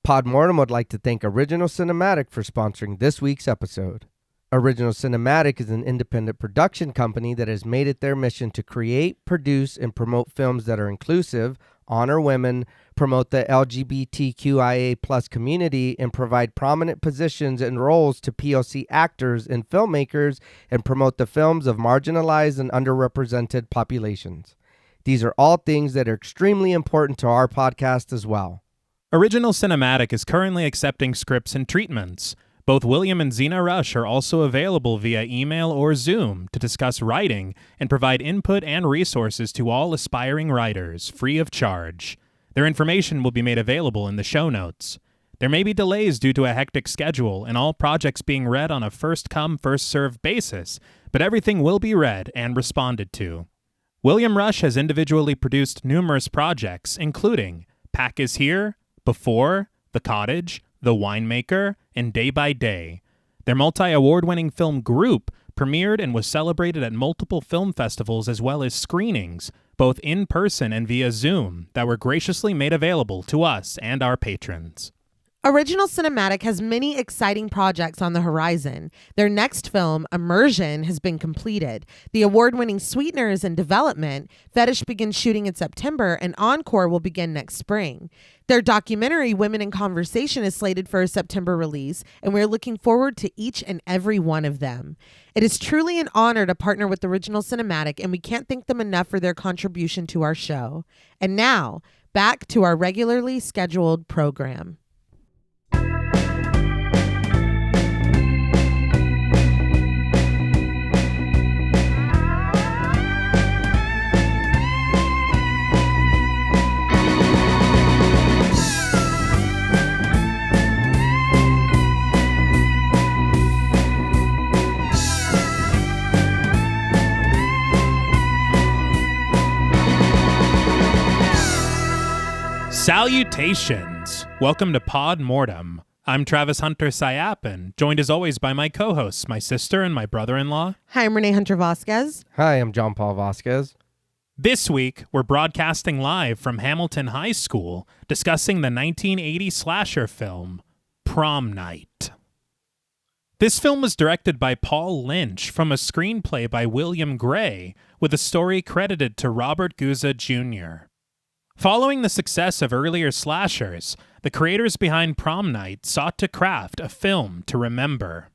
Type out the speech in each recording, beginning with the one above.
Podmortem would like to thank Original Cinematic for sponsoring this week's episode. Original Cinematic is an independent production company that has made it their mission to create, produce, and promote films that are inclusive, honor women, promote the LGBTQIA+ community, and provide prominent positions and roles to POC actors and filmmakers, and promote the films of marginalized and underrepresented populations. These are all things that are extremely important to our podcast as well. Original Cinematic is currently accepting scripts and treatments. Both William and Xxena Rush are also available via email or Zoom to discuss writing and provide input and resources to all aspiring writers, free of charge. Their information will be made available in the show notes. There may be delays due to a hectic schedule and all projects being read on a first-come, first-served basis, but everything will be read and responded to. William Rush has individually produced numerous projects, including Pack is Here, Before, The Cottage, The Winemaker, and Day by Day. Their multi-award-winning film Group premiered and was celebrated at multiple film festivals as well as screenings, both in person and via Zoom, that were graciously made available to us and our patrons. Original Cinematic has many exciting projects on the horizon. Their next film, Immersion, has been completed. The award-winning Sweetener is in development. Fetish begins shooting in September, and Encore will begin next spring. Their documentary, Women in Conversation, is slated for a September release, and we're looking forward to each and every one of them. It is truly an honor to partner with Original Cinematic, and we can't thank them enough for their contribution to our show. And now, back to our regularly scheduled program. Salutations! Welcome to Pod Mortem. I'm Travis Hunter-Sayapin, joined as always by my co-hosts, my sister and my brother-in-law. Hi, I'm Reneé Hunter-Vasquez. Hi, I'm John Paul Vasquez. This week, we're broadcasting live from Hamilton High School, discussing the 1980 slasher film, Prom Night. This film was directed by Paul Lynch from a screenplay by William Gray, with a story credited to Robert Guza Jr. Following the success of earlier slashers, the creators behind Prom Night sought to craft a film to remember.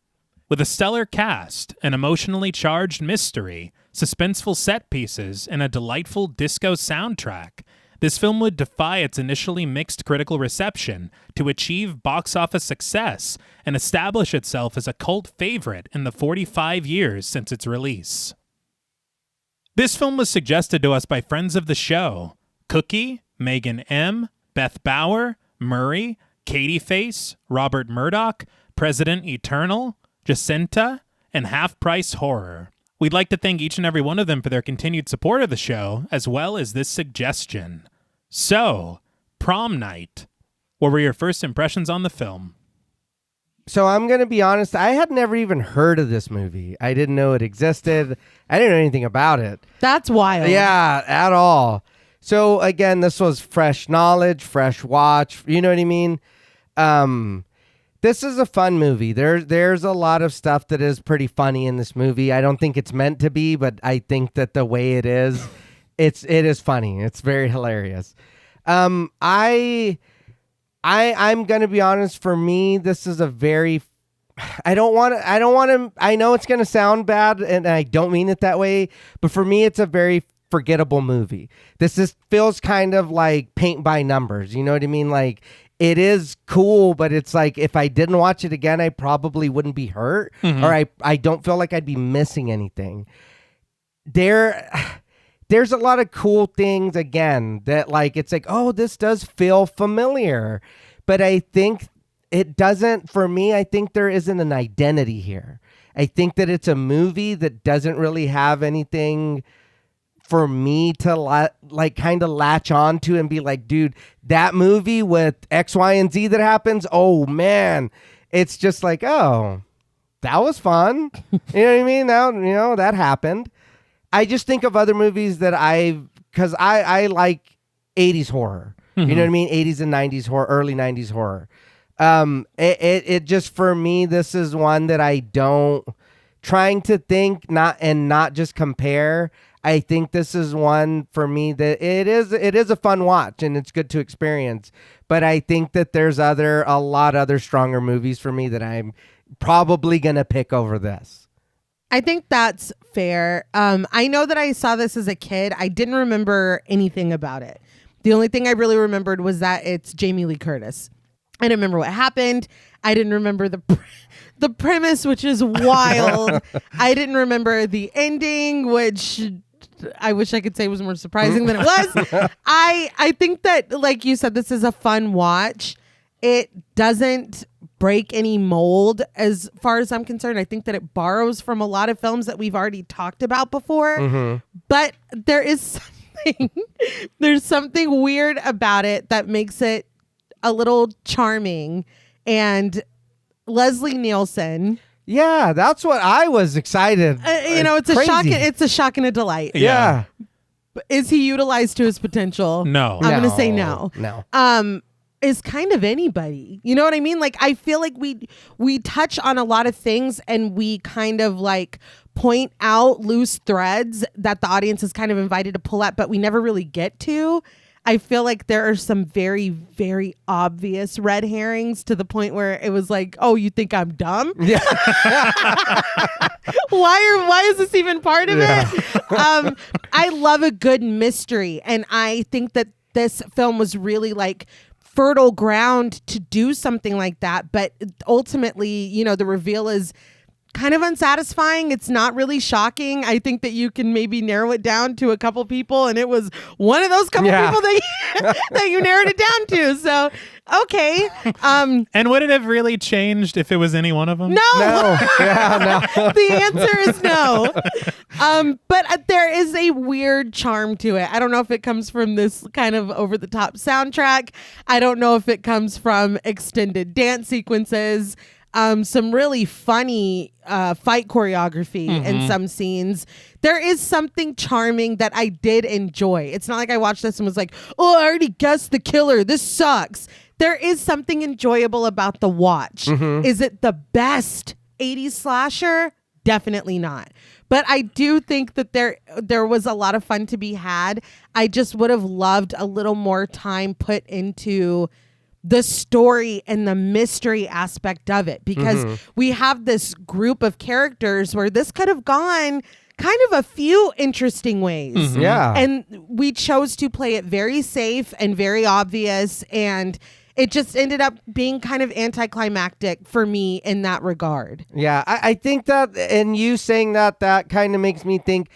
With a stellar cast, an emotionally charged mystery, suspenseful set pieces, and a delightful disco soundtrack, this film would defy its initially mixed critical reception to achieve box office success and establish itself as a cult favorite in the 45 years since its release. This film was suggested to us by friends of the show, Cookie, Megan M., Beth Bauer, Murray, Katie Face, Robert Murdoch, President Eternal, Jacinta, and Half Price Horror. We'd like to thank each and every one of them for their continued support of the show, as well as this suggestion. So, Prom Night. What were your first impressions on the film? So I'm going to be honest, I had never even heard of this movie. I didn't know it existed. I didn't know anything about it. That's wild. Yeah, at all. So again, this was fresh knowledge, fresh watch. You know what I mean? This is a fun movie. There's a lot of stuff that is pretty funny in this movie. I don't think it's meant to be, but I think that the way it is, it is funny. It's very hilarious. I'm gonna be honest. For me, this is a very. I know it's gonna sound bad, and I don't mean it that way. But for me, it's a very forgettable movie. This feels kind of like paint by numbers. You know what I mean? Like, it is cool, but it's like if I didn't watch it again, I probably wouldn't be hurt, or I don't feel like I'd be missing anything. There's a lot of cool things again that like it's like, oh, this does feel familiar, but I think it doesn't. For me, I think there isn't an identity here. I think that it's a movie that doesn't really have anything for me to kind of latch on to and be like, dude, that movie with X, Y, and Z that happens, oh man, it's just like, oh, that was fun. You know what I mean? Now, that happened. I just think of other movies that because I like 80s horror. You know what I mean? 80s and 90s horror, early 90s horror. It just, for me, this is one that I don't, trying to think not just compare. I think this is one for me that it is a fun watch and it's good to experience. But I think that there's a lot other stronger movies for me that I'm probably going to pick over this. I think that's fair. I know that I saw this as a kid. I didn't remember anything about it. The only thing I really remembered was that it's Jamie Lee Curtis. I didn't remember what happened. I didn't remember the premise, which is wild. I didn't remember the ending, which I wish I could say was more surprising than it was. I think that, like you said, this is a fun watch. It doesn't break any mold as far as I'm concerned. I think that it borrows from a lot of films that we've already talked about before. But there's something weird about it that makes it a little charming. And Leslie Nielsen. Yeah, that's what I was excited. It's a shock and a delight. Yeah. Is he utilized to his potential? No. I'm going to say no. No. Is kind of anybody. You know what I mean? Like, I feel like we touch on a lot of things and we kind of like point out loose threads that the audience is kind of invited to pull at, but we never really get to. I feel like there are some very, very obvious red herrings to the point where it was like, oh, you think I'm dumb? Yeah. Why is this even part of it? I love a good mystery. And I think that this film was really like fertile ground to do something like that. But ultimately, the reveal is kind of unsatisfying. It's not really shocking. I think that you can maybe narrow it down to a couple people, and it was one of those couple people that you narrowed it down to. So, okay. And would it have really changed if it was any one of them? No. Yeah, no. The answer is no. But there is a weird charm to it. I don't know if it comes from this kind of over-the-top soundtrack. I don't know if it comes from extended dance sequences. Some really funny fight choreography in some scenes. There is something charming that I did enjoy. It's not like I watched this and was like, oh, I already guessed the killer. This sucks. There is something enjoyable about the watch. Is it the best 80s slasher? Definitely not. But I do think that there was a lot of fun to be had. I just would have loved a little more time put into the story and the mystery aspect of it, because we have this group of characters where this could have gone kind of a few interesting ways. Yeah. And we chose to play it very safe and very obvious, and it just ended up being kind of anticlimactic for me in that regard. Yeah, I think that, and you saying that kind of makes me think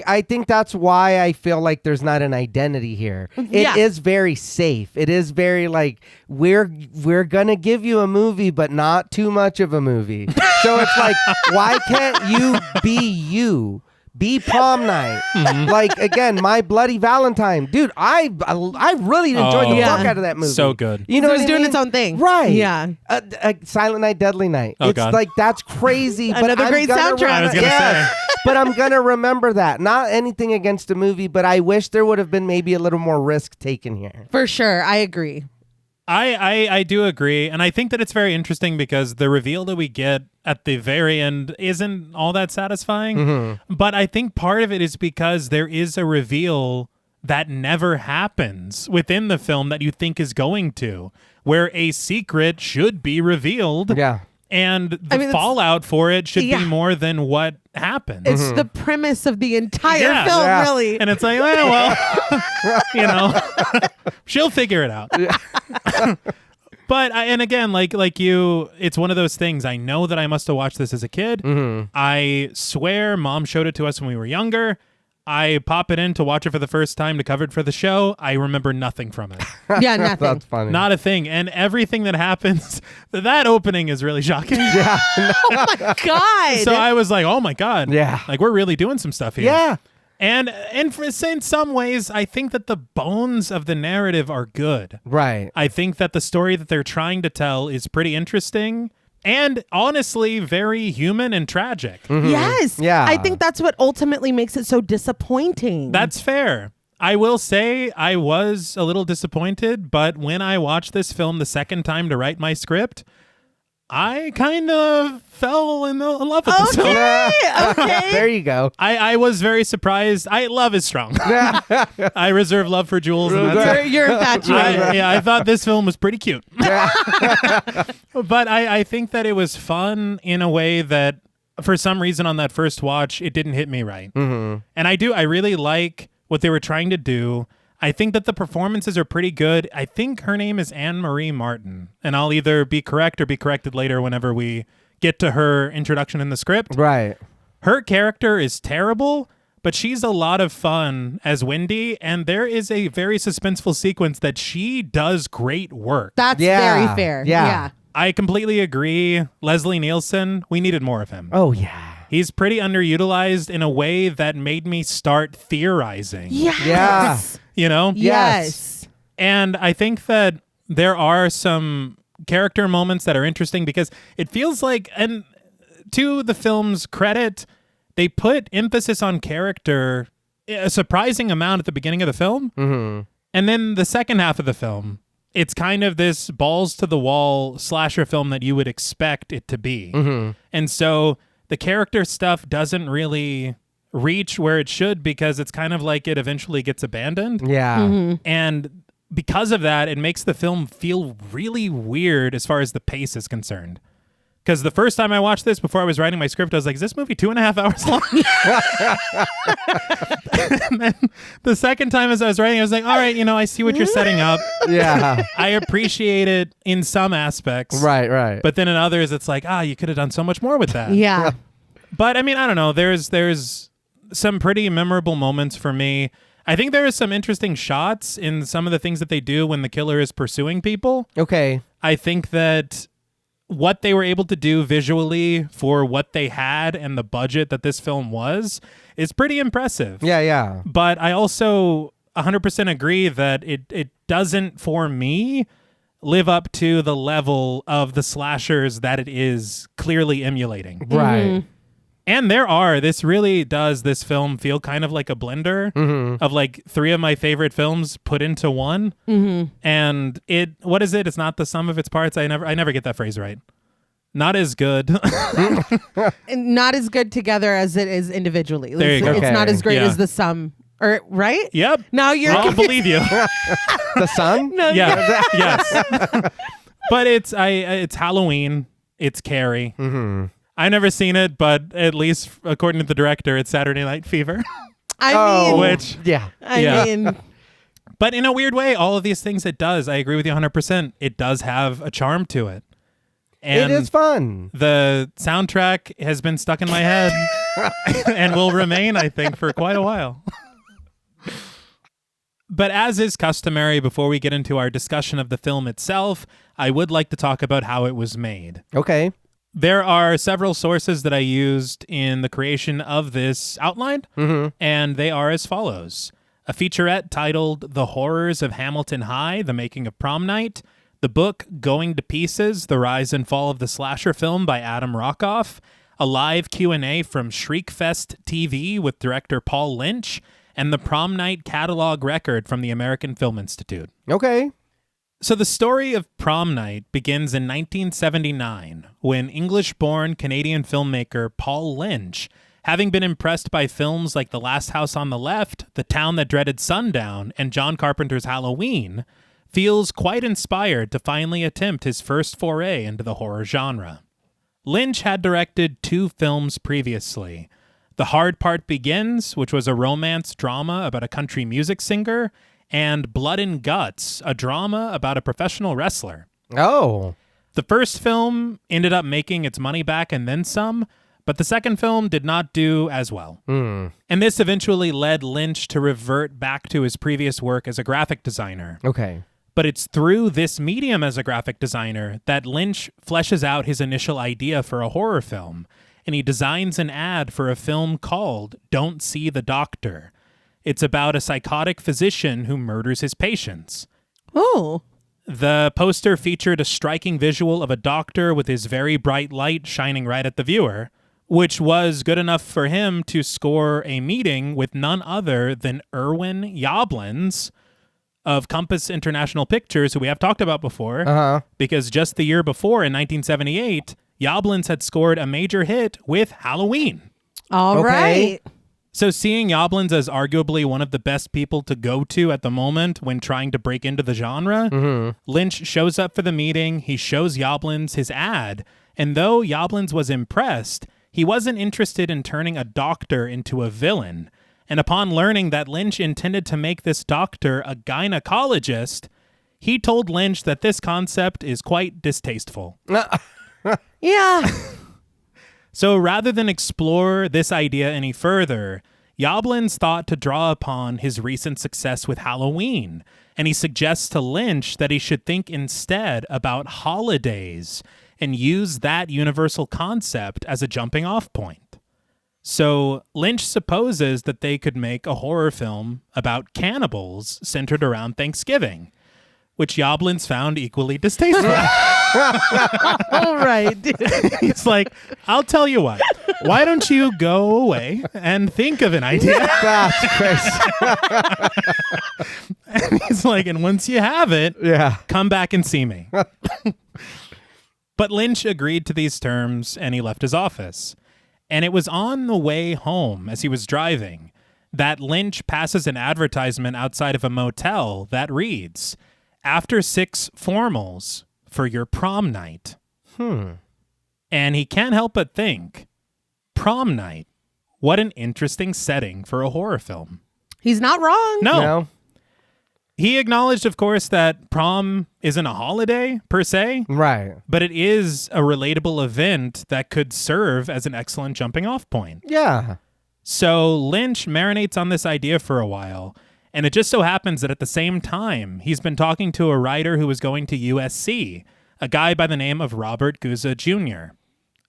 I think that's why I feel like there's not an identity here. It is very safe. It is very like, we're gonna give you a movie, but not too much of a movie. So it's like, why can't you be you? Be Prom Night. Like, again, My Bloody Valentine. Dude, I really enjoyed the fuck out of that movie. So good. You know, it was doing its own thing. Right. Yeah. Silent Night, Deadly Night. Oh, it's God. like, that's crazy. But Another great soundtrack. I was gonna say. But I'm going to remember that. Not anything against the movie, but I wish there would have been maybe a little more risk taken here. For sure. I agree. I do agree. And I think that it's very interesting because the reveal that we get at the very end isn't all that satisfying. But I think part of it is because there is a reveal that never happens within the film that you think is going to, where a secret should be revealed. Yeah. And the fallout for it should be more than what happens. It's the premise of the entire film, really. And it's like, she'll figure it out. But and again, like you, it's one of those things. I know that I must have watched this as a kid. I swear Mom showed it to us when we were younger. I pop it in to watch it for the first time to cover it for the show. I remember nothing from it. Yeah, nothing. That's funny. Not a thing. And everything that happens, that opening is really shocking. Yeah. Oh my God. So I was like, oh my God. Yeah. Like, we're really doing some stuff here. Yeah. And in some ways, I think that the bones of the narrative are good. Right. I think that the story that they're trying to tell is pretty interesting and honestly very human and tragic. Yes. Yeah. I think that's what ultimately makes it so disappointing. That's fair. I will say I was a little disappointed, but when I watched this film the second time to write my script, I kind of fell in love with this film. Okay. There you go. I was very surprised. Love is strong. I reserve love for Jules. And that's it. You're infatuated. I thought this film was pretty cute. But I think that it was fun in a way that, for some reason on that first watch, it didn't hit me right. Mm-hmm. And I really like what they were trying to do. I think that the performances are pretty good. I think her name is Anne-Marie Martin, and I'll either be correct or be corrected later whenever we get to her introduction in the script. Right. Her character is terrible, but she's a lot of fun as Wendy, and there is a very suspenseful sequence that she does great work. That's Yeah. very fair. Yeah. Yeah. I completely agree. Leslie Nielsen, we needed more of him. Oh, yeah. He's pretty underutilized in a way that made me start theorizing. Yes. Yeah. You know? Yes. And I think that there are some character moments that are interesting because it feels like, and to the film's credit, they put emphasis on character a surprising amount at the beginning of the film. Mm-hmm. And then the second half of the film, it's kind of this balls to the wall slasher film that you would expect it to be. Mm-hmm. And so the character stuff doesn't really reach where it should because it's kind of like it eventually gets abandoned. Yeah. Mm-hmm. And because of that, it makes the film feel really weird as far as the pace is concerned. Because the first time I watched this, before I was writing my script, I was like, is this movie 2.5 hours long? And then the second time as I was writing, I was like, all right, I see what you're setting up. Yeah. I appreciate it in some aspects. Right, right. But then in others, it's like, you could have done so much more with that. Yeah. But I mean, I don't know. There's some pretty memorable moments for me. I think there is some interesting shots in some of the things that they do when the killer is pursuing people. Okay. I think that what they were able to do visually for what they had and the budget that this film was is pretty impressive. Yeah, yeah. But I also 100% agree that it doesn't, for me, live up to the level of the slashers that it is clearly emulating. Right. Mm-hmm. And this really does this film feel kind of like a blender of like three of my favorite films put into one. Mm-hmm. And what is it? It's not the sum of its parts. I never get that phrase right. Not as good. And not as good together as it is individually. There you go. It's not Okay. as great Yeah. as the sum. Or right? Yep. Now you're I'll believe you. The sun? No, Yeah. Yes. But it's Halloween. It's Carrie. Mm-hmm. I've never seen it, but at least according to the director, it's Saturday Night Fever. I mean, Which, Yeah. Yeah. mean, but in a weird way, all of these things it does, I agree with you 100%. It does have a charm to it. And it is fun. the soundtrack has been stuck in my head and will remain, I think, for quite a while. But as is customary, before we get into our discussion of the film itself, I would like to talk about how it was made. Okay. There are several sources that I used in the creation of this outline, and they are as follows. A featurette titled The Horrors of Hamilton High, The Making of Prom Night, the book Going to Pieces, The Rise and Fall of the Slasher Film by Adam Rockoff, a live Q&A from Shriekfest TV with director Paul Lynch, and the Prom Night catalog record from the American Film Institute. Okay. So the story of Prom Night begins in 1979 when English-born Canadian filmmaker Paul Lynch, having been impressed by films like The Last House on the Left, The Town That Dreaded Sundown, and John Carpenter's Halloween, feels quite inspired to finally attempt his first foray into the horror genre. Lynch had directed 2 films previously. The Hard Part Begins, which was a romance drama about a country music singer, and Blood and Guts, a drama about a professional wrestler. Oh. The first film ended up making its money back and then some, but the second film did not do as well. Mm. And this eventually led Lynch to revert back to his previous work as a graphic designer. Okay. But it's through this medium as a graphic designer that Lynch fleshes out his initial idea for a horror film, and he designs an ad for a film called Don't See the Doctor. It's about a psychotic physician who murders his patients. oh, The poster featured a striking visual of a doctor with his very bright light shining right at the viewer, which was good enough for him to score a meeting with none other than Irwin Yablans of Compass International Pictures, who we have talked about before, because just the year before, in 1978, Yablans had scored a major hit with Halloween. All right. So seeing Yablans as arguably one of the best people to go to at the moment when trying to break into the genre, Lynch shows up for the meeting. He shows Yablans his ad. And though Yablans was impressed, he wasn't interested in turning a doctor into a villain. And upon learning that Lynch intended to make this doctor a gynecologist, he told Lynch that this concept is quite distasteful. Yeah. So rather than explore this idea any further, Yablans thought to draw upon his recent success with Halloween, and he suggests to Lynch that he should think instead about holidays and use that universal concept as a jumping off point. So Lynch supposes that they could make a horror film about cannibals centered around Thanksgiving, which Yablans found equally distasteful. All right, dude. He's like, I'll tell you what. Why don't you go away and think of an idea? That's crazy. And he's like, and once you have it, come back and see me. But Lynch agreed to these terms and he left his office. And it was on the way home as he was driving that Lynch passes an advertisement outside of a motel that reads, "After 6 formals for your prom night." And he can't help but think, prom night, what an interesting setting for a horror film. He's not wrong. No. He acknowledged, of course, that prom isn't a holiday per se. Right. But it is a relatable event that could serve as an excellent jumping off point. Yeah. So Lynch marinates on this idea for a while. And it just so happens that at the same time, he's been talking to a writer who was going to USC, a guy by the name of Robert Guza Jr.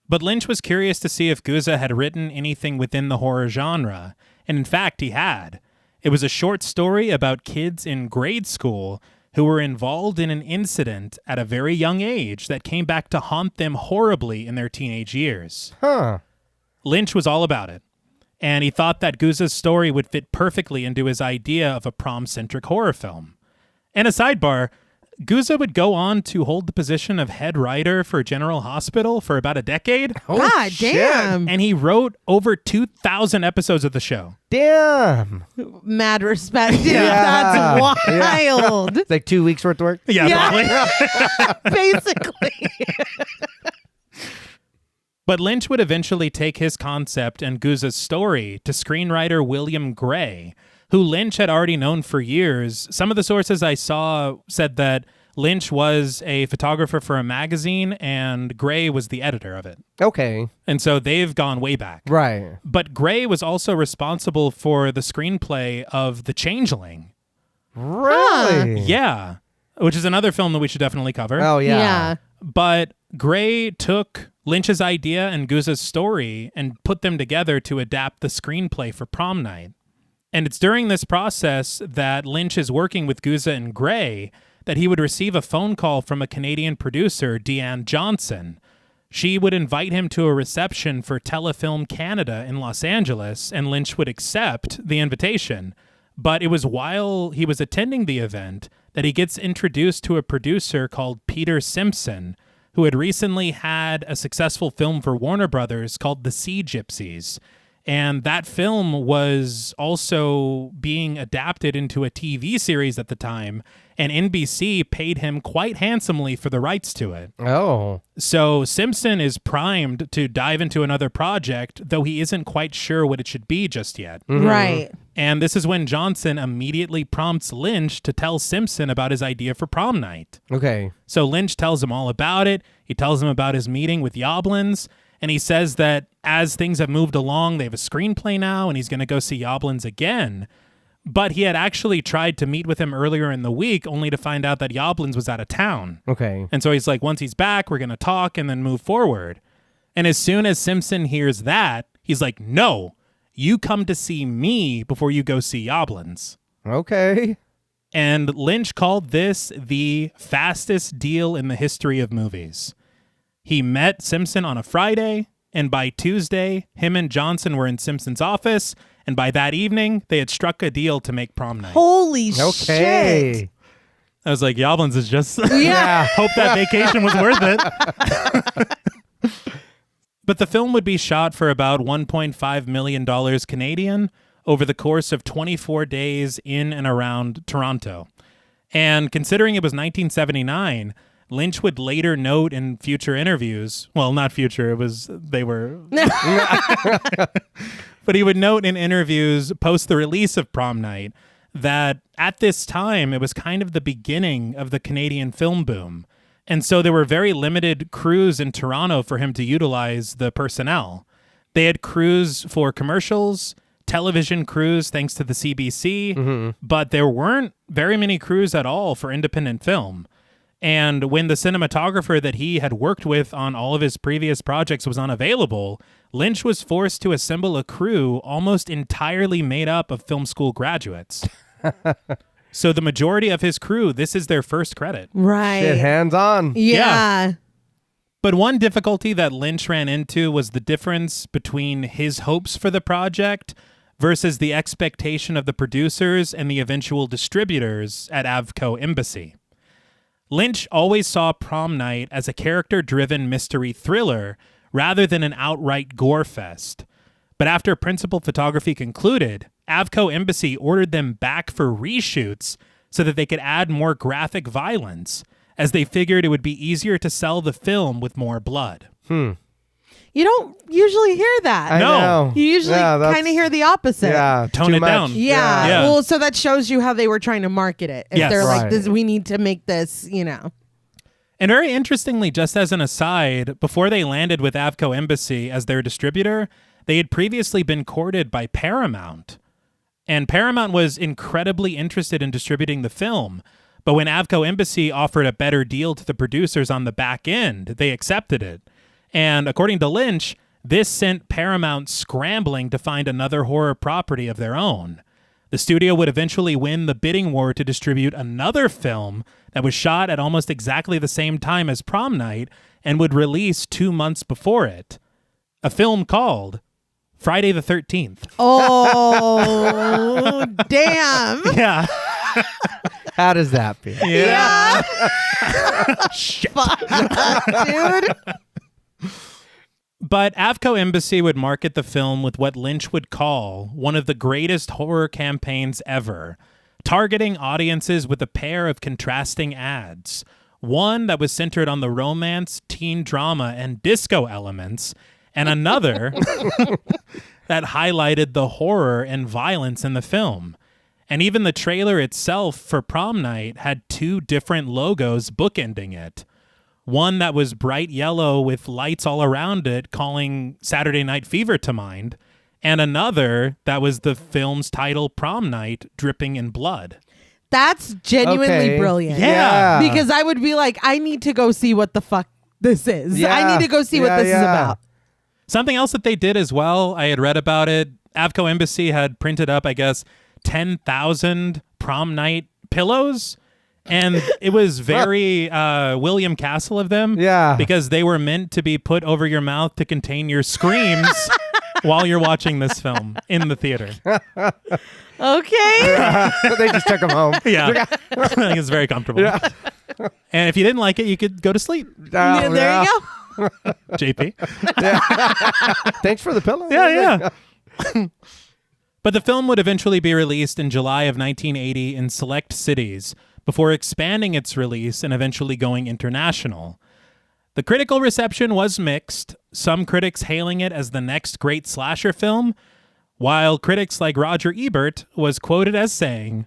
But Lynch was curious to see if Guza had written anything within the horror genre. And in fact, he had. It was a short story about kids in grade school who were involved in an incident at a very young age that came back to haunt them horribly in their teenage years. Lynch was all about it. And he thought that Guza's story would fit perfectly into his idea of a prom-centric horror film. And a sidebar, Guza would go on to hold the position of head writer for General Hospital for about a decade. God damn. And he wrote over 2,000 episodes of the show. Damn. Mad respect. Dude. Yeah. That's wild. It's like 2 weeks worth of work. Yeah. Basically. But Lynch would eventually take his concept and Guza's story to screenwriter William Gray, who Lynch had already known for years. Some of the sources I saw said that Lynch was a photographer for a magazine and Gray was the editor of it. Okay. And so they've gone way back. Right. But Gray was also responsible for the screenplay of The Changeling. Really? Yeah. Which is another film that we should definitely cover. Oh, yeah. But Gray took Lynch's idea and Guza's story and put them together to adapt the screenplay for Prom Night. And it's during this process that Lynch is working with Guza and Gray that he would receive a phone call from a Canadian producer, Deanne Johnson. She would invite him to a reception for Telefilm Canada in Los Angeles, and Lynch would accept the invitation. But it was while he was attending the event that he gets introduced to a producer called Peter Simpson, who had recently had a successful film for Warner Brothers called The Sea Gypsies. And that film was also being adapted into a TV series at the time, and NBC paid him quite handsomely for the rights to it. Oh. So Simpson is primed to dive into another project, though he isn't quite sure what it should be just yet. Right. And this is when Johnson immediately prompts Lynch to tell Simpson about his idea for Prom Night. Okay. So Lynch tells him all about it. He tells him about his meeting with Yablans. And he says that as things have moved along, they have a screenplay now, and he's going to go see Yablans again. But he had actually tried to meet with him earlier in the week, only to find out that Yablans was out of town. Okay. And so he's like, once he's back, we're going to talk and then move forward. And as soon as Simpson hears that, he's like, no, you come to see me before you go see Yablans. Okay. And Lynch called this the fastest deal in the history of movies. He met Simpson on a Friday, and by Tuesday, him and Johnson were in Simpson's office, and by that evening, they had struck a deal to make Prom Night. Holy Okay. shit. I was like, Yoblins is just... Yeah. Hope that vacation was worth it. But the film would be shot for about $1.5 million Canadian over the course of 24 days in and around Toronto. And considering it was 1979, Lynch would later note in future interviews, well, not future, they were... But he would note in interviews post the release of Prom Night that at this time, it was kind of the beginning of the Canadian film boom. And so there were very limited crews in Toronto for him to utilize the personnel. They had crews for commercials, television crews thanks to the CBC, but there weren't very many crews at all for independent film. And when the cinematographer that he had worked with on all of his previous projects was unavailable, Lynch was forced to assemble a crew almost entirely made up of film school graduates. So the majority of his crew, this is their first credit. Right. Shit, hands on. Yeah. But one difficulty that Lynch ran into was the difference between his hopes for the project versus the expectation of the producers and the eventual distributors at Avco Embassy. Lynch always saw Prom Night as a character-driven mystery thriller rather than an outright gore fest. But after principal photography concluded, Avco Embassy ordered them back for reshoots so that they could add more graphic violence, as they figured it would be easier to sell the film with more blood. You don't usually hear that. I No. know. You usually Yeah, that's- kind of hear the opposite. Yeah, Tone too it much. down. Yeah. Yeah. Well, so that shows you how they were trying to market it. If Yes. they're like, Right. this, we need to make this, you know. And very interestingly, just as an aside, before they landed with Avco Embassy as their distributor, they had previously been courted by Paramount. And Paramount was incredibly interested in distributing the film. But when Avco Embassy offered a better deal to the producers on the back end, they accepted it. And according to Lynch, this sent Paramount scrambling to find another horror property of their own. The studio would eventually win the bidding war to distribute another film that was shot at almost exactly the same time as Prom Night and would release 2 months before it. A film called Friday the 13th. Oh, damn. Yeah. How does that feel? Yeah. Fuck, dude. But Avco Embassy would market the film with what Lynch would call one of the greatest horror campaigns ever, targeting audiences with a pair of contrasting ads. One that was centered on the romance, teen drama, and disco elements, and another that highlighted the horror and violence in the film. And even the trailer itself for Prom Night had 2 different logos bookending it. One that was bright yellow with lights all around it calling Saturday Night Fever to mind, and another that was the film's title, Prom Night, dripping in blood. That's genuinely Okay. brilliant. Yeah. Because I would be like, I need to go see what the fuck this is. Yeah. I need to go see what Yeah, this is yeah. about. Something else that they did as well, I had read about it. Avco Embassy had printed up, I guess, 10,000 Prom Night pillows. And it was very William Castle of them. Yeah. Because they were meant to be put over your mouth to contain your screams while you're watching this film in the theater. Okay. They just took him home. Yeah. I think it's very comfortable. Yeah. And if you didn't like it, you could go to sleep. Yeah, there you go. JP. Thanks for the pillow. Yeah. But the film would eventually be released in July of 1980 in select cities before expanding its release and eventually going international. The critical reception was mixed, some critics hailing it as the next great slasher film, while critics like Roger Ebert was quoted as saying,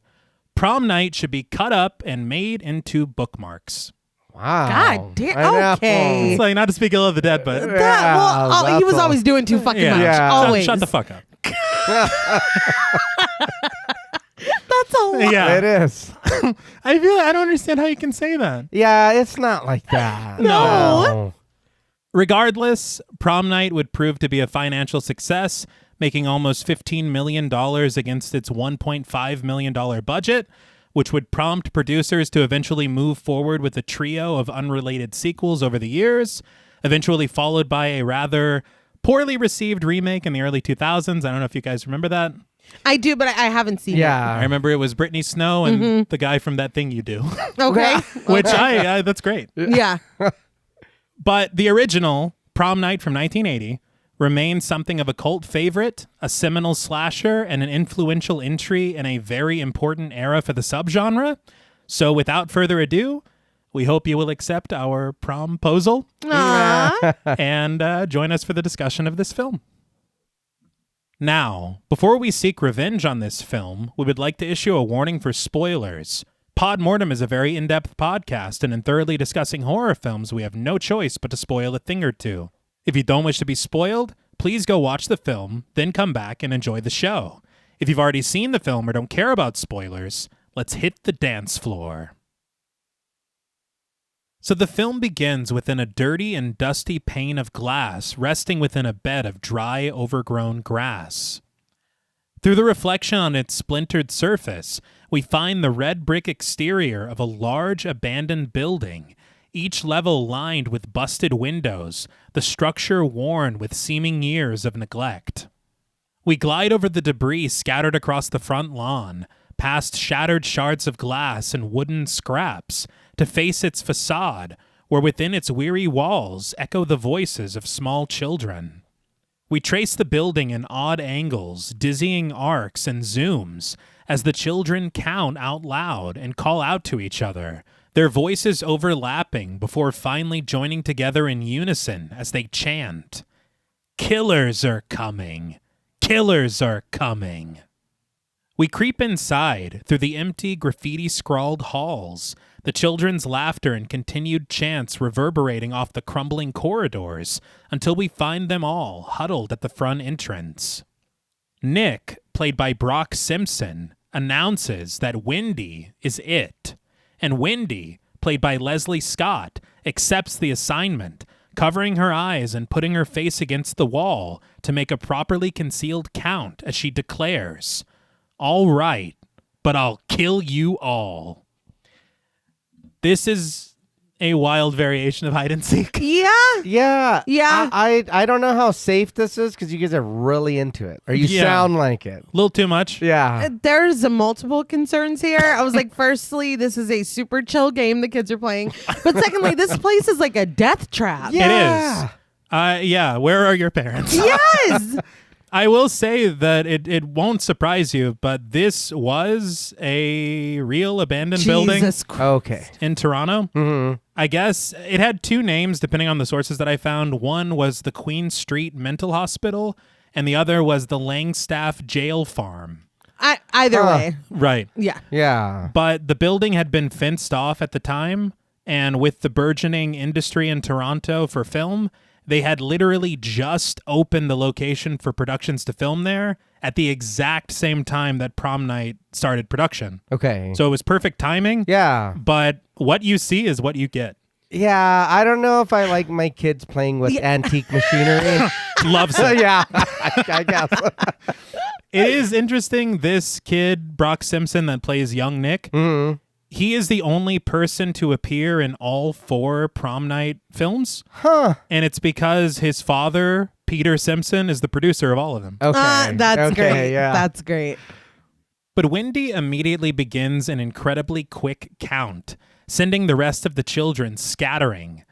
"Prom Night should be cut up and made into bookmarks." Wow. God damn. I know. Okay. It's like, not to speak ill of the dead, but He was that's always doing too fucking yeah. much. Yeah. Always. Shut the fuck up. That's a lot. Yeah. It is. I don't understand how you can say that. Yeah, it's not like that. No. Regardless, Prom Night would prove to be a financial success, making almost $15 million against its $1.5 million budget, which would prompt producers to eventually move forward with a trio of unrelated sequels over the years, eventually followed by a rather Poorly received remake in the early 2000s. I don't know if you guys remember that. I do, but I haven't seen it. I remember it was Brittany Snow and the guy from That Thing You Do. Okay. Which that's great. Yeah. But the original Prom Night from 1980 remains something of a cult favorite, a seminal slasher, and an influential entry in a very important era for the subgenre. So without further ado, we hope you will accept our promposal and join us for the discussion of this film. Now, before we seek revenge on this film, we would like to issue a warning for spoilers. Pod Mortem is a very in-depth podcast, and in thoroughly discussing horror films, we have no choice but to spoil a thing or two. If you don't wish to be spoiled, please go watch the film, then come back and enjoy the show. If you've already seen the film or don't care about spoilers, let's hit the dance floor. So the film begins within a dirty and dusty pane of glass resting within a bed of dry, overgrown grass. Through the reflection on its splintered surface, we find the red brick exterior of a large abandoned building, each level lined with busted windows, the structure worn with seeming years of neglect. We glide over the debris scattered across the front lawn, past shattered shards of glass and wooden scraps, to face its facade, where within its weary walls echo the voices of small children. We trace the building in odd angles, dizzying arcs and zooms, as the children count out loud and call out to each other, their voices overlapping before finally joining together in unison as they chant, "Killers are coming! Killers are coming!" We creep inside through the empty graffiti-scrawled halls, the children's laughter and continued chants reverberating off the crumbling corridors until we find them all huddled at the front entrance. Nick, played by Brock Simpson, announces that Wendy is it, and Wendy, played by Leslie Scott, accepts the assignment, covering her eyes and putting her face against the wall to make a properly concealed count as she declares, "All right, but I'll kill you all." This is a wild variation of hide and seek. Yeah. Yeah. Yeah. I don't know how safe this is because you guys are really into it. Or you sound like it. A little too much. Yeah. There's multiple concerns here. I was like, firstly, this is a super chill game the kids are playing. But secondly, this place is like a death trap. Yeah. It is. Yeah. Where are your parents? Yes. I will say that it won't surprise you, but this was a real abandoned building Okay. in Toronto. Mm-hmm. I guess it had two names depending on the sources that I found. One was the Queen Street Mental Hospital, and the other was the Langstaff Jail Farm. Either way. Right. Yeah. Yeah. But the building had been fenced off at the time, and with the burgeoning industry in Toronto for film, they had literally just opened the location for productions to film there at the exact same time that Prom Night started production. Okay. So it was perfect timing. Yeah. But what you see is what you get. Yeah. I don't know if I like my kids playing with antique machinery. Loves it. Yeah. I guess. It is interesting. This kid, Brock Simpson, that plays young Nick, he is the only person to appear in all 4 Prom Night films. Huh. And it's because his father, Peter Simpson, is the producer of all of them. Okay. That's okay, great. Yeah. That's great. But Wendy immediately begins an incredibly quick count, sending the rest of the children scattering.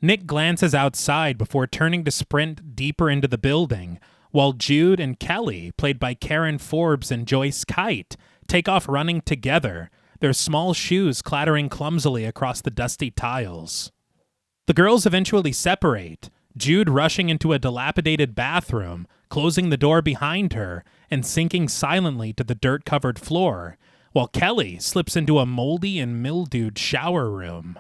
Nick glances outside before turning to sprint deeper into the building, while Jude and Kelly, played by Karen Forbes and Joyce Kite, take off running together, their small shoes clattering clumsily across the dusty tiles. The girls eventually separate, Jude rushing into a dilapidated bathroom, closing the door behind her, and sinking silently to the dirt-covered floor, while Kelly slips into a moldy and mildewed shower room.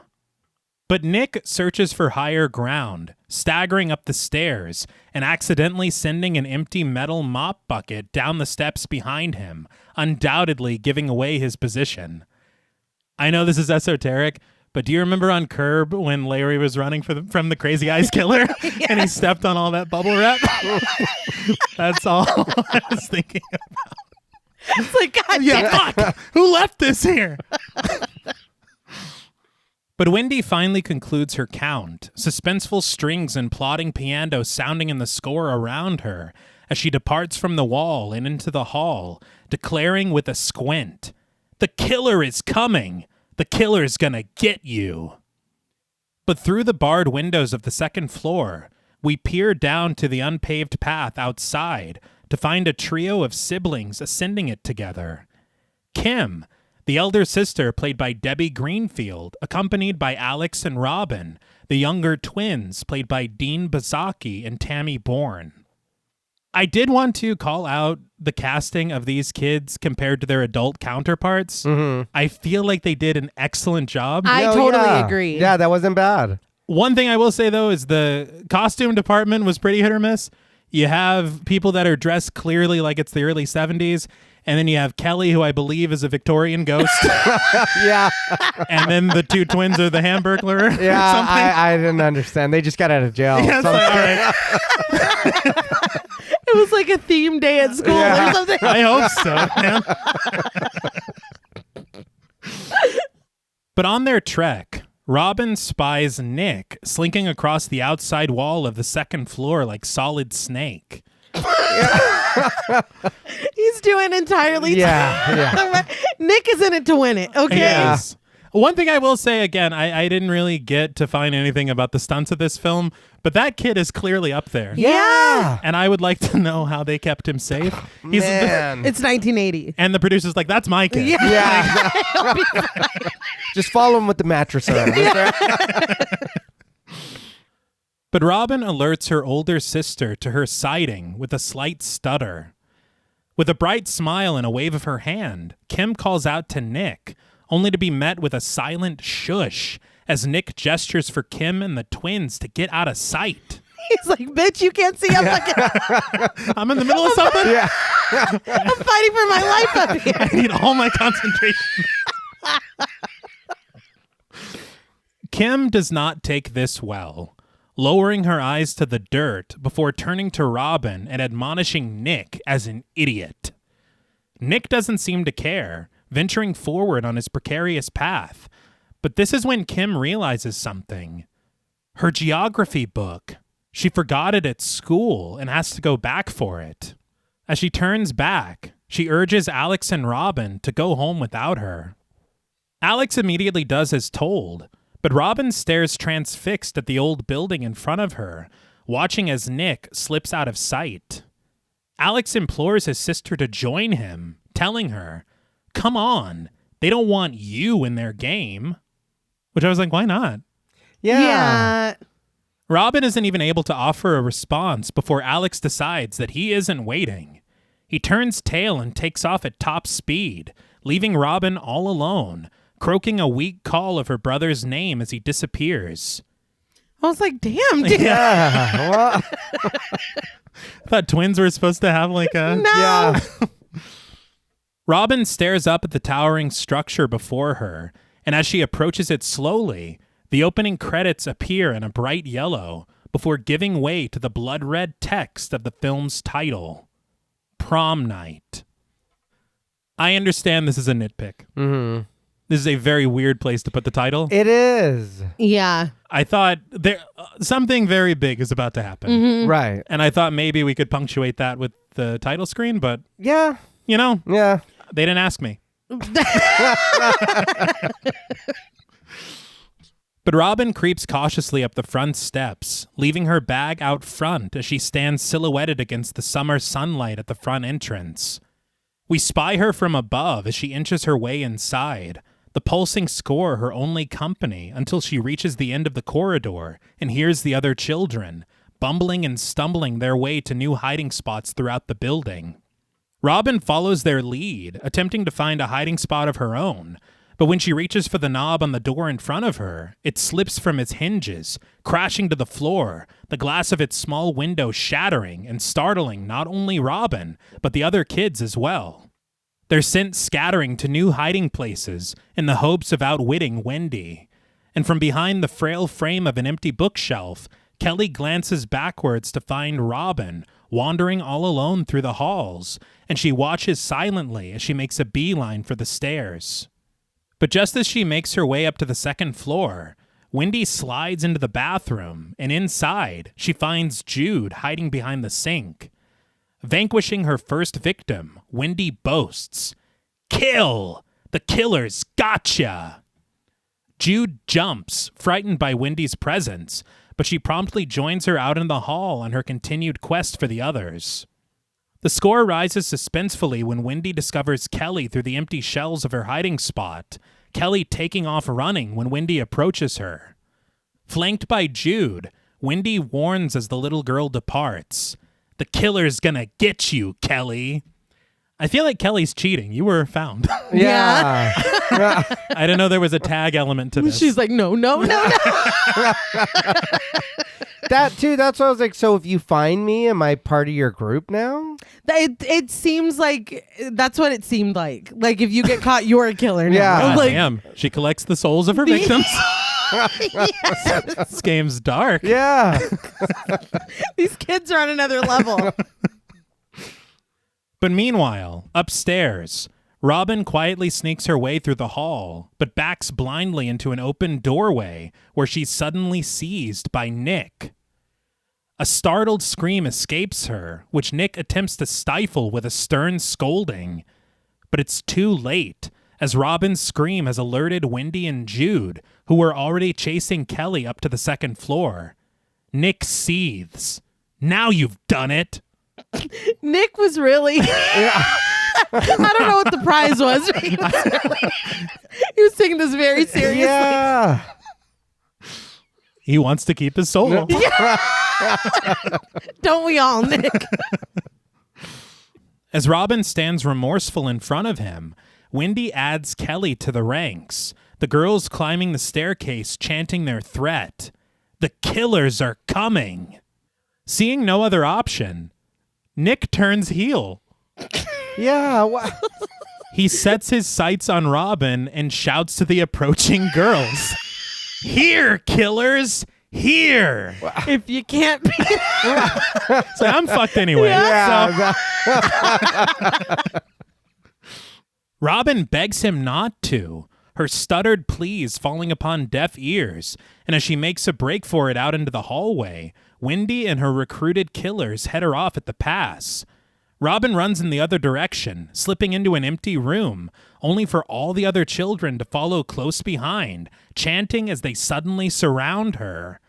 But Nick searches for higher ground, staggering up the stairs and accidentally sending an empty metal mop bucket down the steps behind him, undoubtedly giving away his position. I know this is esoteric, but do you remember on Curb when Larry was running from the Crazy Eyes Killer and he stepped on all that bubble wrap? That's all I was thinking about. It's like, God damn. Fuck! Who left this here? But Wendy finally concludes her count, suspenseful strings and plodding piano sounding in the score around her as she departs from the wall and into the hall, declaring with a squint, "The killer is coming! The killer's gonna get you!" But through the barred windows of the second floor, we peer down to the unpaved path outside to find a trio of siblings ascending it together. Kim, the elder sister played by Debbie Greenfield, accompanied by Alex and Robin, the younger twins played by Dean Bazaki and Tammy Bourne. I did want to call out the casting of these kids compared to their adult counterparts. I feel like they did an excellent job. I totally agree. Yeah, that wasn't bad. One thing I will say, though, is the costume department was pretty hit or miss. You have people that are dressed clearly like it's the early 70s, and then you have Kelly, who I believe is a Victorian ghost. Yeah. And then the two twins are the Hamburglar or something. Yeah, I didn't understand. They just got out of jail. Yeah, it's like, all right. It was like a theme day at school or something. I hope so. Man. But on their trek, Robin spies Nick slinking across the outside wall of the second floor like Solid Snake. He's doing entirely. Yeah. Nick is in it to win it. Okay. Yes. One thing I will say again, I didn't really get to find anything about the stunts of this film, but that kid is clearly up there. Yeah. And I would like to know how they kept him safe. Man. It's 1980. And the producer's like, that's my kid. Yeah. Just follow him with the mattress around. But Robin alerts her older sister to her sighting with a slight stutter. With a bright smile and a wave of her hand, Kim calls out to Nick, only to be met with a silent shush as Nick gestures for Kim and the twins to get out of sight. He's like, bitch, you can't see. I'm in the middle of something? Yeah. I'm fighting for my life up here. I need all my concentration. Kim does not take this well, lowering her eyes to the dirt before turning to Robin and admonishing Nick as an idiot. Nick doesn't seem to care, venturing forward on his precarious path. But this is when Kim realizes something. Her geography book. She forgot it at school and has to go back for it. As she turns back, she urges Alex and Robin to go home without her. Alex immediately does as told, but Robin stares transfixed at the old building in front of her, watching as Nick slips out of sight. Alex implores his sister to join him, telling her, "Come on, they don't want you in their game." Which I was like, why not? Yeah. Robin isn't even able to offer a response before Alex decides that he isn't waiting. He turns tail and takes off at top speed, leaving Robin all alone, croaking a weak call of her brother's name as he disappears. I was like, damn, dude. Yeah. Well, I thought twins were supposed to have like a... No. yeah. Robin stares up at the towering structure before her, and as she approaches it slowly, the opening credits appear in a bright yellow before giving way to the blood-red text of the film's title, Prom Night. I understand this is a nitpick. Mm-hmm. This is a very weird place to put the title. It is. Yeah. I thought there something very big is about to happen. Mm-hmm. Right. And I thought maybe we could punctuate that with the title screen, but, Yeah. you know, Yeah. they didn't ask me. But Robin creeps cautiously up the front steps, leaving her bag out front as she stands silhouetted against the summer sunlight at the front entrance. We spy her from above as she inches her way inside, the pulsing score her only company until she reaches the end of the corridor and hears the other children, bumbling and stumbling their way to new hiding spots throughout the building. Robin follows their lead, attempting to find a hiding spot of her own, but when she reaches for the knob on the door in front of her, it slips from its hinges, crashing to the floor, the glass of its small window shattering and startling not only Robin, but the other kids as well. They're sent scattering to new hiding places in the hopes of outwitting Wendy. And from behind the frail frame of an empty bookshelf, Kelly glances backwards to find Robin, wandering all alone through the halls, and she watches silently as she makes a beeline for the stairs. But just as she makes her way up to the second floor, Wendy slides into the bathroom, and inside, she finds Jude hiding behind the sink. Vanquishing her first victim, Wendy boasts, "Kill! The killers gotcha!" Jude jumps, frightened by Wendy's presence, but she promptly joins her out in the hall on her continued quest for the others. The score rises suspensefully when Wendy discovers Kelly through the empty shells of her hiding spot, Kelly taking off running when Wendy approaches her. Flanked by Jude, Wendy warns as the little girl departs, "The killer's gonna get you, Kelly." I feel like Kelly's cheating. You were found. Yeah. I didn't know there was a tag element to this. She's like, no. That too, that's what I was like, so if you find me, am I part of your group now? It seems like that's what it seemed like. Like if you get caught, you're a killer now. Yeah. God Like, damn. She collects the souls of her victims. This game's dark. Yeah. these kids are on another level. But meanwhile, upstairs, Robin quietly sneaks her way through the hall, but backs blindly into an open doorway where she's suddenly seized by Nick. A startled scream escapes her, which Nick attempts to stifle with a stern scolding. But it's too late, as Robin's scream has alerted Wendy and Jude, who were already chasing Kelly up to the second floor. Nick seethes. "Now you've done it!" Nick was really. I don't know what the prize was. He was taking this very seriously. Yeah. He wants to keep his soul. Don't we all, Nick? As Robin stands remorseful in front of him, Wendy adds Kelly to the ranks, the girls climbing the staircase chanting their threat. "The killers are coming!" Seeing no other option, Nick turns heel. Yeah. He sets his sights on Robin and shouts to the approaching girls, "Here, killers! Here!" If you can't be. So I'm fucked anyway. Yeah. So Robin begs him not to, her stuttered pleas falling upon deaf ears, and as she makes a break for it out into the hallway, Wendy and her recruited killers head her off at the pass. Robin runs in the other direction, slipping into an empty room, only for all the other children to follow close behind, chanting as they suddenly surround her.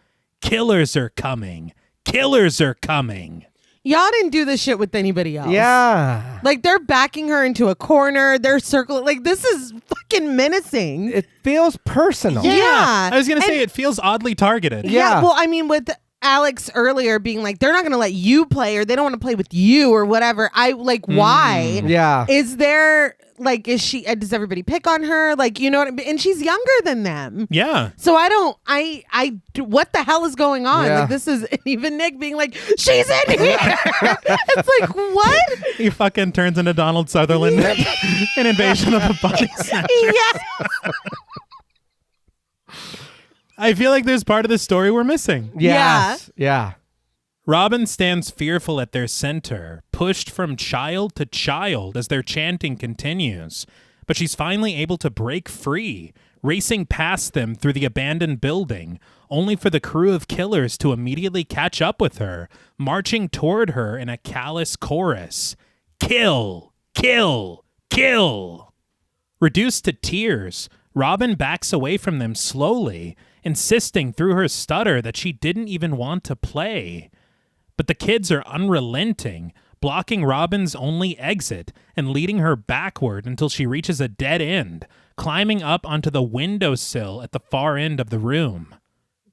"Killers are coming! Killers are coming!" Y'all didn't do this shit with anybody else. Yeah. Like they're backing her into a corner. They're circling. Like this is fucking menacing. It feels personal. Yeah. I was going to say it feels oddly targeted. Yeah. Well, I mean, with Alex earlier being like, they're not going to let you play or they don't want to play with you or whatever. I like, why? Yeah. Is there like, is she, does everybody pick on her? Like, you know what I mean? And she's younger than them. Yeah. So what the hell is going on? Yeah. Like this is even Nick being like, she's in here. It's like, what? He fucking turns into Donald Sutherland in Invasion of the Body Snatchers. Yeah. I feel like there's part of the story we're missing. Yes. Yeah. Robin stands fearful at their center, pushed from child to child as their chanting continues. But she's finally able to break free, racing past them through the abandoned building, only for the crew of killers to immediately catch up with her, marching toward her in a callous chorus. "Kill! Kill! Kill!" Reduced to tears, Robin backs away from them slowly, insisting through her stutter that she didn't even want to play. But the kids are unrelenting, blocking Robin's only exit and leading her backward until she reaches a dead end, climbing up onto the windowsill at the far end of the room.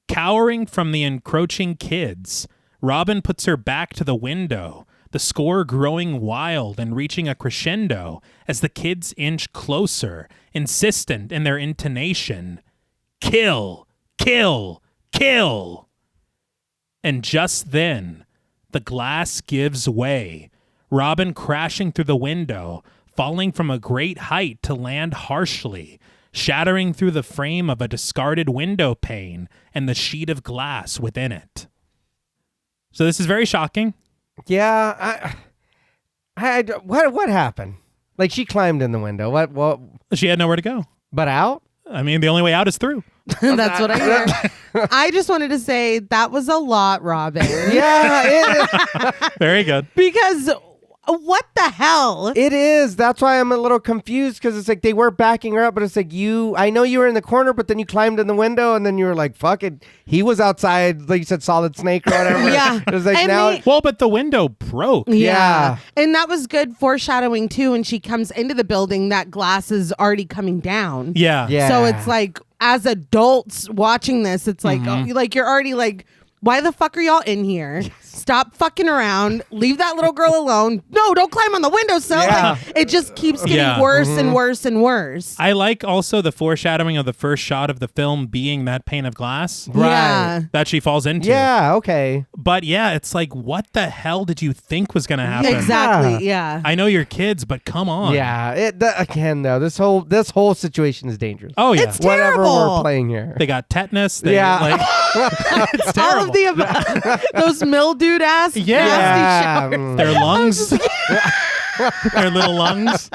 Cowering from the encroaching kids, Robin puts her back to the window, the score growing wild and reaching a crescendo as the kids inch closer, insistent in their intonation. "Kill! Kill! Kill!" And just then, the glass gives way, Robin crashing through the window, falling from a great height to land harshly, shattering through the frame of a discarded window pane and the sheet of glass within it. So this is very shocking. Yeah. What happened? Like she climbed in the window. What? She had nowhere to go. But out? I mean, the only way out is through. That's what I hear. I just wanted to say that was a lot, Robin. Yeah, Very good. Because what the hell? it is. That's why I'm a little confused, because it's like they were backing her up, but it's like I know you were in the corner, but then you climbed in the window, and then you were like, fuck it. He was outside, like you said, Solid Snake or whatever. Yeah. It was like And now. Well, but the window broke. Yeah. And that was good foreshadowing too. When she comes into the building, that glass is already coming down. Yeah. Yeah. So it's like, as adults watching this, it's like, like you're already like, why the fuck are y'all in here? Stop fucking around. Leave that little girl alone. No, don't climb on the windowsill. Yeah. Like, it just keeps getting Yeah. worse and worse and worse. I like also the foreshadowing of the first shot of the film being that pane of glass Right. Yeah. that she falls into. Yeah, okay. But yeah, it's like, what the hell did you think was going to happen? Exactly. Yeah. I know you're kids, but come on. Yeah. Again, though, this whole situation is dangerous. Oh, yeah. It's Whatever terrible. we're playing here. They got tetetanus. They, Yeah. like, it's All terrible. of the those mildewed ass Yeah. nasty showers. Their lungs. Their little lungs.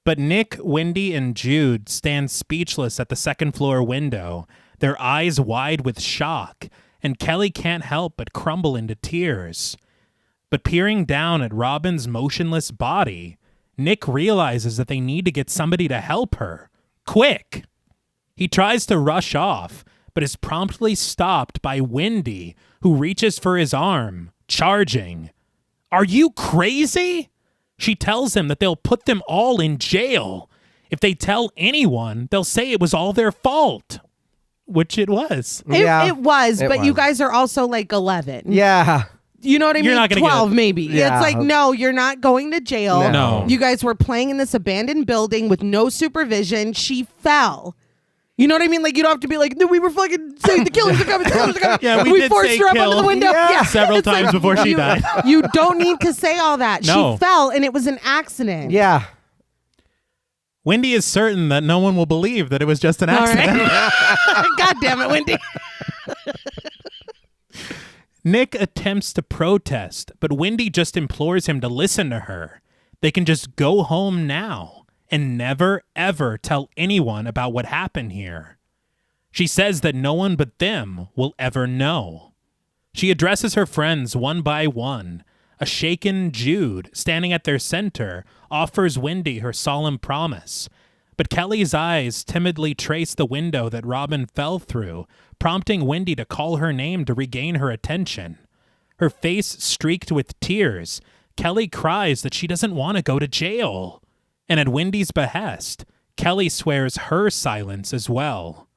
But Nick, Wendy, and Jude stand speechless at the second floor window, their eyes wide with shock, and Kelly can't help but crumble into tears. But peering down at Robin's motionless body, Nick realizes that they need to get somebody to help her. Quick! He tries to rush off, but is promptly stopped by Wendy, who reaches for his arm, charging. Are you crazy? She tells him that they'll put them all in jail. If they tell anyone, they'll say it was all their fault. Which it was. It was, It but you was. guys are also like 11. Yeah. You know what I You're mean? not gonna get 12 it. maybe. Yeah. It's like, no, you're not going to jail. No. You guys were playing in this abandoned building with no supervision. She fell. You know what I mean? Like, you don't have to be like, no, we were fucking saying the killers are coming. The killers are coming. Yeah, we did forced say her up kill onto the window. Yeah. several It's times like, before she you- died. You don't need to say all that. No. She fell and it was an accident. Yeah. Wendy is certain that no one will believe that it was just an All accident. right. God damn it, Wendy. Nick attempts to protest, but Wendy just implores him to listen to her. They can just go home now and never, ever tell anyone about what happened here. She says that no one but them will ever know. She addresses her friends one by one. A shaken Jude, standing at their center, offers Wendy her solemn promise. But Kelly's eyes timidly trace the window that Robin fell through, prompting Wendy to call her name to regain her attention. Her face streaked with tears, Kelly cries that she doesn't want to go to jail. And at Wendy's behest, Kelly swears her silence as well.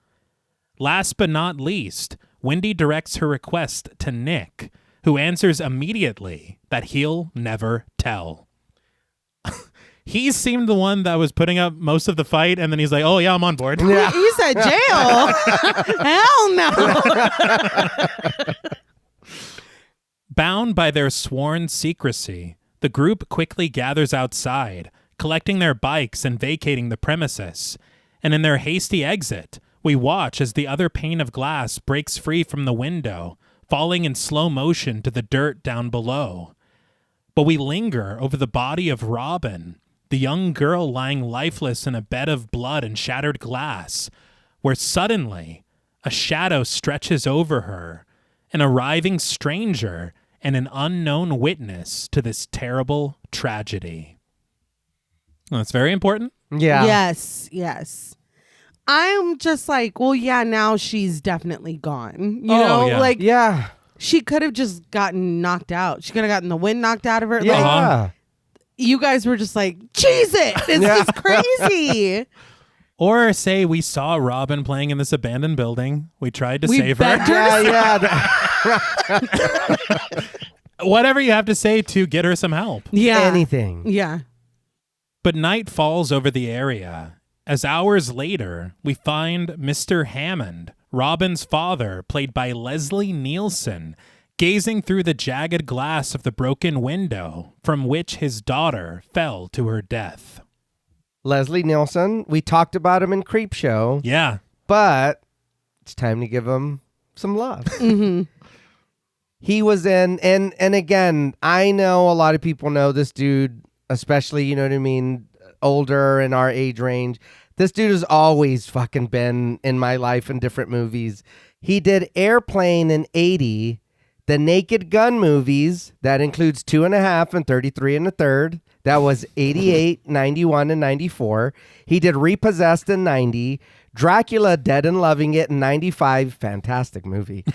Last but not least, Wendy directs her request to Nick, who answers immediately that he'll never tell. He seemed the one that was putting up most of the fight, and then he's like, oh, yeah, I'm on board. Yeah. He said jail. Hell no. Bound by their sworn secrecy, the group quickly gathers outside, collecting their bikes and vacating the premises. And in their hasty exit, we watch as the other pane of glass breaks free from the window, falling in slow motion to the dirt down below. But we linger over the body of Robin, the young girl lying lifeless in a bed of blood and shattered glass, where suddenly a shadow stretches over her, an arriving stranger and an unknown witness to this terrible tragedy. That's very important. Yeah. Yes. I'm just like, well, yeah, now she's definitely gone. You Oh, know, yeah. like Yeah. she could have just gotten knocked out. She could have gotten the wind knocked out of her. Yeah. Like, you guys were just like, Jesus, it's Yeah. just crazy. Or say we saw Robin playing in this abandoned building. We tried to We save her. begged her. Yeah. Whatever you have to say to get her some help. Yeah. Anything. Yeah. But night falls over the area. As hours later, we find Mr. Hammond, Robin's father, played by Leslie Nielsen, gazing through the jagged glass of the broken window from which his daughter fell to her death. Leslie Nielsen. We talked about him in Creepshow, Yeah. but it's time to give him some love. Mm-hmm. He was in, and again, I know a lot of people know this dude, especially, you know what I mean, older in our age range. This dude has always fucking been in my life in different movies. He did Airplane in 80, the Naked Gun movies, that includes 2.5 and 33 1/3. That was 88, 91, and 94. He did Repossessed in 90, Dracula Dead and Loving It in 95, fantastic movie,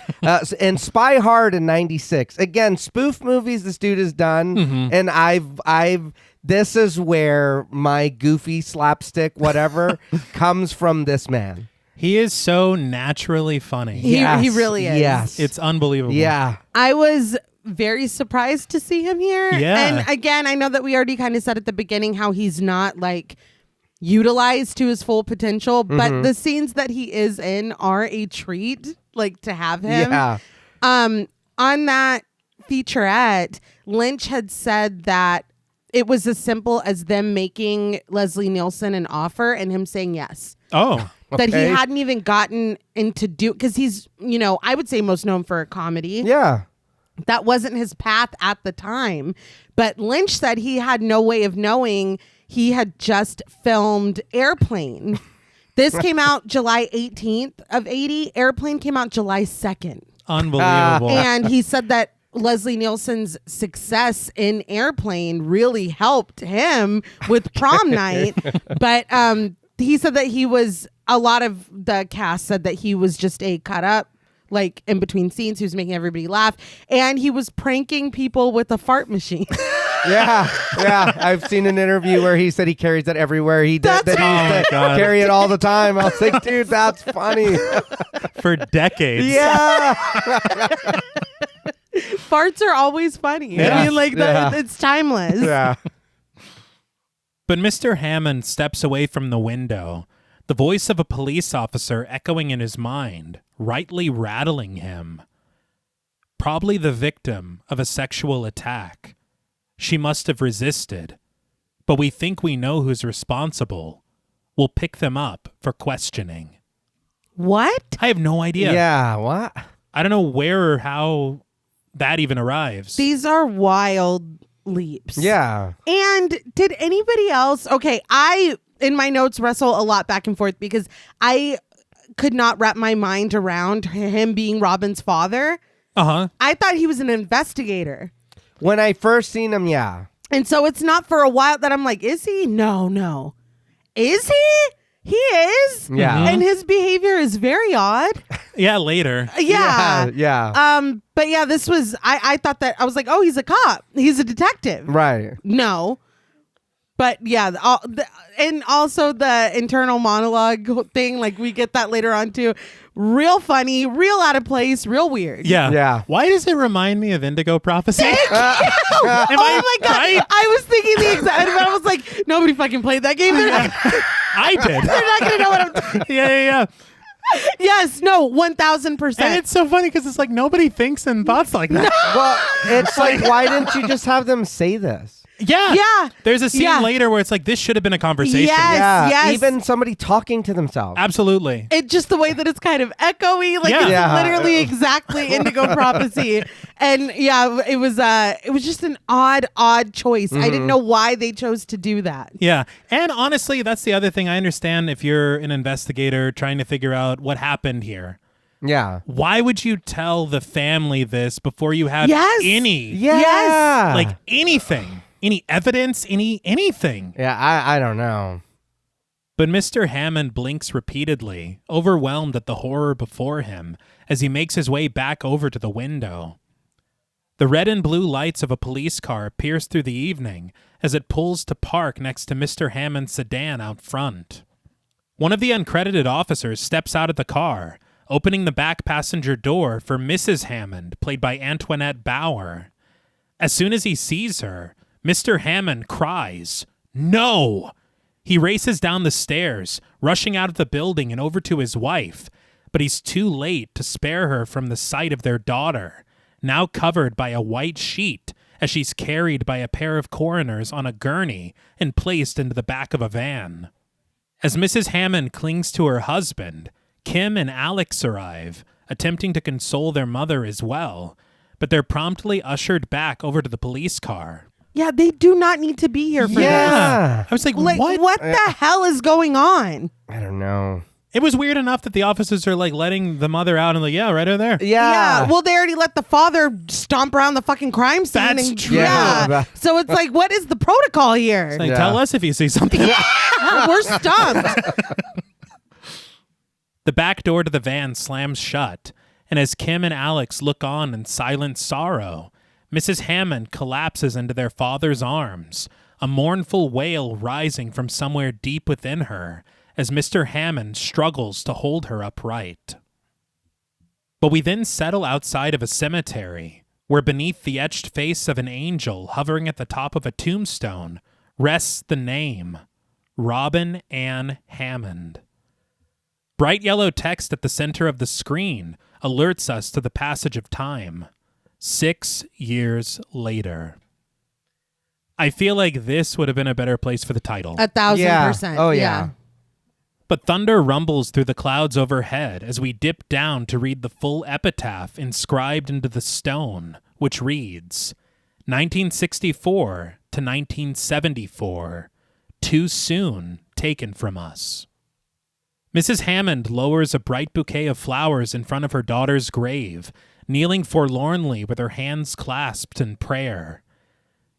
and Spy Hard in 96. Again, spoof movies this dude has done, and this is where my goofy slapstick whatever comes from this man. He is so naturally funny. He really is. Yes. It's unbelievable. Yeah. I was very surprised to see him here. Yeah. And again, I know that we already kind of said at the beginning how he's not like utilized to his full potential, but the scenes that he is in are a treat, like to have him. Yeah. On that featurette, Lynch had said that it was as simple as them making Leslie Nielsen an offer and him saying yes. Oh. That he Okay. hadn't even gotten into because he's, I would say most known for comedy. Yeah. That wasn't his path at the time. But Lynch said he had no way of knowing he had just filmed Airplane. This came out July 18th of 80. Airplane came out July 2nd. Unbelievable. And he said that Leslie Nielsen's success in Airplane really helped him with Prom Night. But he said that a lot of the cast said that he was just a cut up, like in between scenes. He was making everybody laugh. And he was pranking people with a fart machine. Yeah. I've seen an interview where he said he carries that everywhere. He did that. He used to carry it all the time. I was like, dude, that's funny. For decades. Yeah. Farts are always funny. Yeah. I mean, like, it's timeless. Yeah. But Mr. Hammond steps away from the window, the voice of a police officer echoing in his mind, rightly rattling him. Probably the victim of a sexual attack. She must have resisted. But we think we know who's responsible. We'll pick them up for questioning. What? I have no idea. Yeah. What? I don't know where or how that even arrives. These are wild leaps. Yeah. And did anybody else? Okay, I, in my notes, wrestle a lot back and forth because I could not wrap my mind around him being Robin's father. Uh-huh. I thought he was an investigator. When I first seen him, yeah. And so it's not for a while that I'm like, is he? No. Is he? He is? Yeah. And his behavior is very odd. Yeah, later. Yeah. Yeah. But yeah, this was, I thought that, I was like, oh, he's a cop. He's a detective. Right. No. But yeah, and also the internal monologue thing, like we get that later on too. Real funny, real out of place, real weird. Yeah. Yeah. Why does it remind me of Indigo Prophecy? Oh my God. right? I was thinking the exact, but I was like, nobody fucking played that game. They're not, I did. they're not going to know what I'm Yeah. Yes, no, 1,000%. And it's so funny because it's like nobody thinks in thoughts like that. Well, it's like, why didn't you just have them say this? Yeah. Yeah. There's a scene Yeah. later where it's like, this should have been a conversation. Yes. Yeah. Even somebody talking to themselves. Absolutely. It just the way that it's kind of echoey, like Yeah. it's Yeah. literally exactly Indigo Prophecy. And yeah, it was just an odd choice. I didn't know why they chose to do that. Yeah. And honestly, that's the other thing. I understand if you're an investigator trying to figure out what happened here. Yeah. Why would you tell the family this before you have Yes. any, Yeah. Yes. like anything, any evidence, anything? Yeah, I don't know. But Mr. Hammond blinks repeatedly, overwhelmed at the horror before him as he makes his way back over to the window. The red and blue lights of a police car pierce through the evening as it pulls to park next to Mr. Hammond's sedan out front. One of the uncredited officers steps out of the car, opening the back passenger door for Mrs. Hammond, played by Antoinette Bauer. As soon as he sees her, Mr. Hammond cries, "No!" He races down the stairs, rushing out of the building and over to his wife, but he's too late to spare her from the sight of their daughter, now covered by a white sheet as she's carried by a pair of coroners on a gurney and placed into the back of a van. As Mrs. Hammond clings to her husband, Kim and Alex arrive, attempting to console their mother as well, but they're promptly ushered back over to the police car. Yeah, they do not need to be here for Yeah. I was like, this. What the hell is going on? I don't know. It was weird enough that the officers are like letting the mother out and like, yeah, right over there. Yeah. Well, they already let the father stomp around the fucking crime scene. That's and, true. Yeah. So it's like, what is the protocol here? It's like, tell us if you see something. We're stumped. The back door to the van slams shut, and as Kim and Alex look on in silent sorrow, Mrs. Hammond collapses into their father's arms, a mournful wail rising from somewhere deep within her as Mr. Hammond struggles to hold her upright. But we then settle outside of a cemetery, where beneath the etched face of an angel hovering at the top of a tombstone rests the name, Robin Ann Hammond. Bright yellow text at the center of the screen alerts us to the passage of time. 6 years later. I feel like this would have been a better place for the title. 1,000%. Oh, yeah. But thunder rumbles through the clouds overhead as we dip down to read the full epitaph inscribed into the stone, which reads, 1964 to 1974, too soon taken from us. Mrs. Hammond lowers a bright bouquet of flowers in front of her daughter's grave, kneeling forlornly with her hands clasped in prayer.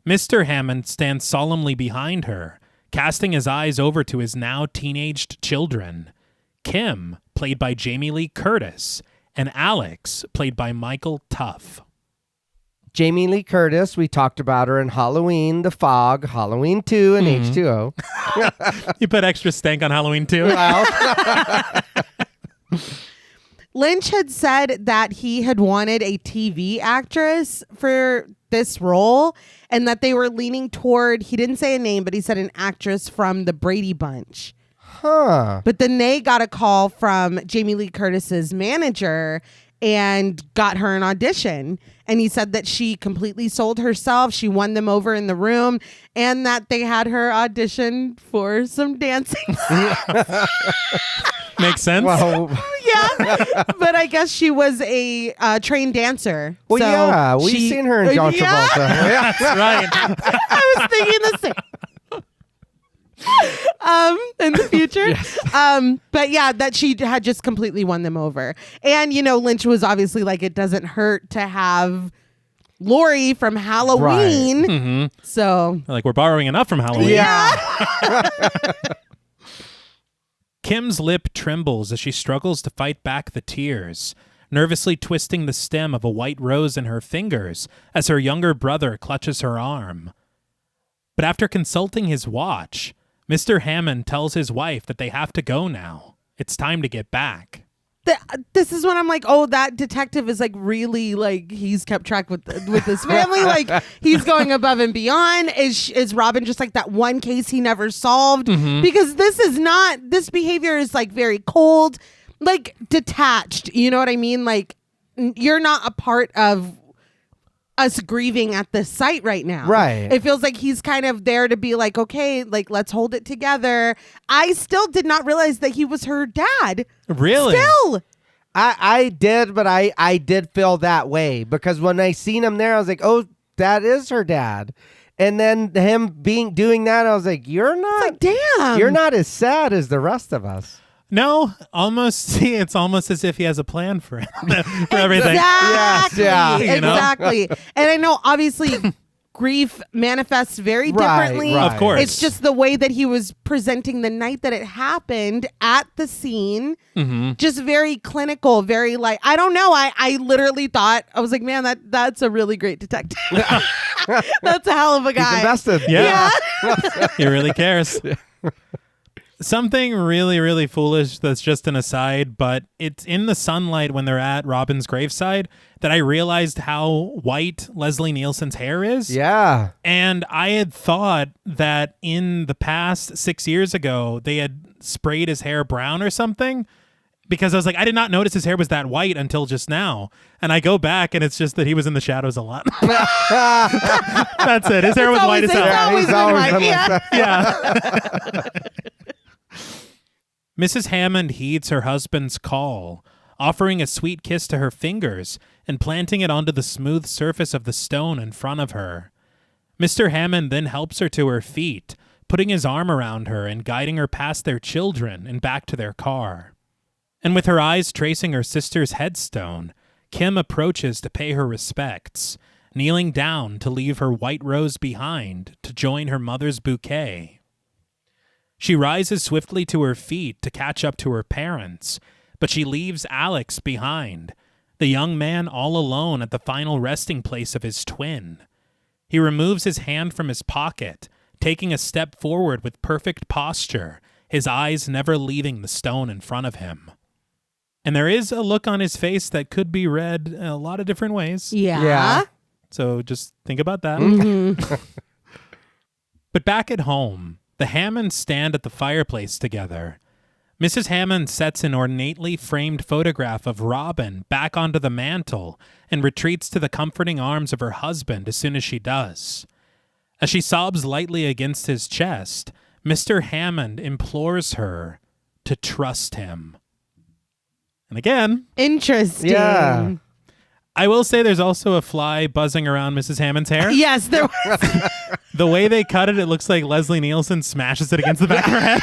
Mr. Hammond stands solemnly behind her, casting his eyes over to his now teenaged children, Kim, played by Jamie Lee Curtis, and Alex, played by Michael Tuff. Jamie Lee Curtis, we talked about her in Halloween, The Fog, Halloween 2, and H2O. You put extra stank on Halloween too? Lynch had said that he had wanted a TV actress for this role and that they were leaning toward, he didn't say a name, but he said an actress from the Brady Bunch. Huh. But then they got a call from Jamie Lee Curtis's manager and got her an audition. And he said that she completely sold herself. She won them over in the room and that they had her audition for some dancing. Makes sense. Well, Yeah, but I guess she was a trained dancer. well so yeah, we've seen her in John Travolta. Yeah. That's right. I was thinking the same. In the future. Yes. But yeah, that she had just completely won them over. And, you know, Lynch was obviously like, it doesn't hurt to have Laurie from Halloween. Right. Mm-hmm. So. Like, we're borrowing enough from Halloween. Yeah. Kim's lip trembles as she struggles to fight back the tears, nervously twisting the stem of a white rose in her fingers as her younger brother clutches her arm. But after consulting his watch, Mr. Hammond tells his wife that they have to go now. It's time to get back. This is when I'm like, oh, that detective is like really like he's kept track with his family. Like he's going above and beyond. Is Robin just like that one case he never solved? Mm-hmm. Because this behavior is like very cold, like detached. You know what I mean? Like you're not a part of us grieving at this site right now. Right. It feels like he's kind of there to be like, okay, like let's hold it together. I still did not realize that he was her dad. Really? Still. I did, but I did feel that way because when I seen him there, I was like, oh, that is her dad. And then him doing that, I was like, you're not, Like, damn. you're not as sad as the rest of us. No, almost. See, it's almost as if he has a plan for it, for everything. Exactly. Yes, yeah. You know? Exactly. And I know, obviously, grief manifests very differently. Right. Of course. It's just the way that he was presenting the night that it happened at the scene. Mm-hmm. Just very clinical, very like, I don't know. I literally thought, I was like, man, that's a really great detective. That's a hell of a guy. He's invested. Yeah. He really cares. Something really, really foolish that's just an aside, but it's in the sunlight when they're at Robin's graveside that I realized how white Leslie Nielsen's hair is. Yeah. And I had thought that in the past 6 years ago, they had sprayed his hair brown or something because I was like, I did not notice his hair was that white until just now. And I go back and it's just that he was in the shadows a lot. That's it. His hair was white as hell. It's always He's been always white. been like Yeah. that. Yeah. Mrs. Hammond heeds her husband's call, offering a sweet kiss to her fingers and planting it onto the smooth surface of the stone in front of her. Mr. Hammond then helps her to her feet, putting his arm around her and guiding her past their children and back to their car. And with her eyes tracing her sister's headstone, Kim approaches to pay her respects, kneeling down to leave her white rose behind to join her mother's bouquet. She rises swiftly to her feet to catch up to her parents, but she leaves Alex behind, the young man all alone at the final resting place of his twin. He removes his hand from his pocket, taking a step forward with perfect posture, his eyes never leaving the stone in front of him. And there is a look on his face that could be read a lot of different ways. Yeah. So just think about that. Mm-hmm. But back at home, the Hammonds stand at the fireplace together. Mrs. Hammond sets an ornately framed photograph of Robin back onto the mantle and retreats to the comforting arms of her husband as soon as she does. As she sobs lightly against his chest, Mr. Hammond implores her to trust him. And again, Interesting. Yeah. I will say there's also a fly buzzing around Mrs. Hammond's hair. Yes, there was. The way they cut it, it looks like Leslie Nielsen smashes it against the back of her head.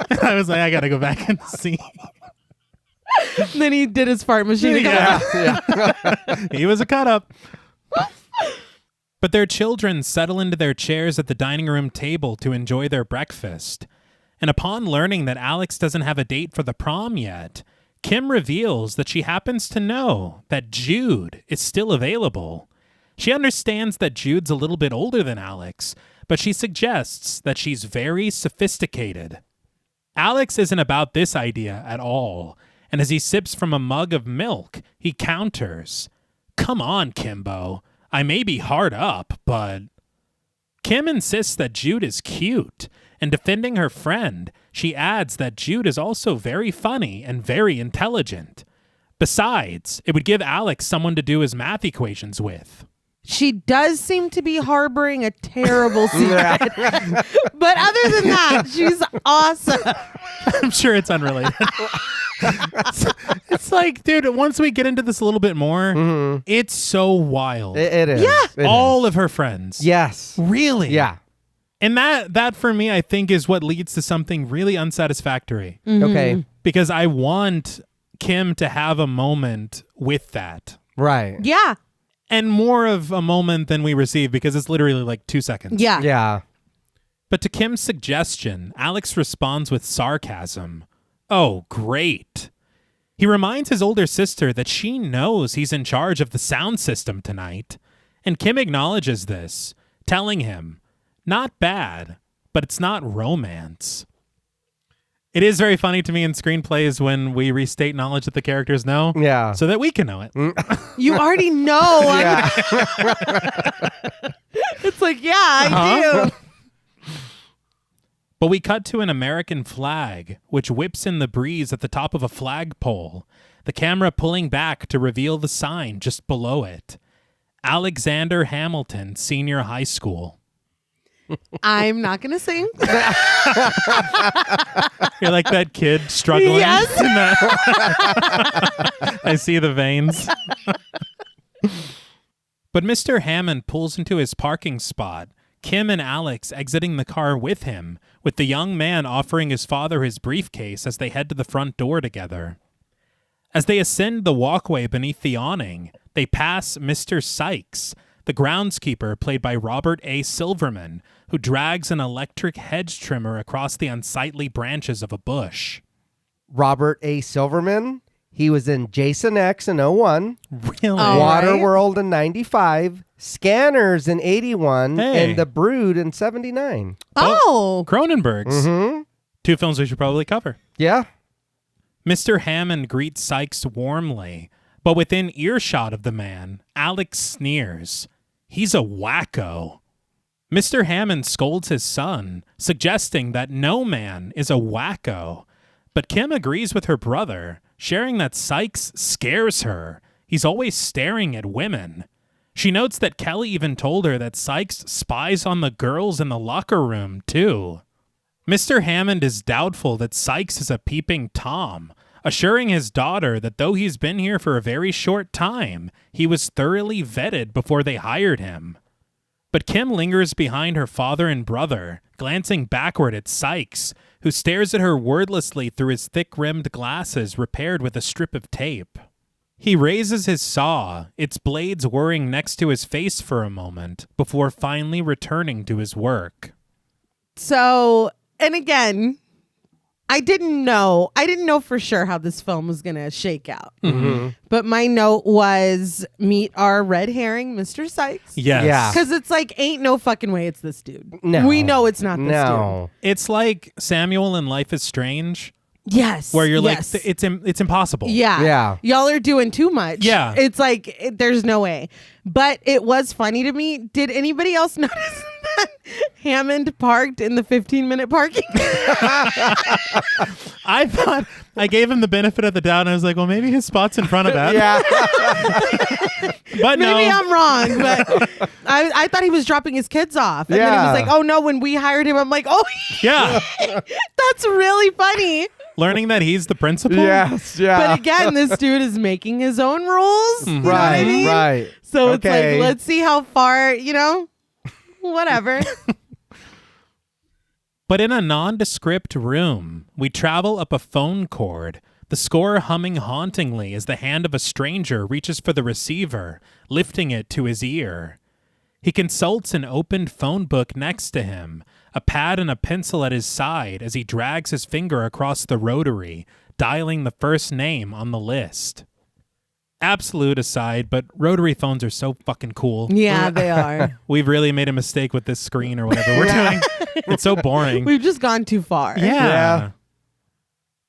And I was like, I gotta go back and see. Then he did his fart machine. Yeah. He was a cut-up. But their children settle into their chairs at the dining room table to enjoy their breakfast. And upon learning that Alex doesn't have a date for the prom yet, Kim reveals that she happens to know that Jude is still available. She understands that Jude's a little bit older than Alex, but she suggests that she's very sophisticated. Alex isn't about this idea at all, and as he sips from a mug of milk, he counters, "Come on, Kimbo. I may be hard up, but..." Kim insists that Jude is cute, and defending her friend, she adds that Jude is also very funny and very intelligent. Besides, it would give Alex someone to do his math equations with. She does seem to be harboring a terrible secret. But other than that, she's awesome. I'm sure it's unrelated. It's like, dude, once we get into this a little bit more, it's so wild. It is. Yeah. It All is. of her friends. Yes. Really? Yeah. And that for me, I think, is what leads to something really unsatisfactory. Okay. Because I want Kim to have a moment with that. Right. Yeah. And more of a moment than we receive because it's literally like 2 seconds. Yeah. Yeah. But to Kim's suggestion, Alex responds with sarcasm. Oh, great. He reminds his older sister that she knows he's in charge of the sound system tonight. And Kim acknowledges this, telling him, not bad, but it's not romance. It is very funny to me in screenplays when we restate knowledge that the characters know. Yeah. So that we can know it. You already know. Yeah. It's like, yeah, I do. But we cut to an American flag, which whips in the breeze at the top of a flagpole, the camera pulling back to reveal the sign just below it. Alexander Hamilton Senior High School. I'm not going to sing. You're like that kid struggling. Yes. in that. I see the veins. But Mr. Hammond pulls into his parking spot, Kim and Alex exiting the car with him, with the young man offering his father his briefcase as they head to the front door together. As they ascend the walkway beneath the awning, they pass Mr. Sykes, the groundskeeper played by Robert A. Silverman, who drags an electric hedge trimmer across the unsightly branches of a bush. Robert A. Silverman. He was in Jason X in 01, Really? Oh. Waterworld in 95, Scanners in 81, Hey. and The Brood in 79. Oh. Cronenberg's. Mm-hmm. 2 films we should probably cover. Yeah. Mr. Hammond greets Sykes warmly, but within earshot of the man, Alex sneers. He's a wacko. Mr. Hammond scolds his son, suggesting that no man is a wacko. But Kim agrees with her brother, sharing that Sykes scares her. He's always staring at women. She notes that Kelly even told her that Sykes spies on the girls in the locker room, too. Mr. Hammond is doubtful that Sykes is a peeping Tom, assuring his daughter that though he's been here for a very short time, he was thoroughly vetted before they hired him. But Kim lingers behind her father and brother, glancing backward at Sykes, who stares at her wordlessly through his thick-rimmed glasses repaired with a strip of tape. He raises his saw, its blades whirring next to his face for a moment, before finally returning to his work. So, and again, I didn't know for sure how this film was going to shake out. Mm-hmm. But my note was, meet our red herring, Mr. Sykes. Yes. Yeah. Because it's like, ain't no fucking way it's this dude. No. We know it's not this No. It's like Samuel in Life is Strange, dude. Yes. where you're yes. like, it's impossible. Yeah. Yeah. Y'all are doing too much. Yeah. It's like, there's no way. But it was funny to me. Did anybody else notice that Hammond parked in the 15-minute parking? I thought, I gave him the benefit of the doubt, and I was like, well, maybe his spot's in front of that. Yeah. But no. Maybe I'm wrong, but I thought he was dropping his kids off. And then he Yeah. was like, oh no, when we hired him, I'm like, oh, Yeah. that's really funny. Learning that he's the principal. Yes. Yeah. But again, this dude is making his own rules. You know what I Right. mean? Right. So Okay. it's like, let's see how far, whatever. But in a nondescript room, we travel up a phone cord, the score humming hauntingly as the hand of a stranger reaches for the receiver, lifting it to his ear. He consults an opened phone book next to him, a pad and a pencil at his side as he drags his finger across the rotary, dialing the first name on the list. Absolute aside, but rotary phones are so fucking cool. Yeah, they are. We've really made a mistake with this screen or whatever we're doing. It's so boring. We've just gone too far. Yeah.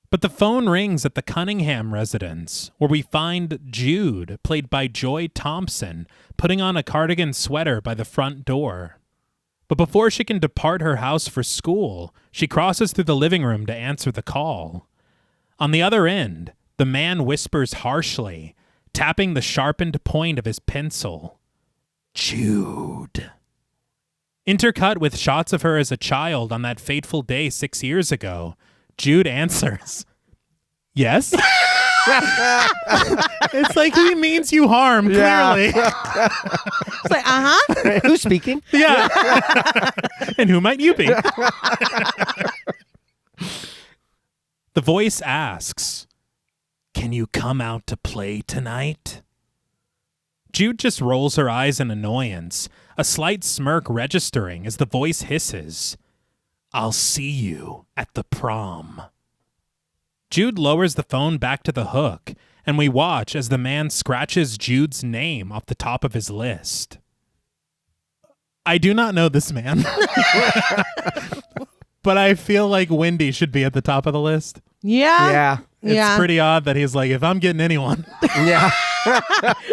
But the phone rings at the Cunningham residence, where we find Jude, played by Joy Thompson, putting on a cardigan sweater by the front door. But before she can depart her house for school, she crosses through the living room to answer the call. On the other end, the man whispers harshly, tapping the sharpened point of his pencil. Jude. Intercut with shots of her as a child on that fateful day 6 years ago, Jude answers, yes? It's like he means you harm, Yeah. clearly. It's like, Who's speaking? Yeah. And who might you be? The voice asks, can you come out to play tonight? Jude just rolls her eyes in annoyance, a slight smirk registering as the voice hisses, I'll see you at the prom. Jude lowers the phone back to the hook, and we watch as the man scratches Jude's name off the top of his list. I do not know this man, but I feel like Wendy should be at the top of the list. yeah. Yeah. It's pretty odd that he's like, if I'm getting anyone, Yeah.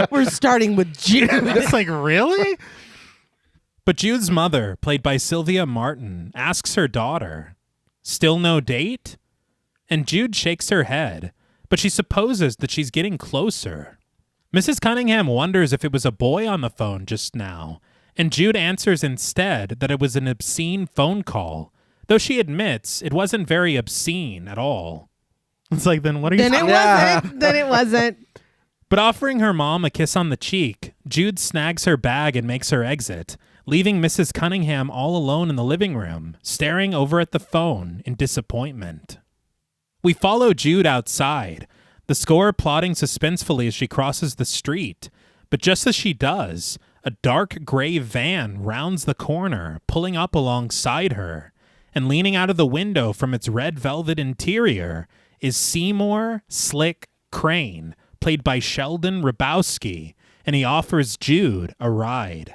We're starting with Jude. it's like, really? But Jude's mother, played by Sylvia Martin, asks her daughter, still no date? And Jude shakes her head, but she supposes that she's getting closer. Mrs. Cunningham wonders if it was a boy on the phone just now, and Jude answers instead that it was an obscene phone call, though she admits it wasn't very obscene at all. It's like, then what are you Then it Yeah. wasn't. Then it wasn't. But offering her mom a kiss on the cheek, Jude snags her bag and makes her exit, leaving Mrs. Cunningham all alone in the living room, staring over at the phone in disappointment. We follow Jude outside, the score plotting suspensefully as she crosses the street, but just as she does, a dark gray van rounds the corner, pulling up alongside her, and leaning out of the window from its red velvet interior is Seymour Slick Crane, played by Sheldon Rabowski, and he offers Jude a ride.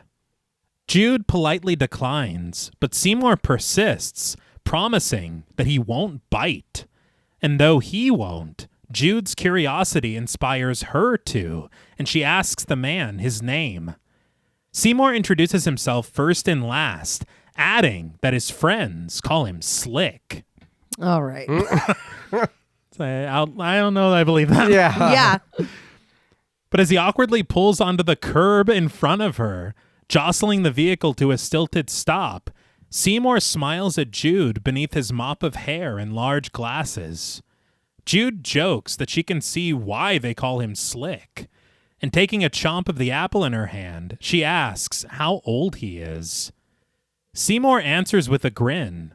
Jude politely declines, but Seymour persists, promising that he won't bite. And though he won't, Jude's curiosity inspires her to, and she asks the man his name. Seymour introduces himself first and last, adding that his friends call him Slick. All right. So I don't know that I believe that. Yeah. Yeah. But as he awkwardly pulls onto the curb in front of her, jostling the vehicle to a stilted stop, Seymour smiles at Jude beneath his mop of hair and large glasses. Jude jokes that she can see why they call him Slick, and taking a chomp of the apple in her hand, she asks how old he is. Seymour answers with a grin.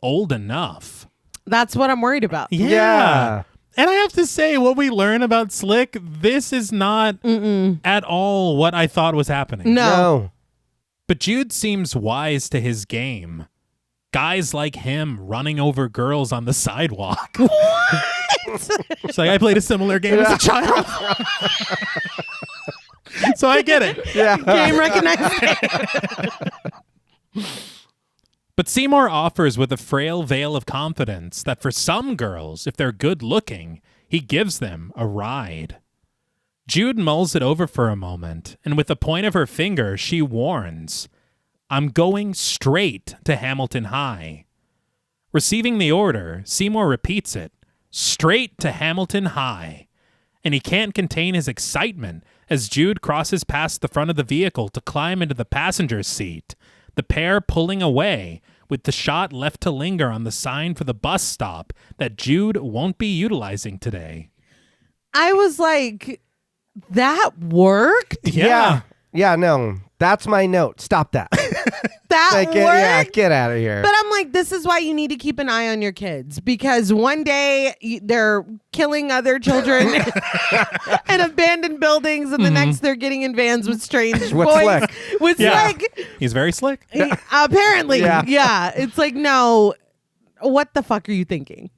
Old enough. That's what I'm worried about. Yeah. And I have to say, what we learn about Slick, this is not at all what I thought was happening. No. But Jude seems wise to his game. Guys like him running over girls on the sidewalk. What? It's like, I played a similar game as a child. So I get it. Yeah. Game recognized. But Seymour offers with a frail veil of confidence that for some girls, if they're good looking, he gives them a ride. Jude mulls it over for a moment, and with the point of her finger, she warns, I'm going straight to Hamilton High. Receiving the order, Seymour repeats it, straight to Hamilton High. And he can't contain his excitement as Jude crosses past the front of the vehicle to climb into the passenger's seat, the pair pulling away, with the shot left to linger on the sign for the bus stop that Jude won't be utilizing today. I was like, that worked? Yeah, no. That's my note. Stop that. That Like, worked? get out of here. But I'm like, this is why you need to keep an eye on your kids, because one day they're killing other children in abandoned buildings, and the next they're getting in vans with strange With boys. Slick. With Yeah. Slick. He's very slick. Apparently. Yeah. Yeah. It's like, no, what the fuck are you thinking?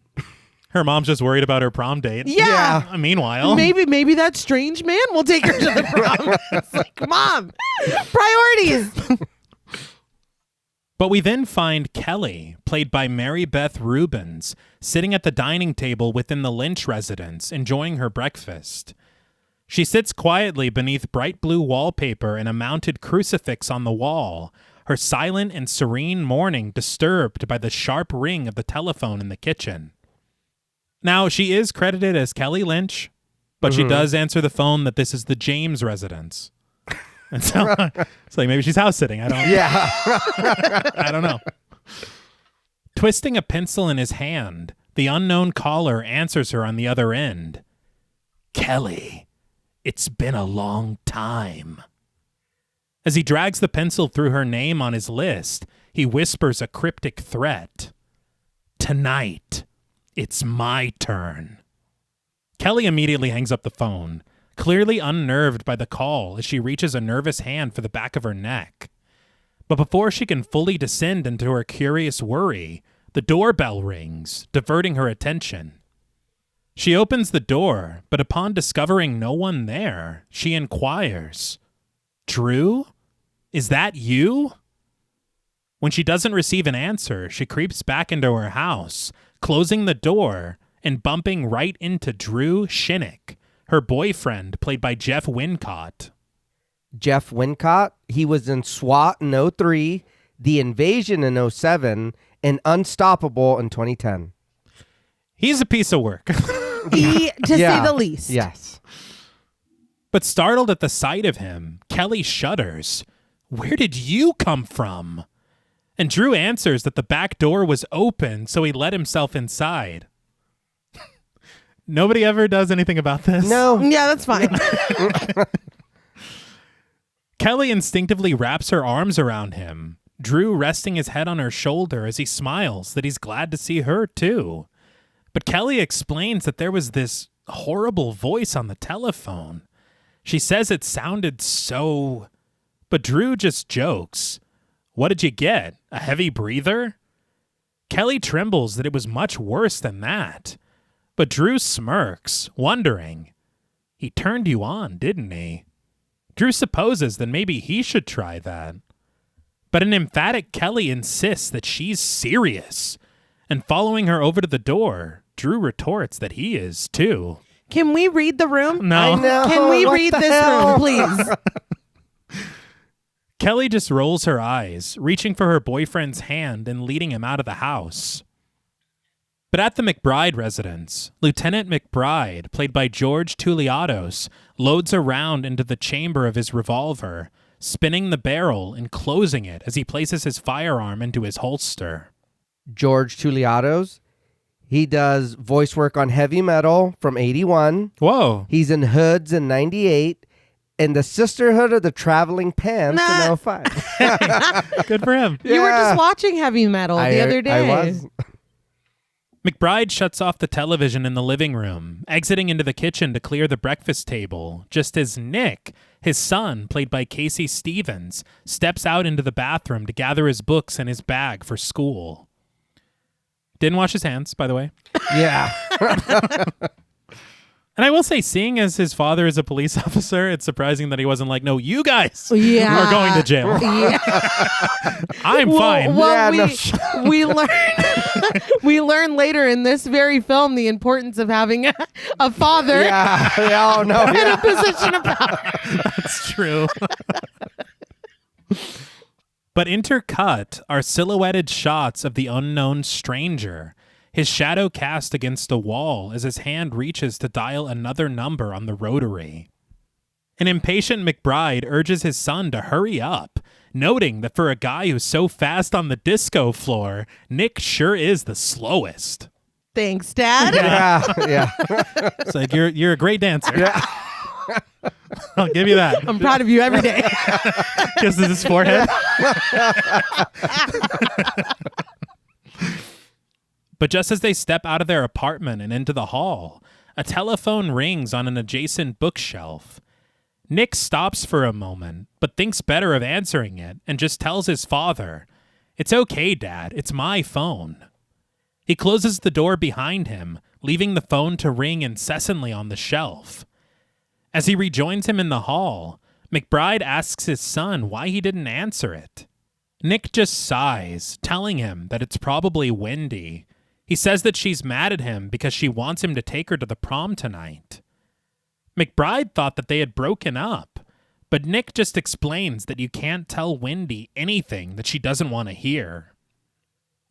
Her mom's just worried about her prom date. Yeah. Meanwhile, Maybe that strange man will take her to the prom. It's like, Mom, priorities. But we then find Kelly, played by Mary Beth Rubens, sitting at the dining table within the Lynch residence, enjoying her breakfast. She sits quietly beneath bright blue wallpaper and a mounted crucifix on the wall, her silent and serene mourning disturbed by the sharp ring of the telephone in the kitchen. Now, she is credited as Kelly Lynch, but she does answer the phone that this is the James residence. And so it's like maybe she's house sitting. I don't Yeah. I don't know. Twisting a pencil in his hand, the unknown caller answers her on the other end. Kelly, it's been a long time. As he drags the pencil through her name on his list, he whispers a cryptic threat. Tonight, it's my turn. Kelly immediately hangs up the phone, clearly unnerved by the call as she reaches a nervous hand for the back of her neck. But before she can fully descend into her curious worry, the doorbell rings, diverting her attention. She opens the door, but upon discovering no one there, she inquires, Drew? Is that you? When she doesn't receive an answer, she creeps back into her house, closing the door and bumping right into Drew Shinnick, her boyfriend, played by Jeff Wincott. Jeff Wincott, he was in SWAT in 2003, The Invasion in 2007, and Unstoppable in 2010. He's a piece of work. To say the least. Yes. But startled at the sight of him, Kelly shudders. Where did you come from? And Drew answers that the back door was open, so he let himself inside. Nobody ever does anything about this. No. Yeah, that's fine. Kelly instinctively wraps her arms around him, Drew resting his head on her shoulder as he smiles that he's glad to see her too. But Kelly explains that there was this horrible voice on the telephone. She says it sounded so... But Drew just jokes. What did you get? A heavy breather? Kelly trembles that it was much worse than that. But Drew smirks, wondering. He turned you on, didn't he? Drew supposes that maybe he should try that. But an emphatic Kelly insists that she's serious. And following her over to the door, Drew retorts that he is too. Can we read the room? No. I know. Can we What read the this hell? room, please? Kelly just rolls her eyes, reaching for her boyfriend's hand and leading him out of the house. But at the McBride residence, Lieutenant McBride, played by George Touliados, loads a round into the chamber of his revolver, spinning the barrel and closing it as he places his firearm into his holster. George Touliados, he does voice work on Heavy Metal from 81. Whoa. He's in Hoods in 98. in the Sisterhood of the Traveling Pants Nah. in 05. Good for him. You were Yeah. just watching heavy metal the other day. I was. McBride shuts off the television in the living room, exiting into the kitchen to clear the breakfast table, just as Nick, his son, played by Casey Stevens, steps out into the bathroom to gather his books and his bag for school. Didn't wash his hands, by the way. Yeah. And I will say, seeing as his father is a police officer, it's surprising that he wasn't like, no, you guys Yeah. are going to jail. Yeah. I'm fine. Well, Yeah, we learn we learn later in this very film the importance of having a father Yeah. Oh, no. in Yeah. a position of power. That's true. But intercut are silhouetted shots of the unknown stranger, his shadow cast against a wall as his hand reaches to dial another number on the rotary. An impatient McBride urges his son to hurry up, noting that for a guy who's so fast on the disco floor, Nick sure is the slowest. Thanks, Dad. Yeah. Yeah. It's like, you're a great dancer. Yeah. I'll give you that. I'm proud of you every day. Kisses his forehead. But just as they step out of their apartment and into the hall, a telephone rings on an adjacent bookshelf. Nick stops for a moment, but thinks better of answering it and just tells his father, "It's okay, Dad. It's my phone." He closes the door behind him, leaving the phone to ring incessantly on the shelf. As he rejoins him in the hall, McBride asks his son why he didn't answer it. Nick just sighs, telling him that it's probably Wendy. He says that she's mad at him because she wants him to take her to the prom tonight. McBride thought that they had broken up, but Nick just explains that you can't tell Wendy anything that she doesn't want to hear.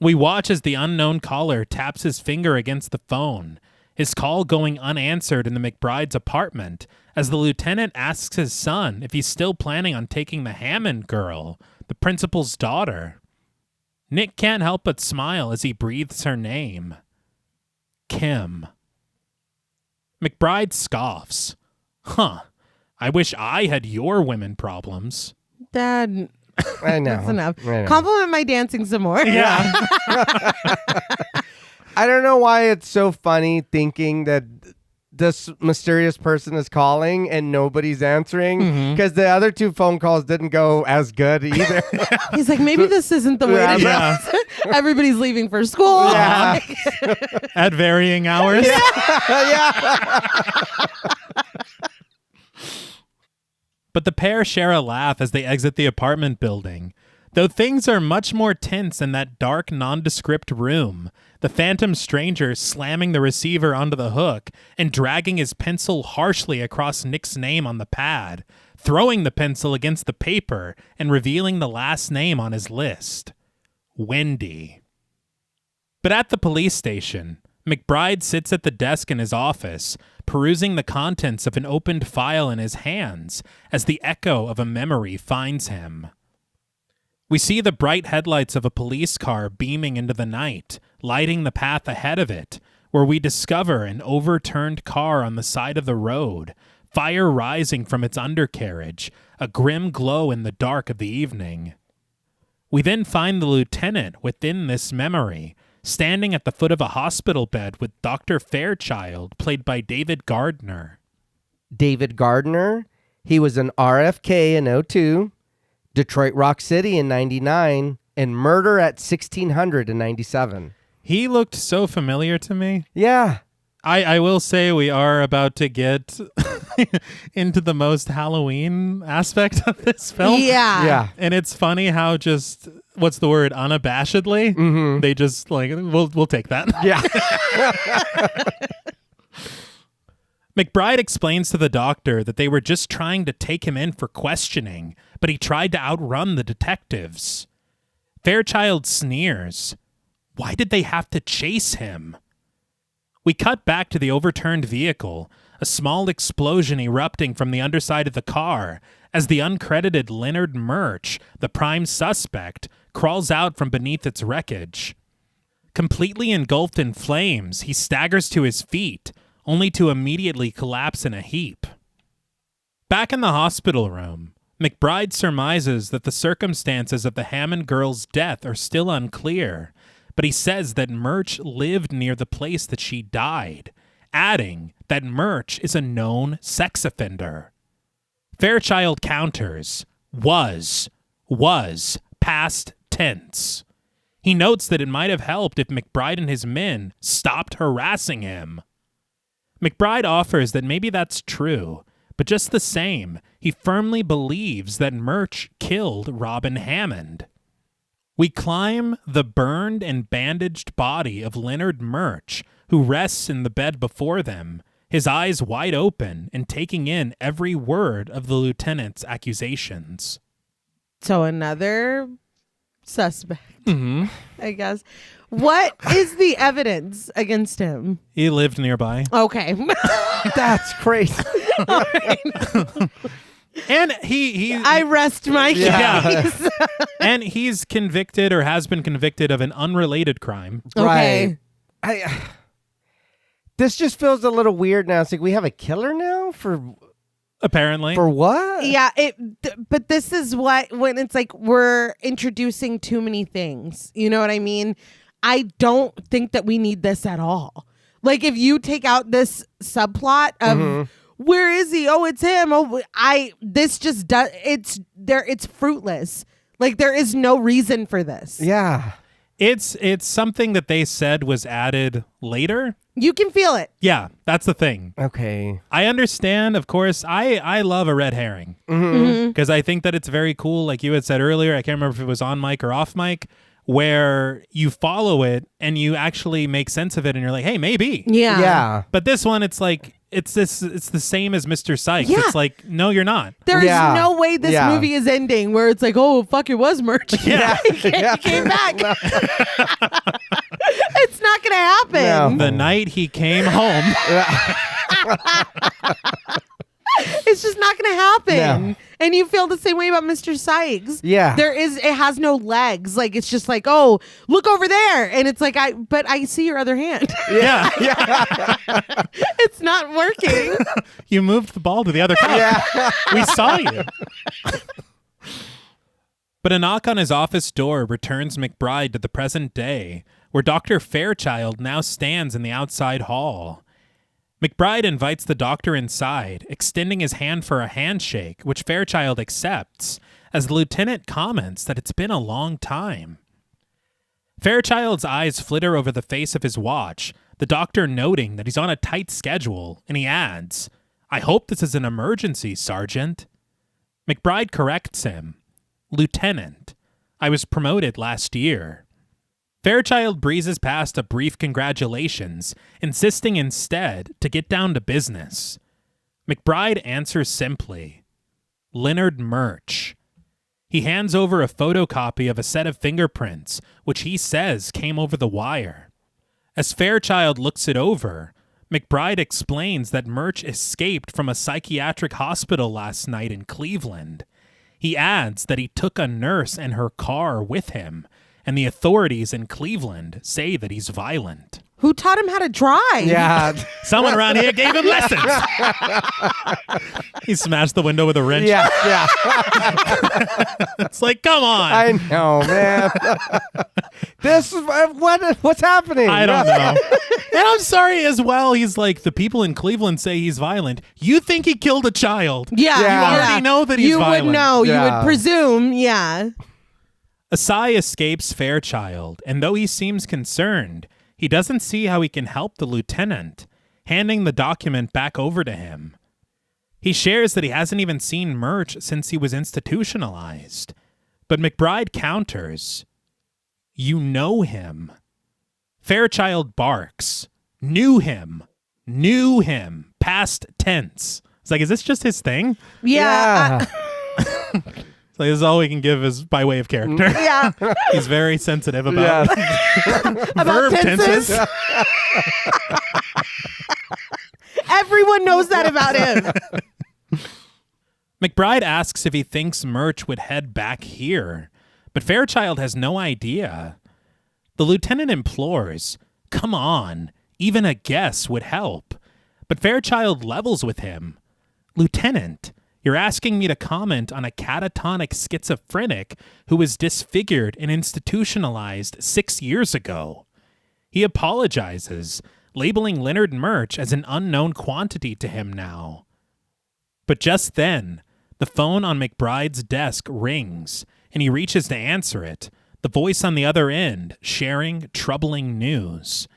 We watch as the unknown caller taps his finger against the phone, his call going unanswered in the McBride's apartment as the lieutenant asks his son if he's still planning on taking the Hammond girl, the principal's daughter. Nick can't help but smile as he breathes her name. Kim. McBride scoffs. Huh. I wish I had your women problems. Dad, I know. that's enough. I know. Compliment my dancing some more. Yeah. I don't know why it's so funny thinking that this mysterious person is calling and nobody's answering because the other two phone calls didn't go as good either. He's like, maybe this isn't the way to do Yeah. it. Everybody's leaving for school. Yeah. At varying hours. But the pair share a laugh as they exit the apartment building. Though things are much more tense in that dark, nondescript room, the phantom stranger slamming the receiver onto the hook and dragging his pencil harshly across Nick's name on the pad, throwing the pencil against the paper and revealing the last name on his list. Wendy. But at the police station, McBride sits at the desk in his office, perusing the contents of an opened file in his hands as the echo of a memory finds him. We see the bright headlights of a police car beaming into the night, lighting the path ahead of it, where we discover an overturned car on the side of the road, fire rising from its undercarriage, a grim glow in the dark of the evening. We then find the lieutenant within this memory, standing at the foot of a hospital bed with Dr. Fairchild, played by David Gardner. David Gardner, he was an RFK in 02, Detroit Rock City in 99, and Murder at 1600 in 97. He looked so familiar to me. Yeah. I will say we are about to get into the most Halloween aspect of this film. Yeah. Yeah. And it's funny how just, what's the word, unabashedly, they just like, we'll take that. Yeah. McBride explains to the doctor that they were just trying to take him in for questioning, but he tried to outrun the detectives. Fairchild sneers. Why did they have to chase him? We cut back to the overturned vehicle, a small explosion erupting from the underside of the car, as the uncredited Leonard Murch, the prime suspect, crawls out from beneath its wreckage. Completely engulfed in flames, he staggers to his feet, only to immediately collapse in a heap. Back in the hospital room, McBride surmises that the circumstances of the Hammond girl's death are still unclear, but he says that Murch lived near the place that she died, adding that Murch is a known sex offender. Fairchild counters, was, past tense. He notes that it might have helped if McBride and his men stopped harassing him. McBride offers that maybe that's true, but just the same, he firmly believes that Murch killed Robin Hammond. We climb the burned and bandaged body of Leonard Murch, who rests in the bed before them, his eyes wide open and taking in every word of the lieutenant's accusations. So another suspect, I guess. What is the evidence against him? He lived nearby. Okay. That's crazy. And he I rest my case. And he's convicted or has been convicted of an unrelated crime. Okay. Right. This just feels a little weird now. It's like we have a killer now Apparently. for what? Yeah, but this is when it's like we're introducing too many things. You know what I mean? I don't think that we need this at all. Like if you take out this subplot of where is he? Oh, it's him. Oh, this just does it's fruitless. Like there is no reason for this. Yeah. It's something that they said was added later. You can feel it. Yeah, that's the thing. Okay. I understand, of course. I love a red herring because I think that it's very cool. Like you had said earlier, I can't remember if it was on mic or off mic, where you follow it and you actually make sense of it and you're like, hey, maybe. Yeah. Yeah. But this one, it's like, it's the same as Mr. Sykes. Yeah. It's like, no, you're not. There is Yeah. no way this Yeah. movie is ending where it's like, oh, fuck, it was Murch. Yeah. He came back. It's not going to happen. The night he came home. It's just not going to happen. No. And you feel the same way about Mr. Sykes. Yeah. It has no legs. Like, it's just like, oh, look over there. And it's like, but I see your other hand. Yeah. It's not working. You moved the ball to the other cup. Yeah. We saw you. But a knock on his office door returns McBride to the present day, where Dr. Fairchild now stands in the outside hall. McBride invites the doctor inside, extending his hand for a handshake, which Fairchild accepts, as the lieutenant comments that it's been a long time. Fairchild's eyes flitter over the face of his watch, the doctor noting that he's on a tight schedule, and he adds, "I hope this is an emergency, Sergeant." McBride corrects him. "Lieutenant, I was promoted last year." Fairchild breezes past a brief congratulations, insisting instead to get down to business. McBride answers simply, "Leonard Murch." He hands over a photocopy of a set of fingerprints, which he says came over the wire. As Fairchild looks it over, McBride explains that Murch escaped from a psychiatric hospital last night in Cleveland. He adds that he took a nurse and her car with him, and the authorities in Cleveland say that he's violent. Who taught him how to drive? Yeah. Someone around here gave him lessons. He smashed the window with a wrench. Yeah. Yeah. It's like, come on. I know, man. This is what's happening. I don't know. And I'm sorry as well. He's like, the people in Cleveland say he's violent. You think he killed a child. Yeah. Yeah. You already know that he's violent. You would know. Yeah. You would presume. Yeah. A sigh escapes Fairchild, and though he seems concerned, he doesn't see how he can help the lieutenant, handing the document back over to him. He shares that he hasn't even seen Murch since he was institutionalized. But McBride counters, "You know him." Fairchild barks, Knew him, past tense. It's like, is this just his thing? Yeah. It's like, this is all we can give is by way of character. Yeah. He's very sensitive about verb tenses. Everyone knows that about him. McBride asks if he thinks Murch would head back here, but Fairchild has no idea. The lieutenant implores, "Come on, even a guess would help." But Fairchild levels with him. "Lieutenant, You're asking me to comment on a catatonic schizophrenic who was disfigured and institutionalized 6 years ago. He apologizes, labeling Leonard Murch as an unknown quantity to him now. But just then, the phone on McBride's desk rings, and he reaches to answer it, the voice on the other end sharing troubling news.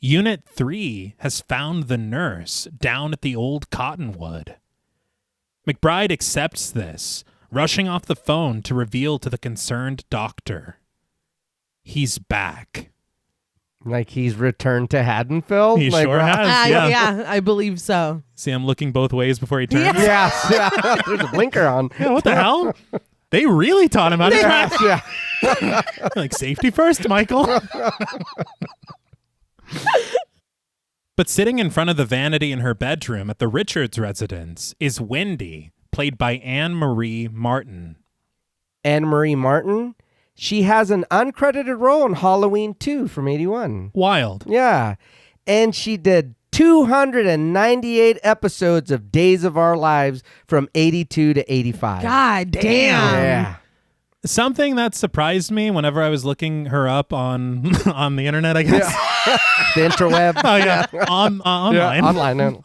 Unit 3 has found the nurse down at the old Cottonwood. McBride accepts this, rushing off the phone to reveal to the concerned doctor. He's back. Like he's returned to Haddonfield? He like, sure has, yeah. Yeah, I believe so. See him looking both ways before he turns? Yeah. There's a blinker on. Yeah, what the hell? They really taught him how to drive. Yeah. Like, safety first, Michael. But sitting in front of the vanity in her bedroom at the Richards residence is Wendy, played by Anne-Marie Martin. Anne-Marie Martin, she has an uncredited role in Halloween 2 from 81. Wild. Yeah. And she did 298 episodes of Days of Our Lives from 82 to 85. God damn. Yeah. Something that surprised me whenever I was looking her up on the internet, I guess. Yeah. The interweb. Oh, yeah. Online.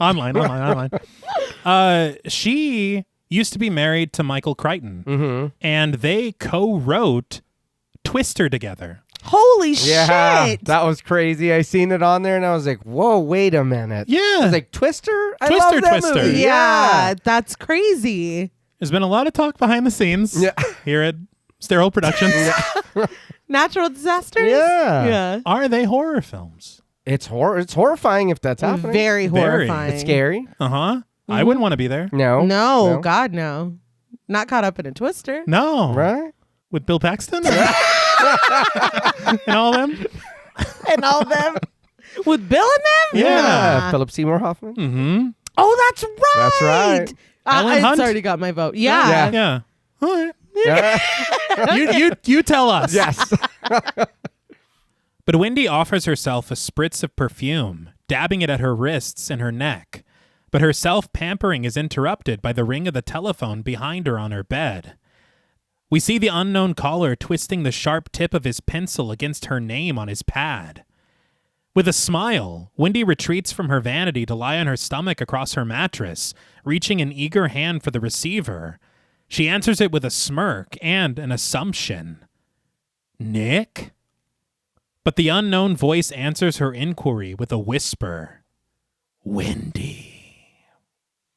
Online. She used to be married to Michael Crichton, Mm-hmm. and they co-wrote Twister together. Holy Yeah, shit. that was crazy. I seen it on there and I was like, whoa, wait a minute. Yeah. I was like, Twister? I Twister, love that Twister. movie. Yeah, that's crazy. There's been a lot of talk behind the scenes here at Sterile Productions. Natural disasters? Yeah. Are they horror films? It's horrifying if that's happening. Very Very. horrifying. It's scary. Uh-huh. I wouldn't want to be there. No. No, God, no. Not caught up in a twister. No. Right? With Bill Paxton? And all them? And all them. With Bill in them? Yeah. Philip Seymour Hoffman. Mm-hmm. Oh, that's right. That's right. Ellen It's Hunt? already got my vote. Yeah. Yeah. All right. Yeah. You tell us. Yes. But Wendy offers herself a spritz of perfume, dabbing it at her wrists and her neck. But her self-pampering is interrupted by the ring of the telephone behind her on her bed. We see the unknown caller twisting the sharp tip of his pencil against her name on his pad. With a smile, Wendy retreats from her vanity to lie on her stomach across her mattress, reaching an eager hand for the receiver. She answers it with a smirk and an assumption. Nick? But the unknown voice answers her inquiry with a whisper. Wendy.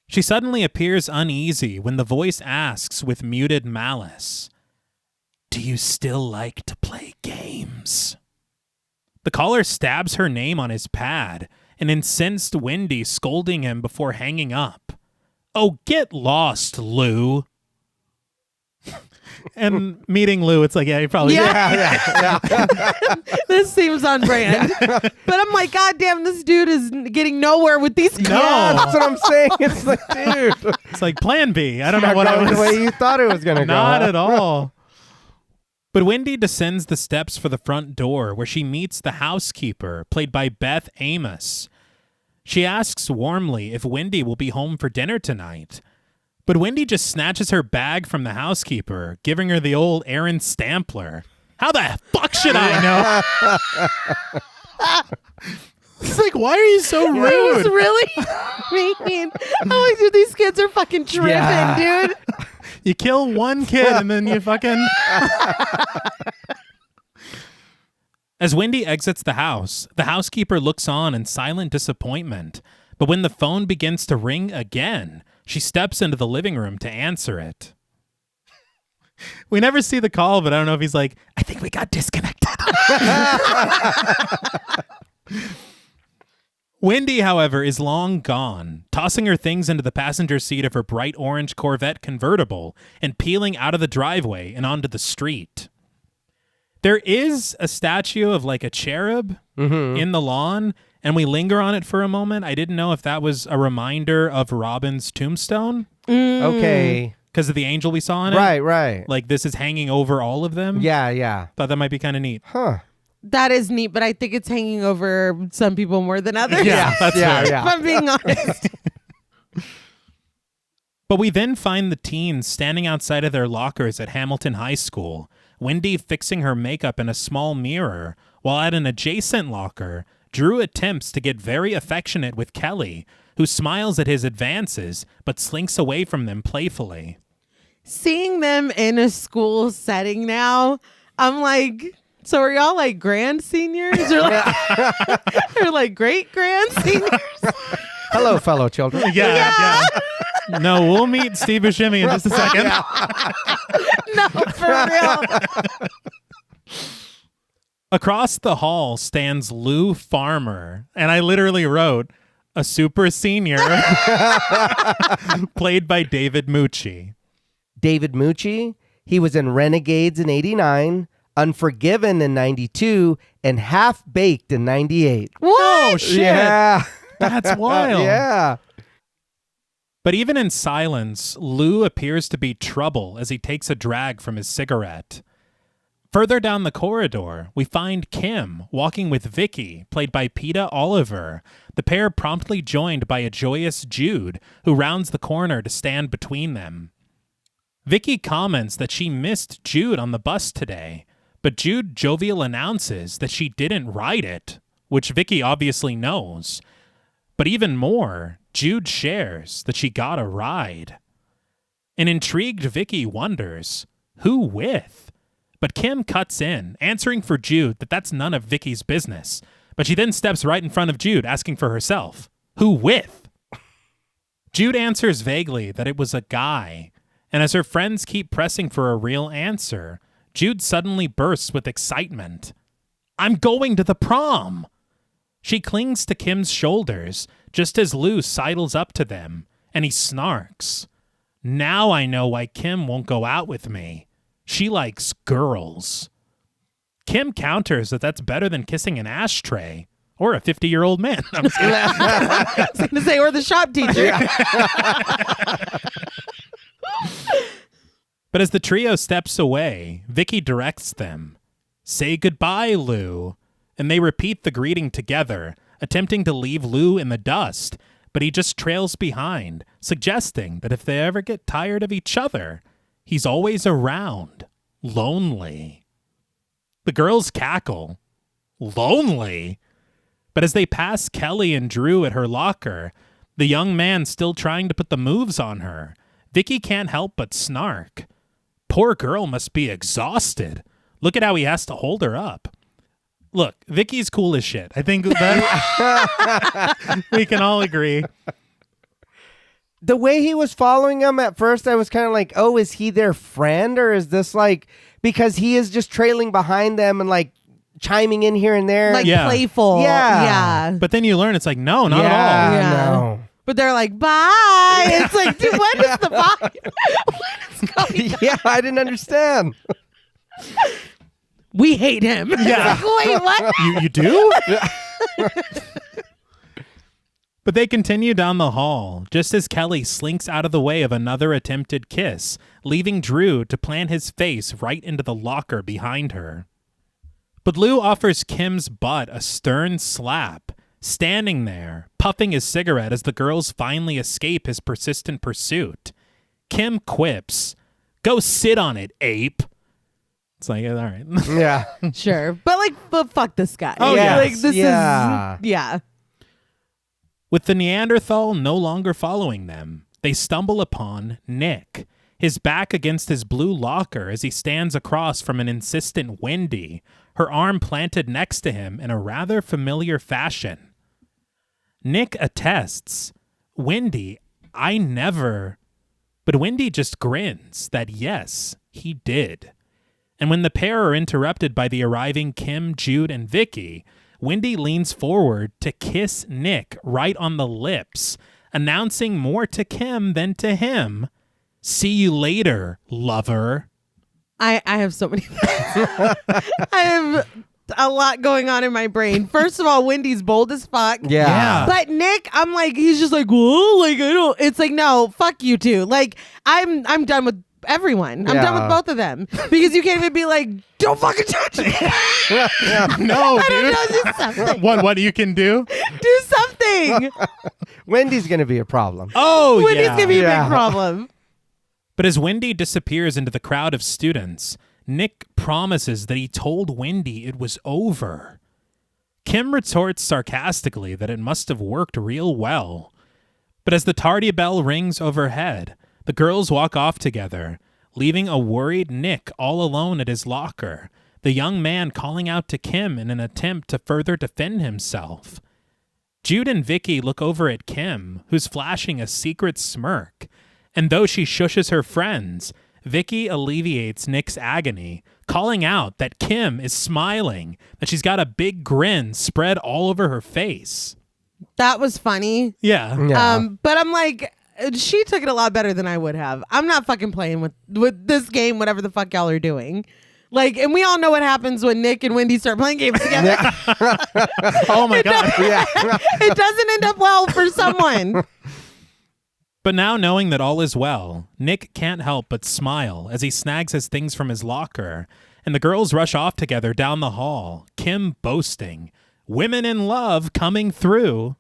She suddenly appears uneasy when the voice asks with muted malice, "Do you still like to play games?" The caller stabs her name on his pad, an incensed Wendy scolding him before hanging up. "Oh, get lost, Lou." And meeting Lou, it's like, yeah, you probably Yeah. This seems on brand. But I'm like, God damn, this dude is getting nowhere with these kids. No. Yeah, that's what I'm saying. It's like, dude. It's like plan B. I don't know Not what I going was. the way you thought it was going to go. Not at all. But Wendy descends the steps for the front door where she meets the housekeeper, played by Beth Amos. She asks warmly if Wendy will be home for dinner tonight. But Wendy just snatches her bag from the housekeeper, giving her the old Aaron Stampler. How the fuck should I know? It's like, why are you so rude? It was really mean. I'm like, dude, these kids are fucking tripping, Yeah. dude. You kill one kid and then you fucking... As Wendy exits the house, the housekeeper looks on in silent disappointment. But when the phone begins to ring again, she steps into the living room to answer it. We never see the call, but I don't know if he's like, I think we got disconnected. Wendy, however, is long gone, tossing her things into the passenger seat of her bright orange Corvette convertible and peeling out of the driveway and onto the street. There is a statue of like a cherub in the lawn, and we linger on it for a moment. I didn't know if that was a reminder of Robin's tombstone Okay. because of the angel we saw in it. Right. Like this is hanging over all of them. Yeah. Thought that might be kind of neat. Huh. That is neat, but I think it's hanging over some people more than others. Yeah, that's fair. If I'm being honest. But we then find the teens standing outside of their lockers at Hamilton High School, Wendy fixing her makeup in a small mirror, while at an adjacent locker, Drew attempts to get very affectionate with Kelly, who smiles at his advances but slinks away from them playfully. Seeing them in a school setting now, I'm like, so are y'all like grand seniors or like great grand seniors? Hello, fellow children. Yeah. No, we'll meet Steve Buscemi in just a second. No, for real. Across the hall stands Lou Farmer, and I literally wrote, a super senior, played by David Mucci. David Mucci, he was in Renegades in 89, Unforgiven in 92, and Half Baked in 98. What? Oh, shit. Yeah. That's wild. Yeah. But even in silence, Lou appears to be trouble as he takes a drag from his cigarette. Further down the corridor, we find Kim walking with Vicky, played by Peta Oliver, the pair promptly joined by a joyous Jude, who rounds the corner to stand between them. Vicky comments that she missed Jude on the bus today, but Jude jovial announces that she didn't ride it, which Vicky obviously knows. But even more, Jude shares that she got a ride. An intrigued Vicky wonders, who with? But Kim cuts in, answering for Jude that that's none of Vicky's business. But she then steps right in front of Jude, asking for herself, who with? Jude answers vaguely that it was a guy, and as her friends keep pressing for a real answer, Jude suddenly bursts with excitement. I'm going to the prom! She clings to Kim's shoulders, just as Lou sidles up to them, and he snarks. Now I know why Kim won't go out with me. She likes girls. Kim counters that that's better than kissing an ashtray or a 50-year-old man. I'm just kidding. I was going to say, or the shop teacher. But as the trio steps away, Vicky directs them. Say goodbye, Lou. And they repeat the greeting together, attempting to leave Lou in the dust, but he just trails behind, suggesting that if they ever get tired of each other, he's always around, lonely. The girls cackle. Lonely? But as they pass Kelly and Drew at her locker, the young man still trying to put the moves on her, Vicky can't help but snark. Poor girl must be exhausted. Look at how he has to hold her up. Look, Vicky's cool as shit. I think that we can all agree. The way he was following him at first, I was kind of like, oh, is he their friend? Or is this like, because he is just trailing behind them and like chiming in here and there. Like Yeah. playful. Yeah. Yeah. But then you learn it's like, no, not at all. Yeah. No. But they're like, bye. It's like, dude, when is the bye? When is going Yeah, I didn't understand. We hate him. Yeah. Wait, what? You do? But they continue down the hall, just as Kelly slinks out of the way of another attempted kiss, leaving Drew to plant his face right into the locker behind her. But Lou offers Kim's butt a stern slap, standing there, puffing his cigarette as the girls finally escape his persistent pursuit. Kim quips, "Go sit on it, ape." It's like, all right. Yeah. Sure. But fuck this guy. Oh, yes. Like, this Yeah. is, yeah. With the Neanderthal no longer following them, they stumble upon Nick, his back against his blue locker as he stands across from an insistent Wendy, her arm planted next to him in a rather familiar fashion. Nick attests, "Wendy, I never..." But Wendy just grins that yes, he did. And when the pair are interrupted by the arriving Kim, Jude, and Vicky, Wendy leans forward to kiss Nick right on the lips, announcing more to Kim than to him. "See you later, lover." I have so many things. I have a lot going on in my brain. First of all, Wendy's bold as fuck. Yeah. But Nick, I'm like, he's just like, whoa, like I don't. It's like, no, fuck you two. Like I'm done with everyone. I'm done with both of them because you can't even be like, don't fucking touch me. No, I don't dude. know, do something. What you can do? Do something. thing. Wendy's going to be a problem. Oh, Wendy's yeah. gonna be a Yeah. big problem. But as Wendy disappears into the crowd of students, Nick promises that he told Wendy it was over. Kim retorts sarcastically that it must have worked real well. But as the tardy bell rings overhead, the girls walk off together, leaving a worried Nick all alone at his locker, the young man calling out to Kim in an attempt to further defend himself. Jude and Vicky look over at Kim, who's flashing a secret smirk, and though she shushes her friends, Vicky alleviates Nick's agony, calling out that Kim is smiling, that she's got a big grin spread all over her face. That was funny. Yeah. Yeah. But I'm like, she took it a lot better than I would have. I'm not fucking playing with this game, whatever the fuck y'all are doing. Like, and we all know what happens when Nick and Wendy start playing games together. Oh my God. Yeah. It doesn't end up well for someone. But now knowing that all is well, Nick can't help but smile as he snags his things from his locker, and the girls rush off together down the hall, Kim boasting, "Women in love coming through."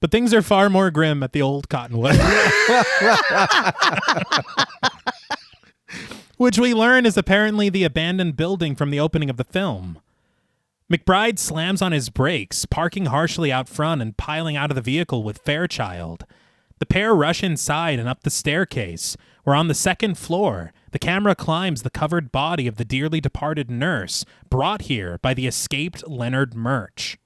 But things are far more grim at the old Cottonwood. Which we learn is apparently the abandoned building from the opening of the film. McBride slams on his brakes, parking harshly out front and piling out of the vehicle with Fairchild. The pair rush inside and up the staircase, where on the second floor, the camera climbs the covered body of the dearly departed nurse brought here by the escaped Leonard Murch.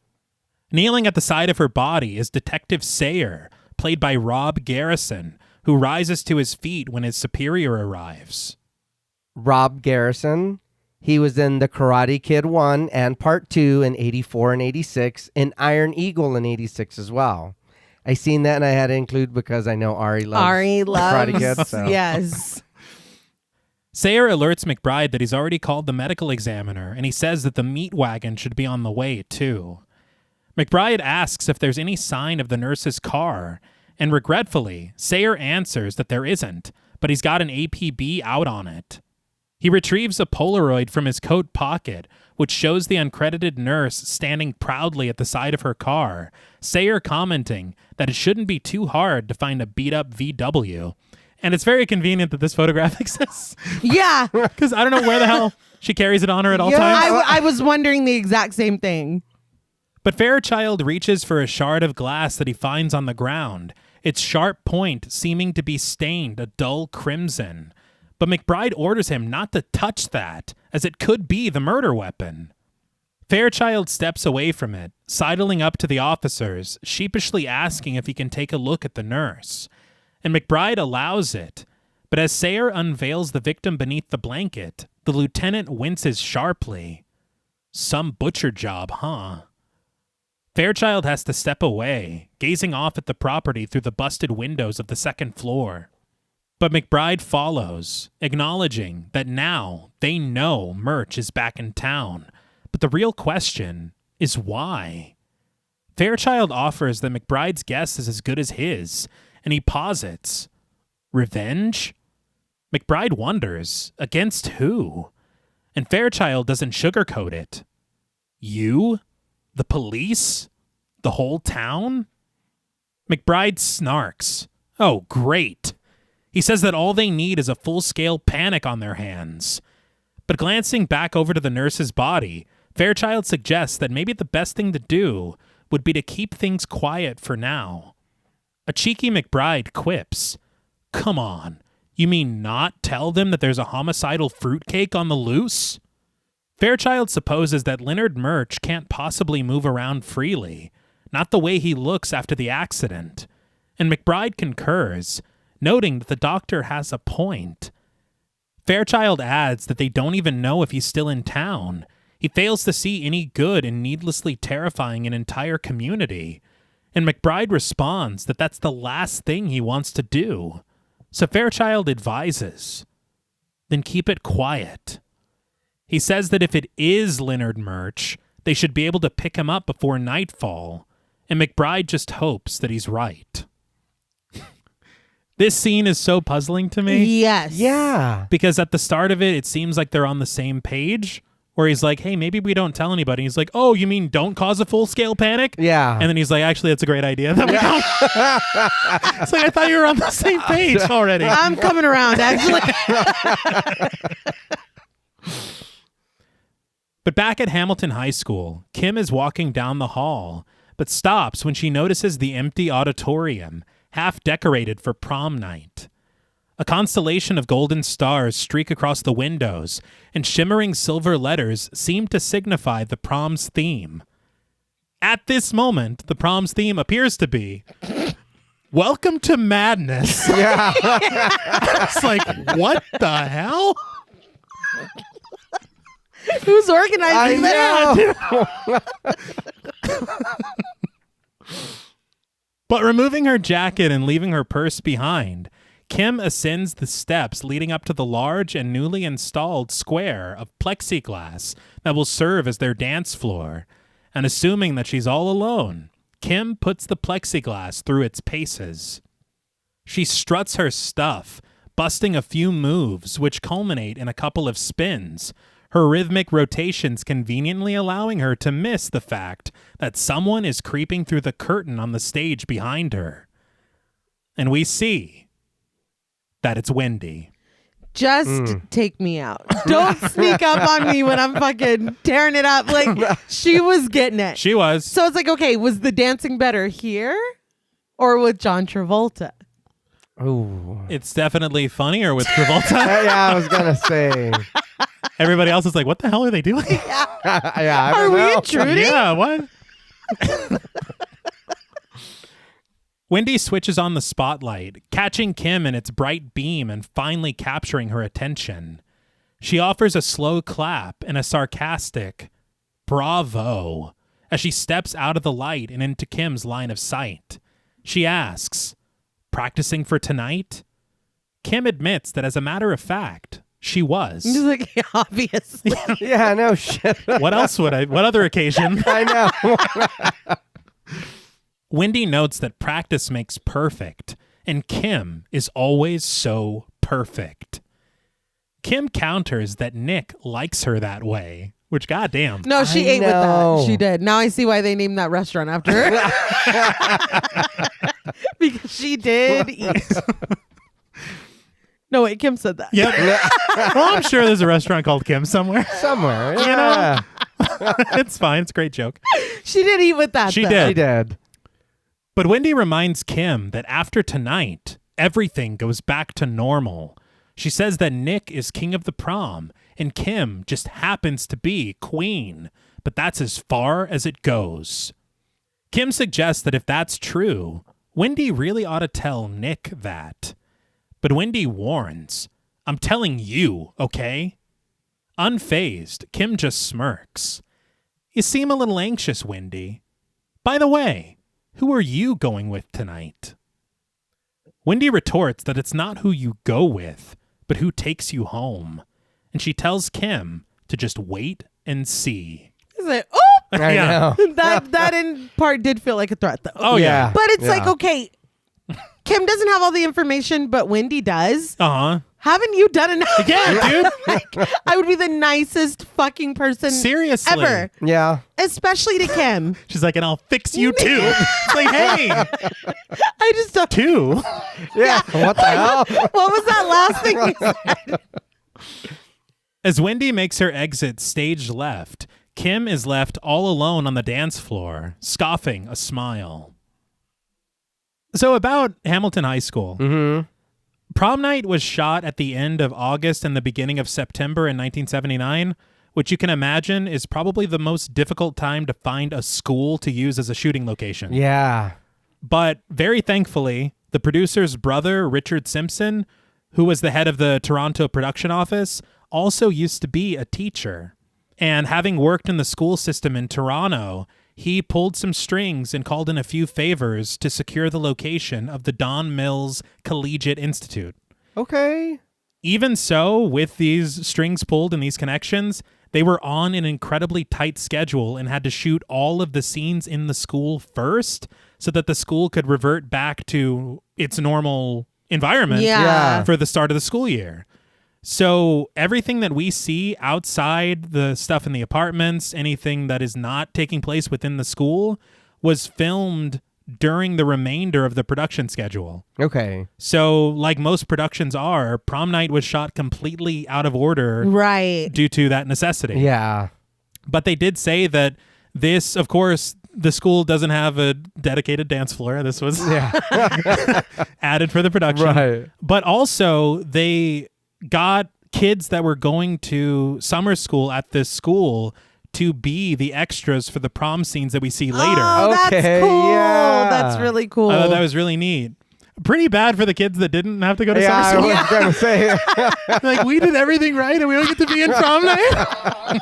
Kneeling at the side of her body is Detective Sayer, played by Rob Garrison, who rises to his feet when his superior arrives. Rob Garrison. He was in The Karate Kid 1 and Part 2 in 84 and 86, and Iron Eagle in 86 as well. I seen that and I had to include because I know Ari loves Karate Kid. So. Yes. Sayer alerts McBride that he's already called the medical examiner, and he says that the meat wagon should be on the way, too. McBride asks if there's any sign of the nurse's car, and regretfully, Sayer answers that there isn't, but he's got an APB out on it. He retrieves a Polaroid from his coat pocket, which shows the uncredited nurse standing proudly at the side of her car, Sayer commenting that it shouldn't be too hard to find a beat-up VW. And it's very convenient that this photograph exists. Yeah. Because I don't know where the hell she carries it on her at all times. I was wondering the exact same thing. But Fairchild reaches for a shard of glass that he finds on the ground, its sharp point seeming to be stained a dull crimson. But McBride orders him not to touch that, as it could be the murder weapon. Fairchild steps away from it, sidling up to the officers, sheepishly asking if he can take a look at the nurse. And McBride allows it. But as Sayer unveils the victim beneath the blanket, the lieutenant winces sharply. Some butcher job, huh? Fairchild has to step away, gazing off at the property through the busted windows of the second floor. But McBride follows, acknowledging that now they know Murch is back in town. But the real question is why? Fairchild offers that McBride's guess is as good as his, and he posits, revenge? McBride wonders, against who? And Fairchild doesn't sugarcoat it. You? The police? The whole town? McBride snarks. Oh, great. He says that all they need is a full-scale panic on their hands. But glancing back over to the nurse's body, Fairchild suggests that maybe the best thing to do would be to keep things quiet for now. A cheeky McBride quips, "Come on, you mean not tell them that there's a homicidal fruitcake on the loose?" Fairchild supposes that Leonard Murch can't possibly move around freely, not the way he looks after the accident, and McBride concurs, noting that the doctor has a point. Fairchild adds that they don't even know if he's still in town. He fails to see any good in needlessly terrifying an entire community, and McBride responds that that's the last thing he wants to do. So Fairchild advises, then keep it quiet. He says that if it is Leonard Murch, they should be able to pick him up before nightfall, and McBride just hopes that he's right. This scene is so puzzling to me. Yes. Yeah. Because at the start of it, it seems like they're on the same page, where he's like, hey, maybe we don't tell anybody. He's like, oh, you mean don't cause a full-scale panic? Yeah. And then he's like, actually, that's a great idea. That we don't. It's like, I thought you were on the same page already. I'm coming around, actually. But back at Hamilton High School, Kim is walking down the hall, but stops when she notices the empty auditorium, half decorated for prom night. A constellation of golden stars streak across the windows, and shimmering silver letters seem to signify the prom's theme. At this moment, the prom's theme appears to be, Welcome to Madness. Yeah. It's like, what the hell? Who's organizing that? But removing her jacket and leaving her purse behind, Kim ascends the steps leading up to the large and newly installed square of plexiglass that will serve as their dance floor. And assuming that she's all alone, Kim puts the plexiglass through its paces. She struts her stuff, busting a few moves which culminate in a couple of spins, her rhythmic rotations conveniently allowing her to miss the fact that someone is creeping through the curtain on the stage behind her. And we see that it's Wendy. Just take me out. Don't sneak up on me when I'm fucking tearing it up. Like, she was getting it. She was. So it's like, okay, was the dancing better here or with John Travolta? Ooh. It's definitely funnier with Travolta. Yeah, I was gonna say. Everybody else is like, what the hell are they doing? I Are don't we know. intruding? Yeah, what? Wendy switches on the spotlight, catching Kim in its bright beam and finally capturing her attention. She offers a slow clap and a sarcastic bravo as she steps out of the light and into Kim's line of sight. She asks, practicing for tonight? Kim admits that as a matter of fact, she was. He's like, yeah, obviously. Yeah, no shit. What else would I? What other occasion? I know. Wendy notes that practice makes perfect, and Kim is always so perfect. Kim counters that Nick likes her that way, which goddamn. No, she ate with that. She did. Now I see why they named that restaurant after her. Because she did eat. No, wait, Kim said that. Yep. Well, I'm sure there's a restaurant called Kim somewhere. Somewhere. You Yeah. know? It's fine. It's a great joke. She did eat with that. She though. did. She did. But Wendy reminds Kim that after tonight, everything goes back to normal. She says that Nick is king of the prom, and Kim just happens to be queen, but that's as far as it goes. Kim suggests that if that's true, Wendy really ought to tell Nick that. But Wendy warns, I'm telling you, okay? Unfazed, Kim just smirks. You seem a little anxious, Wendy. By the way, who are you going with tonight? Wendy retorts that it's not who you go with, but who takes you home. And she tells Kim to just wait and see. He's like, oh! I know. That in part did feel like a threat, though. Oh, yeah. But it's Yeah. like, okay, Kim doesn't have all the information, but Wendy does. Uh-huh. Haven't you done enough? Yeah, dude. Like, I would be the nicest fucking person Seriously. ever. Yeah. Especially to Kim. She's like, and I'll fix you too. It's like, hey, I just don't. two. Yeah. What the hell? What was that last thing you said? As Wendy makes her exit stage left, Kim is left all alone on the dance floor, scoffing a smile. So about Hamilton High School. Mm-hmm. Prom Night was shot at the end of August and the beginning of September in 1979, which you can imagine is probably the most difficult time to find a school to use as a shooting location. Yeah. But very thankfully, the producer's brother, Richard Simpson, who was the head of the Toronto production office, also used to be a teacher. And having worked in the school system in Toronto, he pulled some strings and called in a few favors to secure the location of the Don Mills Collegiate Institute. Okay. Even so, with these strings pulled and these connections, they were on an incredibly tight schedule and had to shoot all of the scenes in the school first so that the school could revert back to its normal environment Yeah. for the start of the school year. So everything that we see outside, the stuff in the apartments, anything that is not taking place within the school, was filmed during the remainder of the production schedule. Okay. So like most productions are, Prom Night was shot completely out of order Right. due to that necessity. Yeah. But they did say that this, of course, the school doesn't have a dedicated dance floor. This was added for the production. Right. But also they got kids that were going to summer school at this school to be the extras for the prom scenes that we see later. Oh, that's Okay, cool. yeah. That's really cool. I thought that was really neat. Pretty bad for the kids that didn't have to go to Yeah, I summer was school. going to say. Like, we did everything right and we don't get to be in prom night.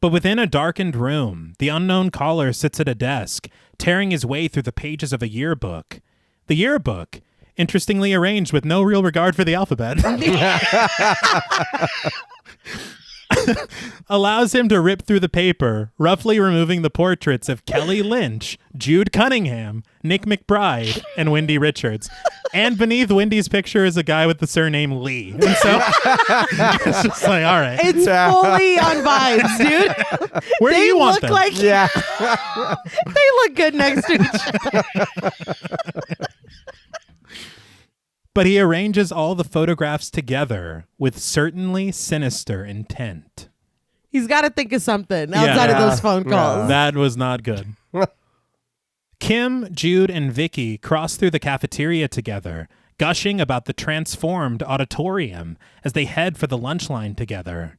But within a darkened room, the unknown caller sits at a desk, tearing his way through the pages of a yearbook. The yearbook, interestingly arranged with no real regard for the alphabet, allows him to rip through the paper, roughly removing the portraits of Kelly Lynch, Jude Cunningham, Nick McBride, and Wendy Richards. And beneath Wendy's picture is a guy with the surname Lee. And so it's just like, all right. It's fully on vibes, dude. Where do They you want look them? like Yeah. they look good next to each other. But he arranges all the photographs together with certainly sinister intent. He's got to think of something outside of those phone calls. That was not good. Kim, Jude, and Vicky cross through the cafeteria together, gushing about the transformed auditorium as they head for the lunch line together.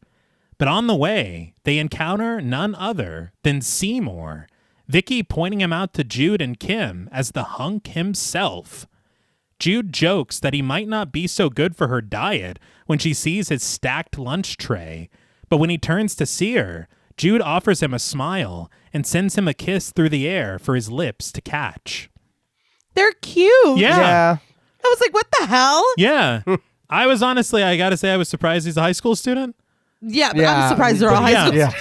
But on the way, they encounter none other than Seymour, Vicky pointing him out to Jude and Kim as the hunk himself. Jude jokes that he might not be so good for her diet when she sees his stacked lunch tray, but when he turns to see her, Jude offers him a smile and sends him a kiss through the air for his lips to catch. They're cute. Yeah. I was like, what the hell? Yeah. I was honestly, I gotta say, I was surprised he's a high school student. Yeah, but Yeah. I'm surprised they're all high school. Yeah.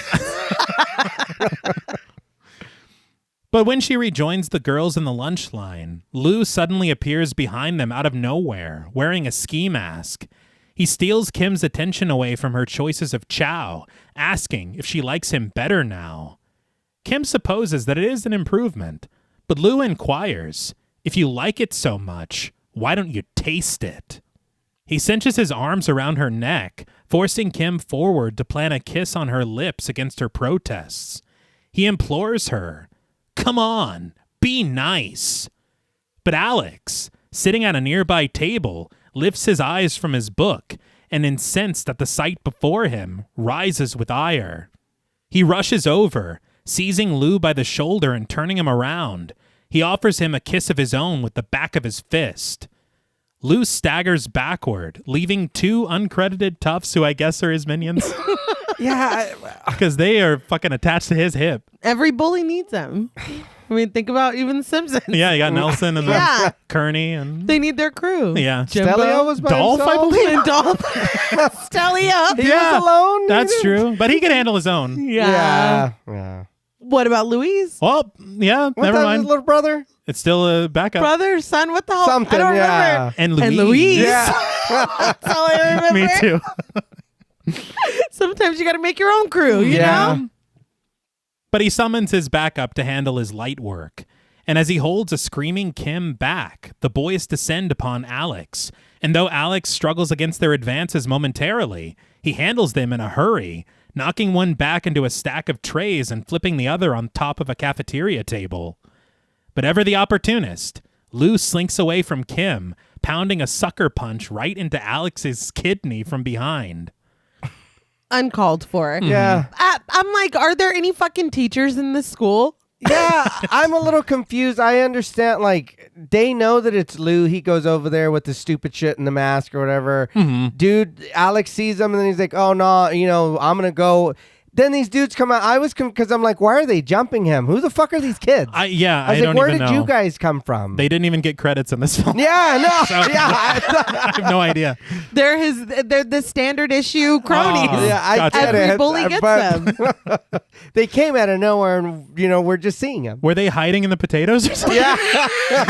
But when she rejoins the girls in the lunch line, Lou suddenly appears behind them out of nowhere, wearing a ski mask. He steals Kim's attention away from her choices of chow, asking if she likes him better now. Kim supposes that it is an improvement, but Lou inquires, if you like it so much, why don't you taste it? He cinches his arms around her neck, forcing Kim forward to plant a kiss on her lips against her protests. He implores her, come on, be nice. But Alex, sitting at a nearby table, lifts his eyes from his book and, incensed at the sight before him, rises with ire. He rushes over, seizing Lou by the shoulder and turning him around. He offers him a kiss of his own with the back of his fist. Lou staggers backward, leaving two uncredited toughs who I guess are his minions. Yeah. Because they are fucking attached to his hip. Every bully needs them. I mean, think about even the Simpsons. Yeah, you got Nelson and Yeah. then Kearney and They need their crew. yeah. Stelio was by Dolph, I himself? believe. And Dolph. Stellia. He Yeah. was alone. That's true, but he can handle his own. Yeah. Yeah. What about Louise? Well, yeah, What never that, mind. his little brother? It's still a backup. Brother, son, what the hell? Something, I don't yeah. remember. And Louise. And Louise. Yeah. That's all I remember. Me too. Sometimes you got to make your own crew, you Yeah. know? But he summons his backup to handle his light work. And as he holds a screaming Kim back, the boys descend upon Alex. And though Alex struggles against their advances momentarily, he handles them in a hurry, knocking one back into a stack of trays and flipping the other on top of a cafeteria table. But ever the opportunist, Lou slinks away from Kim, pounding a sucker punch right into Alex's kidney from behind. Uncalled for. Yeah. I'm like, are there any fucking teachers in this school? Yeah, I'm a little confused. I understand, like, they know that it's Lou. He goes over there with the stupid shit and the mask or whatever. Dude, Alex sees him and then he's like, oh, no, you know, I'm going to go. Then these dudes come out. I was because I'm like, why are they jumping him? Who the fuck are these kids? I was like, don't where even did know. you guys come from? They didn't even get credits in this film. Yeah, no, So- yeah. I have no idea. They're the standard issue cronies. Oh. Yeah, I Gotcha. get Every it. bully gets but them. they came out of nowhere, and we're just seeing them. Were they hiding in the potatoes or something? Yeah,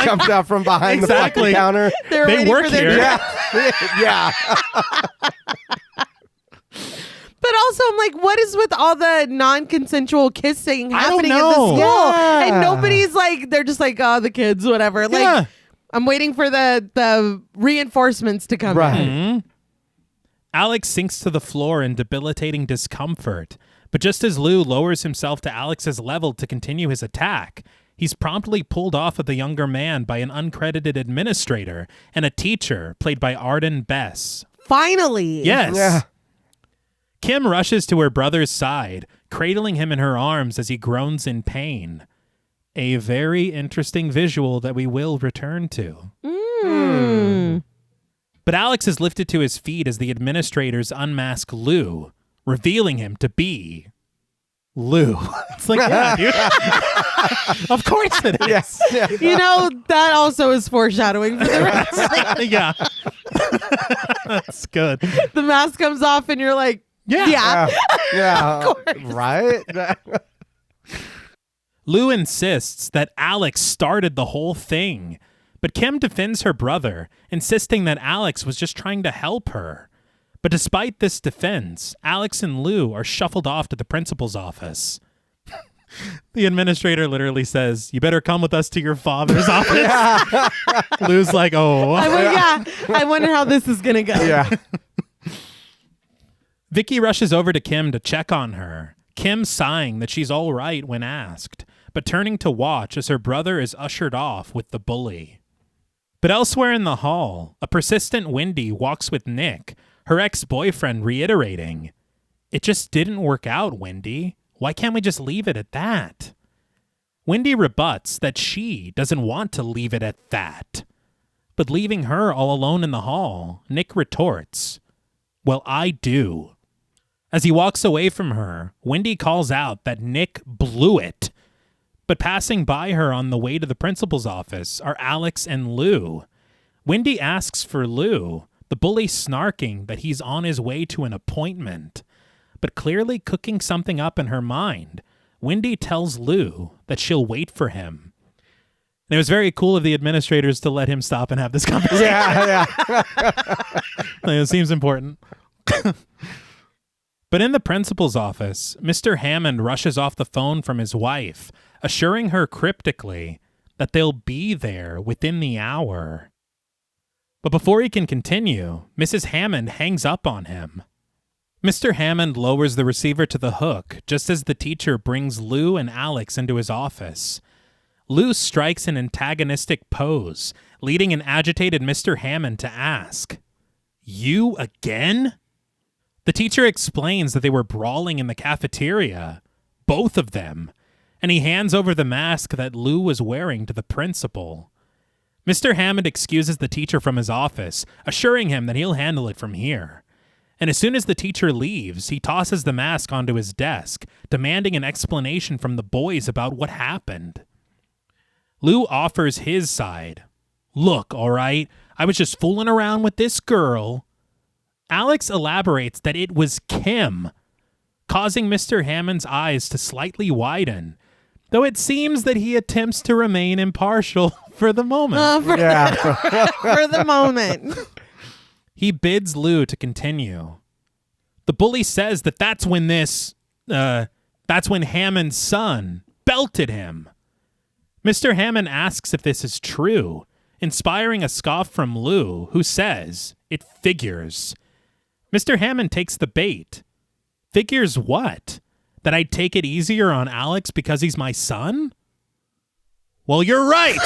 jumped out from behind Exactly. the fucking counter. They're They waiting work for their here. Yeah, yeah. But also, I'm like, what is with all the non-consensual kissing I don't happening at the know. school? Yeah. And nobody's like, they're just like, oh, the kids, whatever. Like, Yeah. I'm waiting for the reinforcements to come Right. in. Alex sinks to the floor in debilitating discomfort. But just as Lou lowers himself to Alex's level to continue his attack, he's promptly pulled off of the younger man by an uncredited administrator and a teacher played by Arden Bess. Finally. Yes. Yeah. Kim rushes to her brother's side, cradling him in her arms as he groans in pain. A very interesting visual that we will return to. But Alex is lifted to his feet as the administrators unmask Lou, revealing him to be Lou. It's like, yeah, dude. Of course it is. Yes. Yeah. You know, that also is foreshadowing for the rest. Yeah. That's good. The mask comes off and you're like, Yeah. Yeah. Right? Lou insists that Alex started the whole thing, but Kim defends her brother, insisting that Alex was just trying to help her. But despite this defense, Alex and Lou are shuffled off to the principal's office. The administrator literally says, "You better come with us to your father's office." Lou's like, "Oh." I wonder how this is going to go. Yeah. Vicky rushes over to Kim to check on her, Kim sighing that she's all right when asked, but turning to watch as her brother is ushered off with the bully. But elsewhere in the hall, a persistent Wendy walks with Nick, her ex-boyfriend reiterating, "It just didn't work out, Wendy. Why can't we just leave it at that?" Wendy rebuts that she doesn't want to leave it at that. But leaving her all alone in the hall, Nick retorts, "Well, I do." As he walks away from her, Wendy calls out that Nick blew it. But passing by her on the way to the principal's office are Alex and Lou. Wendy asks for Lou, the bully snarking that he's on his way to an appointment. But clearly cooking something up in her mind, Wendy tells Lou that she'll wait for him. And it was very cool of the administrators to let him stop and have this conversation. Yeah. It seems important. But in the principal's office, Mr. Hammond rushes off the phone from his wife, assuring her cryptically that they'll be there within the hour. But before he can continue, Mrs. Hammond hangs up on him. Mr. Hammond lowers the receiver to the hook just as the teacher brings Lou and Alex into his office. Lou strikes an antagonistic pose, leading an agitated Mr. Hammond to ask, "You again?" The teacher explains that they were brawling in the cafeteria, both of them, and he hands over the mask that Lou was wearing to the principal. Mr. Hammond excuses the teacher from his office, assuring him that he'll handle it from here. And as soon as the teacher leaves, he tosses the mask onto his desk, demanding an explanation from the boys about what happened. Lou offers his side. "Look, all right, I was just fooling around with this girl." Alex elaborates that it was Kim, causing Mr. Hammond's eyes to slightly widen, though it seems that he attempts to remain impartial for the moment. For the moment. He bids Lou to continue. The bully says that that's when Hammond's son belted him. Mr. Hammond asks if this is true, inspiring a scoff from Lou, who says, "It figures." Mr. Hammond takes the bait. Figures what? That I'd take it easier on Alex because he's my son? Well, you're right.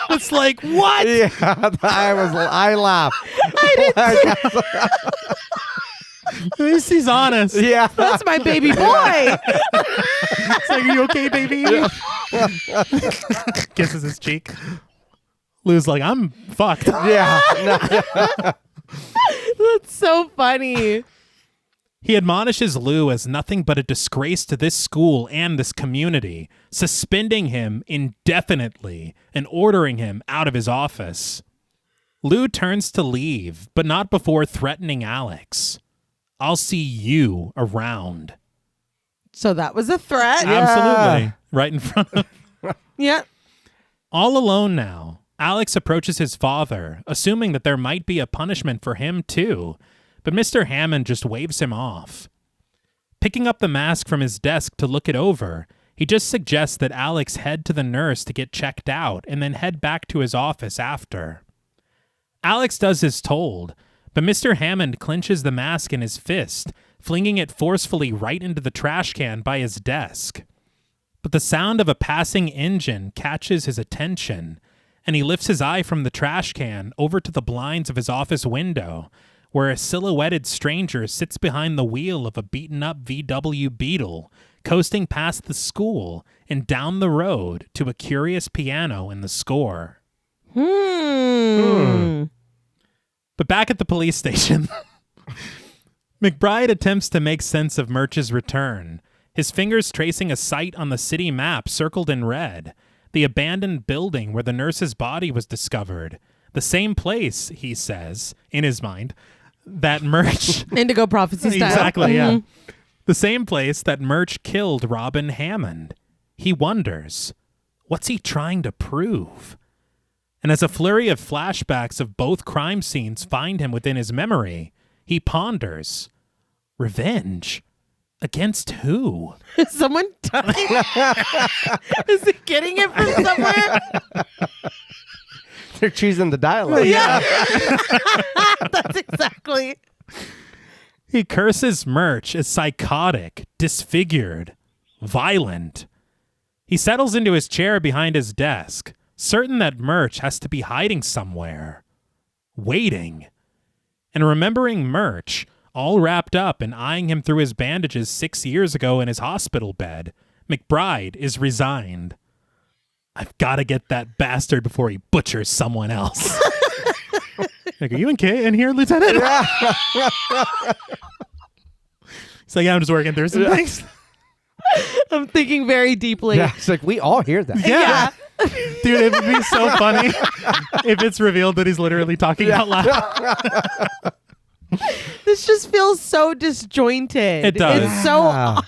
It's like, what? Yeah. I laughed. At least he's honest. Yeah. That's my baby boy. It's like, "Are you okay, baby?" Kisses his cheek. Lou's like, "I'm fucked." Yeah. No. That's so funny. He admonishes Lou as nothing but a disgrace to this school and this community, suspending him indefinitely and ordering him out of his office. Lou turns to leave, but not before threatening Alex. I'll see you around. So that was a threat. Absolutely. Right in front of him. Yeah. All alone now, Alex approaches his father, assuming that there might be a punishment for him too, but Mr. Hammond just waves him off. Picking up the mask from his desk to look it over, he just suggests that Alex head to the nurse to get checked out and then head back to his office after. Alex does as told, but Mr. Hammond clenches the mask in his fist, flinging it forcefully right into the trash can by his desk. But the sound of a passing engine catches his attention, and he lifts his eye from the trash can over to the blinds of his office window, where a silhouetted stranger sits behind the wheel of a beaten-up VW Beetle, coasting past the school and down the road to a curious piano in the score. But back at the police station, McBride attempts to make sense of Murch's return, his fingers tracing a site on the city map circled in red, the abandoned building where the nurse's body was discovered, the same place, he says, in his mind, that Murch... Indigo Prophecy style. Exactly, yeah. The same place that Murch killed Robin Hammond. He wonders, what's he trying to prove? And as a flurry of flashbacks of both crime scenes find him within his memory, he ponders, revenge? Against who? Is someone talking? Is he getting it from somewhere? They're choosing the dialogue. Yeah. That's exactly. He curses Murch as psychotic, disfigured, violent. He settles into his chair behind his desk, certain that Murch has to be hiding somewhere, waiting. And remembering Murch, all wrapped up and eyeing him through his bandages 6 years ago in his hospital bed, McBride is resigned. I've got to get that bastard before he butchers someone else. Like, are you in here, Lieutenant? He's like, yeah, I'm just working through some things. I'm thinking very deeply. Yeah, it's like we all hear that. Yeah. Dude, it would be so funny if it's revealed that he's literally talking out loud. This just feels so disjointed. It does. It's so odd.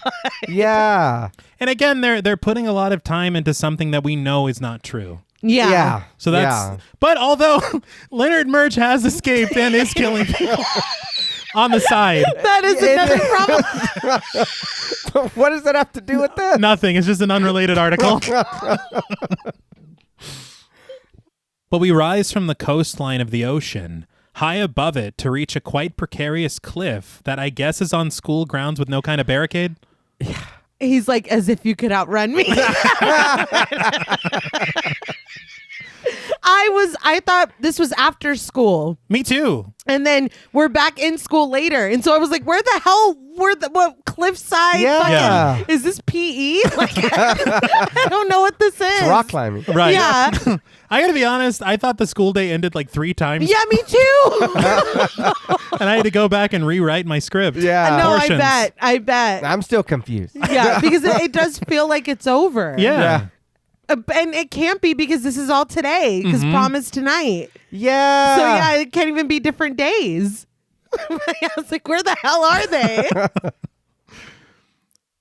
Yeah. And again, they're putting a lot of time into something that we know is not true. Yeah. Yeah. So that's but although Leonard Murch has escaped and is killing people on the side. That is another problem. What does that have to do with that? Nothing. It's just an unrelated article. But we rise from the coastline of the ocean, high above it to reach a quite precarious cliff that I guess is on school grounds with no kind of barricade. He's like, as if you could outrun me. I thought this was after school. Me too. And then we're back in school later. And so I was like, what cliffside? Yeah. Is this PE? Like, I don't know what this is. It's rock climbing. Right. Yeah. I gotta be honest, I thought the school day ended like 3 times. Yeah, me too. And I had to go back and rewrite my script. Yeah. No, Portions. I bet. I'm still confused. Yeah, because it does feel like it's over. Yeah. And it can't be because this is all today, because prom is tonight. Yeah. So yeah, it can't even be different days. I was like, where the hell are they?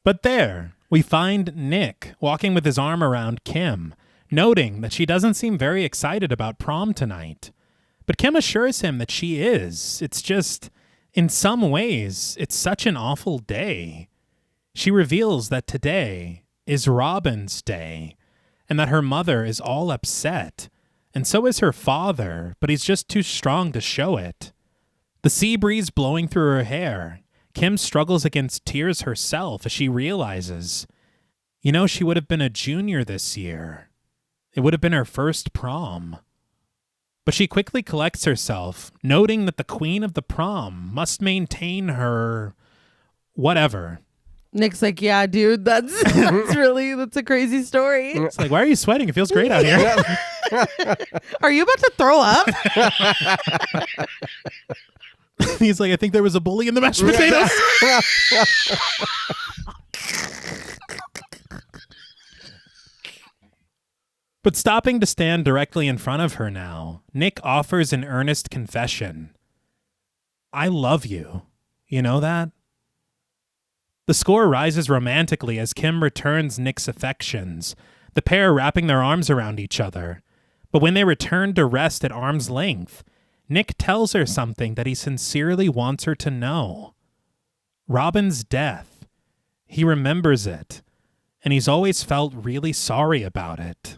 But there, we find Nick walking with his arm around Kim, noting that she doesn't seem very excited about prom tonight. But Kim assures him that she is. It's just, in some ways, it's such an awful day. She reveals that today is Robin's day, and that her mother is all upset, and so is her father, but he's just too strong to show it. The sea breeze blowing through her hair, Kim struggles against tears herself as she realizes, she would have been a junior this year. It would have been her first prom. But she quickly collects herself, noting that the queen of the prom must maintain her whatever. Nick's like, yeah, dude, that's a crazy story. It's like, why are you sweating? It feels great out here. Are you about to throw up? He's like, I think there was a bully in the mashed potatoes. But stopping to stand directly in front of her now, Nick offers an earnest confession. I love you. You know that? The score rises romantically as Kim returns Nick's affections, the pair wrapping their arms around each other. But when they return to rest at arm's length, Nick tells her something that he sincerely wants her to know. Robin's death. He remembers it, and he's always felt really sorry about it.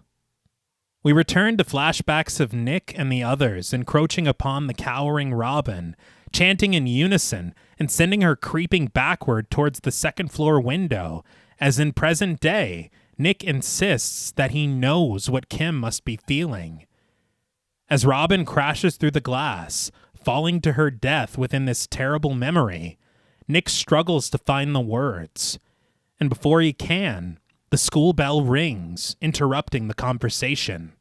We return to flashbacks of Nick and the others encroaching upon the cowering Robin, chanting in unison and sending her creeping backward towards the second-floor window, as in present day, Nick insists that he knows what Kim must be feeling. As Robin crashes through the glass, falling to her death within this terrible memory, Nick struggles to find the words. And before he can, the school bell rings, interrupting the conversation.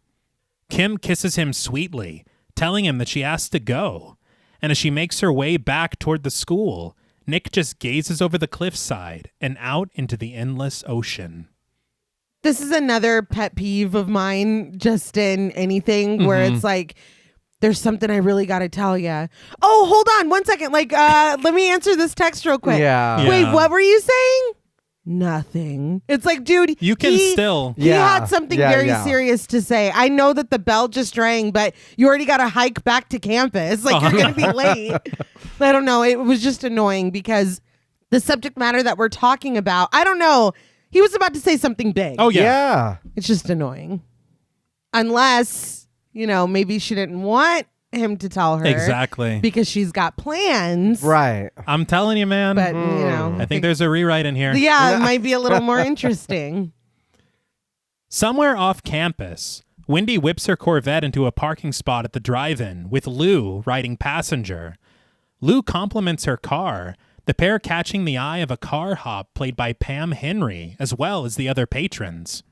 Kim kisses him sweetly, telling him that she has to go. And as she makes her way back toward the school, Nick just gazes over the cliffside and out into the endless ocean. This is another pet peeve of mine, just in anything where it's like, there's something I really got to tell you. Oh, hold on 1 second. Like, let me answer this text real quick. Yeah. Wait, what were you saying? Nothing. It's like, dude, You can still... He Yeah. had something very serious to say. I know that the bell just rang, but you already got to hike back to campus. Like, you're going to be late. I don't know. It was just annoying because the subject matter that we're talking about, I don't know. He was about to say something big. Oh, yeah. Yeah. It's just annoying. Unless, maybe she didn't want him to tell her. Exactly. Because she's got plans. Right. I'm telling you, man. But, I think there's a rewrite in here. Yeah, it might be a little more interesting. Somewhere off campus, Wendy whips her Corvette into a parking spot at the drive-in with Lou riding passenger. Lou compliments her car, the pair catching the eye of a car hop played by Pam Henry, as well as the other patrons.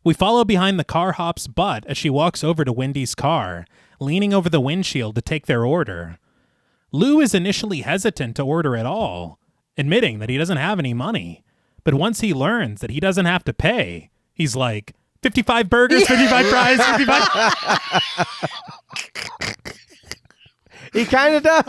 We follow behind the car hop's butt as she walks over to Wendy's car, leaning over the windshield to take their order. Lou is initially hesitant to order at all, admitting that he doesn't have any money. But once he learns that he doesn't have to pay, he's like, 55 burgers, 55 fries, 55... He kind of does.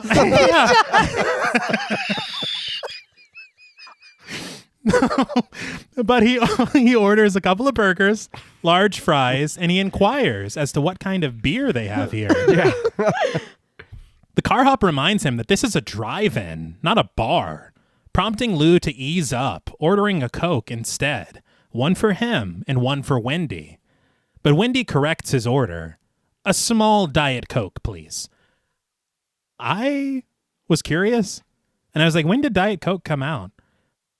But he orders a couple of burgers, large fries, and he inquires as to what kind of beer they have here. Yeah. The car hop reminds him that this is a drive-in, not a bar, prompting Lou to ease up, ordering a Coke instead, one for him and one for Wendy. But Wendy corrects his order. A small Diet Coke, please. I was curious, and I was like, when did Diet Coke come out?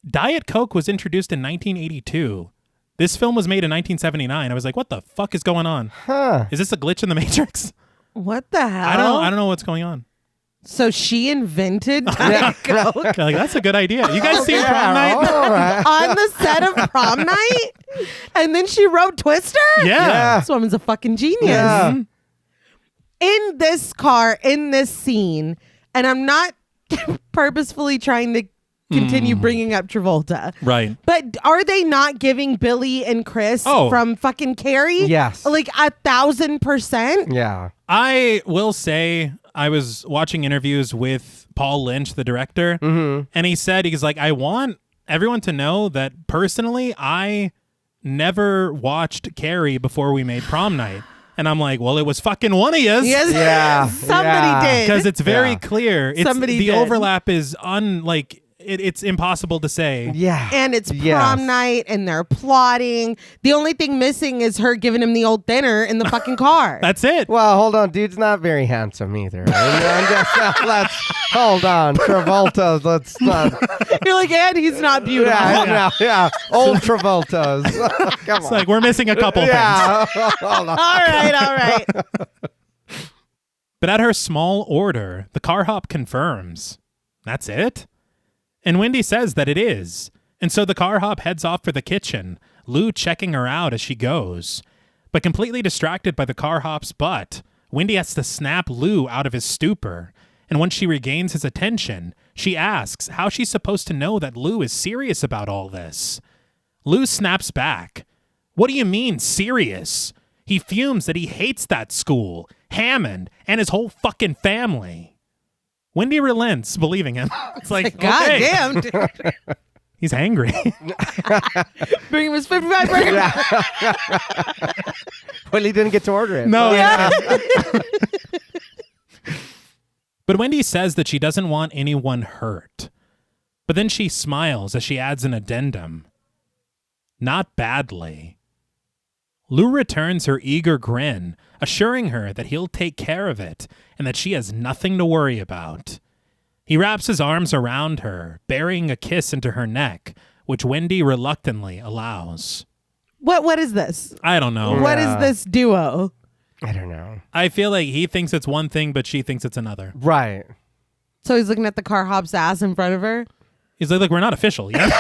Diet Coke was introduced in 1982. This film was made in 1979. I was like, what the fuck is going on? Huh. Is this a glitch in the Matrix? What the hell? I don't know what's going on. So she invented Diet Coke Like, that's a good idea. You guys seen Prom Night? All right. on the set of Prom Night? And then she wrote Twister? Yeah. This woman's a fucking genius. Yeah. In this car, in this scene, and I'm not purposefully trying to continue bringing up Travolta. Right. But are they not giving Billy and Chris from fucking Carrie? Yes. Like 1,000%? Yeah. I will say I was watching interviews with Paul Lynch, the director, and he said, he's like, I want everyone to know that personally, I never watched Carrie before we made Prom Night. And I'm like, well, it was fucking one of yous. Yes. Yeah. Somebody did. Because it's very clear. It's, Somebody the did. overlap is it's impossible to say. Yeah. And it's prom night and they're plotting. The only thing missing is her giving him the old dinner in the fucking car. That's it. Well, hold on. Dude's not very handsome either. Let's hold on. Travolta, let's not. You're like, and he's not beautiful. Yeah. Old Travolta's. Come It's on. like we're missing a couple things. Yeah. Hold on. All right. But at her small order, the car hop confirms. That's it? And Wendy says that it is. And so the car hop heads off for the kitchen, Lou checking her out as she goes. But completely distracted by the car hop's butt, Wendy has to snap Lou out of his stupor. And when she regains his attention, she asks how she's supposed to know that Lou is serious about all this. Lou snaps back. What do you mean, serious? He fumes that he hates that school, Hammond, and his whole fucking family. Wendy relents, believing him. It's like, God okay. damn, dude. He's angry. Bring him his 55 burger. Well, he didn't get to order it. No. Yeah. But Wendy says that she doesn't want anyone hurt. But then she smiles as she adds an addendum. Not badly. Lou returns her eager grin, assuring her that he'll take care of it and that she has nothing to worry about. He wraps his arms around her, burying a kiss into her neck, which Wendy reluctantly allows. What is this? I don't know. What is this duo? I don't know. I feel like he thinks it's one thing, but she thinks it's another. Right. So he's looking at the car hop's ass in front of her. He's like, look, we're not official yet.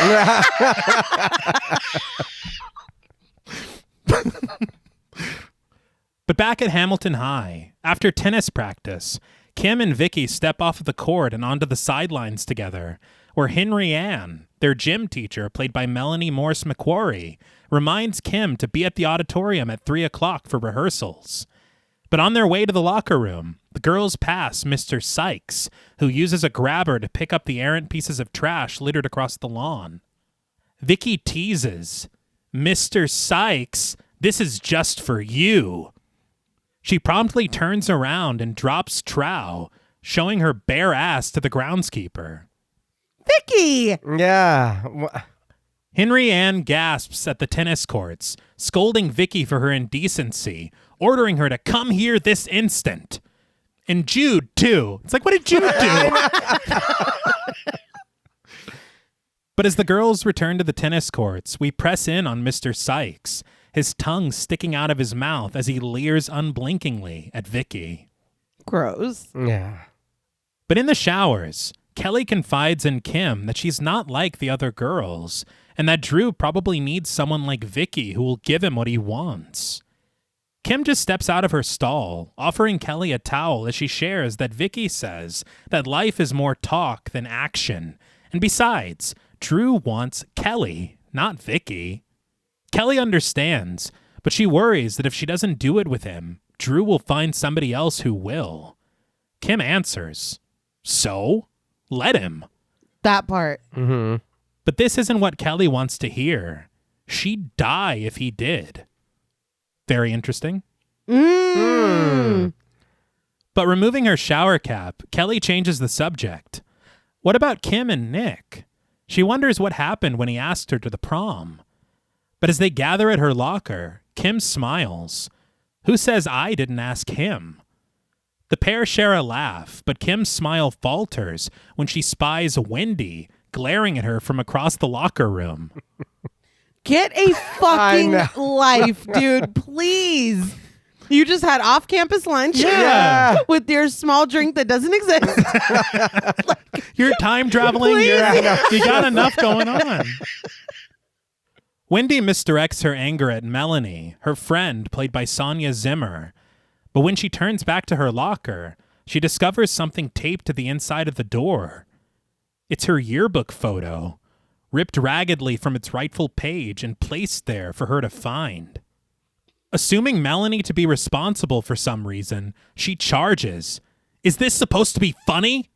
But back at Hamilton High, after tennis practice, Kim and Vicky step off of the court and onto the sidelines together, where Henry Ann, their gym teacher, played by Melanie Morse McQuarrie, reminds Kim to be at the auditorium at 3 o'clock for rehearsals. But on their way to the locker room, the girls pass Mr. Sykes, who uses a grabber to pick up the errant pieces of trash littered across the lawn. Vicky teases, "Mr. Sykes, this is just for you." She promptly turns around and drops trow, showing her bare ass to the groundskeeper. Vicky! Yeah. Henry Ann gasps at the tennis courts, scolding Vicky for her indecency, ordering her to come here this instant. And Jude, too. It's like, what did Jude do? But as the girls return to the tennis courts, we press in on Mr. Sykes, his tongue sticking out of his mouth as he leers unblinkingly at Vicky. Gross. Yeah. But in the showers, Kelly confides in Kim that she's not like the other girls, and that Drew probably needs someone like Vicky who will give him what he wants. Kim just steps out of her stall, offering Kelly a towel as she shares that Vicky says that life is more talk than action, and besides, Drew wants Kelly, not Vicky. Kelly understands, but she worries that if she doesn't do it with him, Drew will find somebody else who will. Kim answers, "So? Let him." That part. Mm-hmm. But this isn't what Kelly wants to hear. She'd die if he did. Very interesting. Mm. But removing her shower cap, Kelly changes the subject. What about Kim and Nick? She wonders what happened when he asked her to the prom. But as they gather at her locker, Kim smiles. Who says I didn't ask him? The pair share a laugh, but Kim's smile falters when she spies Wendy glaring at her from across the locker room. Get a fucking life, dude. Please. You just had off-campus lunch Yeah. with your small drink that doesn't exist. You're time traveling. You got enough going on. Wendy misdirects her anger at Melanie, her friend, played by Sonia Zimmer. But when she turns back to her locker, she discovers something taped to the inside of the door. It's her yearbook photo, ripped raggedly from its rightful page and placed there for her to find. Assuming Melanie to be responsible for some reason, she charges, "Is this supposed to be funny?"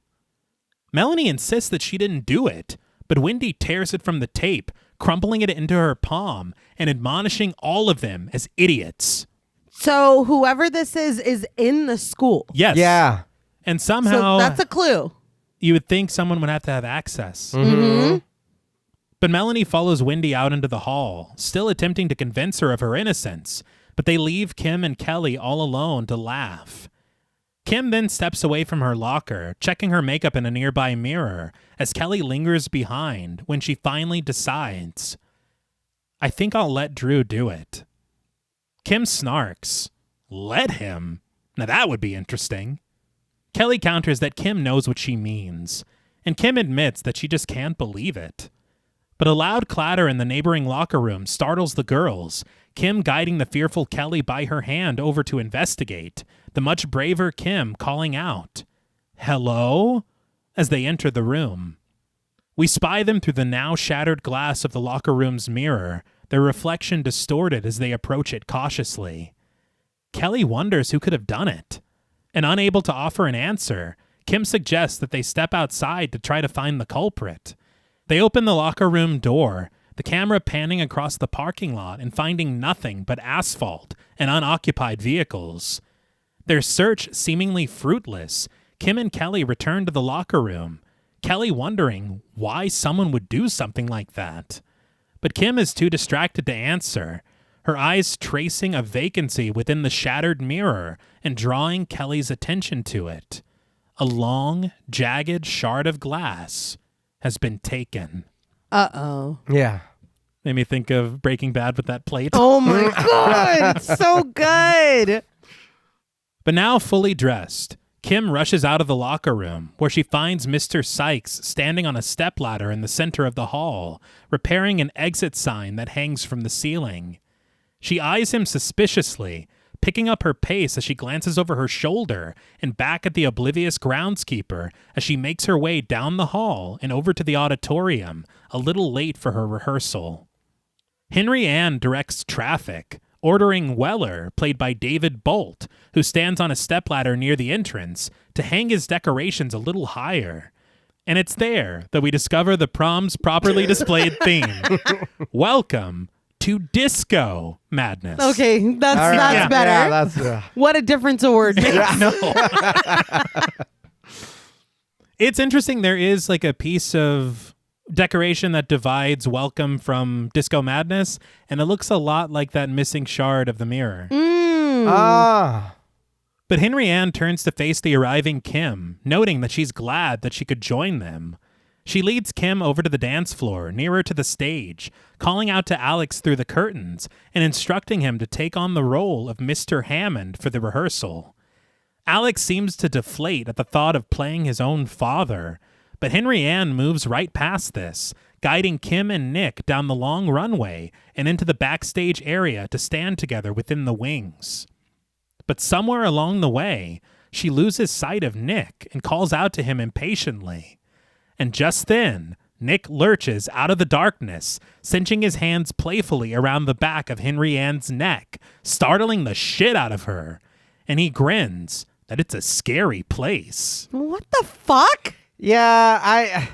Melanie insists that she didn't do it, but Wendy tears it from the tape, crumpling it into her palm and admonishing all of them as idiots. So whoever this is in the school. Yes. Yeah. And somehow So that's a clue. you would think someone would have to have access. Mm-hmm. But Melanie follows Wendy out into the hall, still attempting to convince her of her innocence, but they leave Kim and Kelly all alone to laugh. Kim then steps away from her locker, checking her makeup in a nearby mirror, as Kelly lingers behind when she finally decides, "I think I'll let Drew do it." Kim snarks, "Let him? Now that would be interesting." Kelly counters that Kim knows what she means, and Kim admits that she just can't believe it. But a loud clatter in the neighboring locker room startles the girls, Kim guiding the fearful Kelly by her hand over to investigate, the much braver Kim calling out, "Hello?" as they enter the room. We spy them through the now shattered glass of the locker room's mirror, their reflection distorted as they approach it cautiously. Kelly wonders who could have done it. And unable to offer an answer, Kim suggests that they step outside to try to find the culprit. They open the locker room door, the camera panning across the parking lot and finding nothing but asphalt and unoccupied vehicles. Their search seemingly fruitless, Kim and Kelly return to the locker room, Kelly wondering why someone would do something like that. But Kim is too distracted to answer, her eyes tracing a vacancy within the shattered mirror and drawing Kelly's attention to it. A long, jagged shard of glass has been taken. Uh-oh. Yeah. Made me think of Breaking Bad with that plate. Oh my God. So good. But now fully dressed, Kim rushes out of the locker room, where she finds Mr. Sykes standing on a stepladder in the center of the hall, repairing an exit sign that hangs from the ceiling. She eyes him suspiciously, picking up her pace as she glances over her shoulder and back at the oblivious groundskeeper as she makes her way down the hall and over to the auditorium, a little late for her rehearsal. Henry Ann directs traffic, ordering Weller, played by David Bolt, who stands on a stepladder near the entrance, to hang his decorations a little higher. And it's there that we discover the prom's properly displayed theme. Welcome to Disco Madness. Okay, that's All right. that's better. Yeah, that's What a difference a word makes. No. It's interesting. There is like a piece of decoration that divides Welcome from Disco Madness, and it looks a lot like that missing shard of the mirror. Ah. But Henry Ann turns to face the arriving Kim, noting that she's glad that she could join them. She leads Kim over to the dance floor, nearer to the stage, calling out to Alex through the curtains and instructing him to take on the role of Mr. Hammond for the rehearsal. Alex seems to deflate at the thought of playing his own father, but Henry Ann moves right past this, guiding Kim and Nick down the long runway and into the backstage area to stand together within the wings. But somewhere along the way, she loses sight of Nick and calls out to him impatiently. And just then, Nick lurches out of the darkness, cinching his hands playfully around the back of Henry Ann's neck, startling the shit out of her. And he grins that it's a scary place. What the fuck? Yeah, I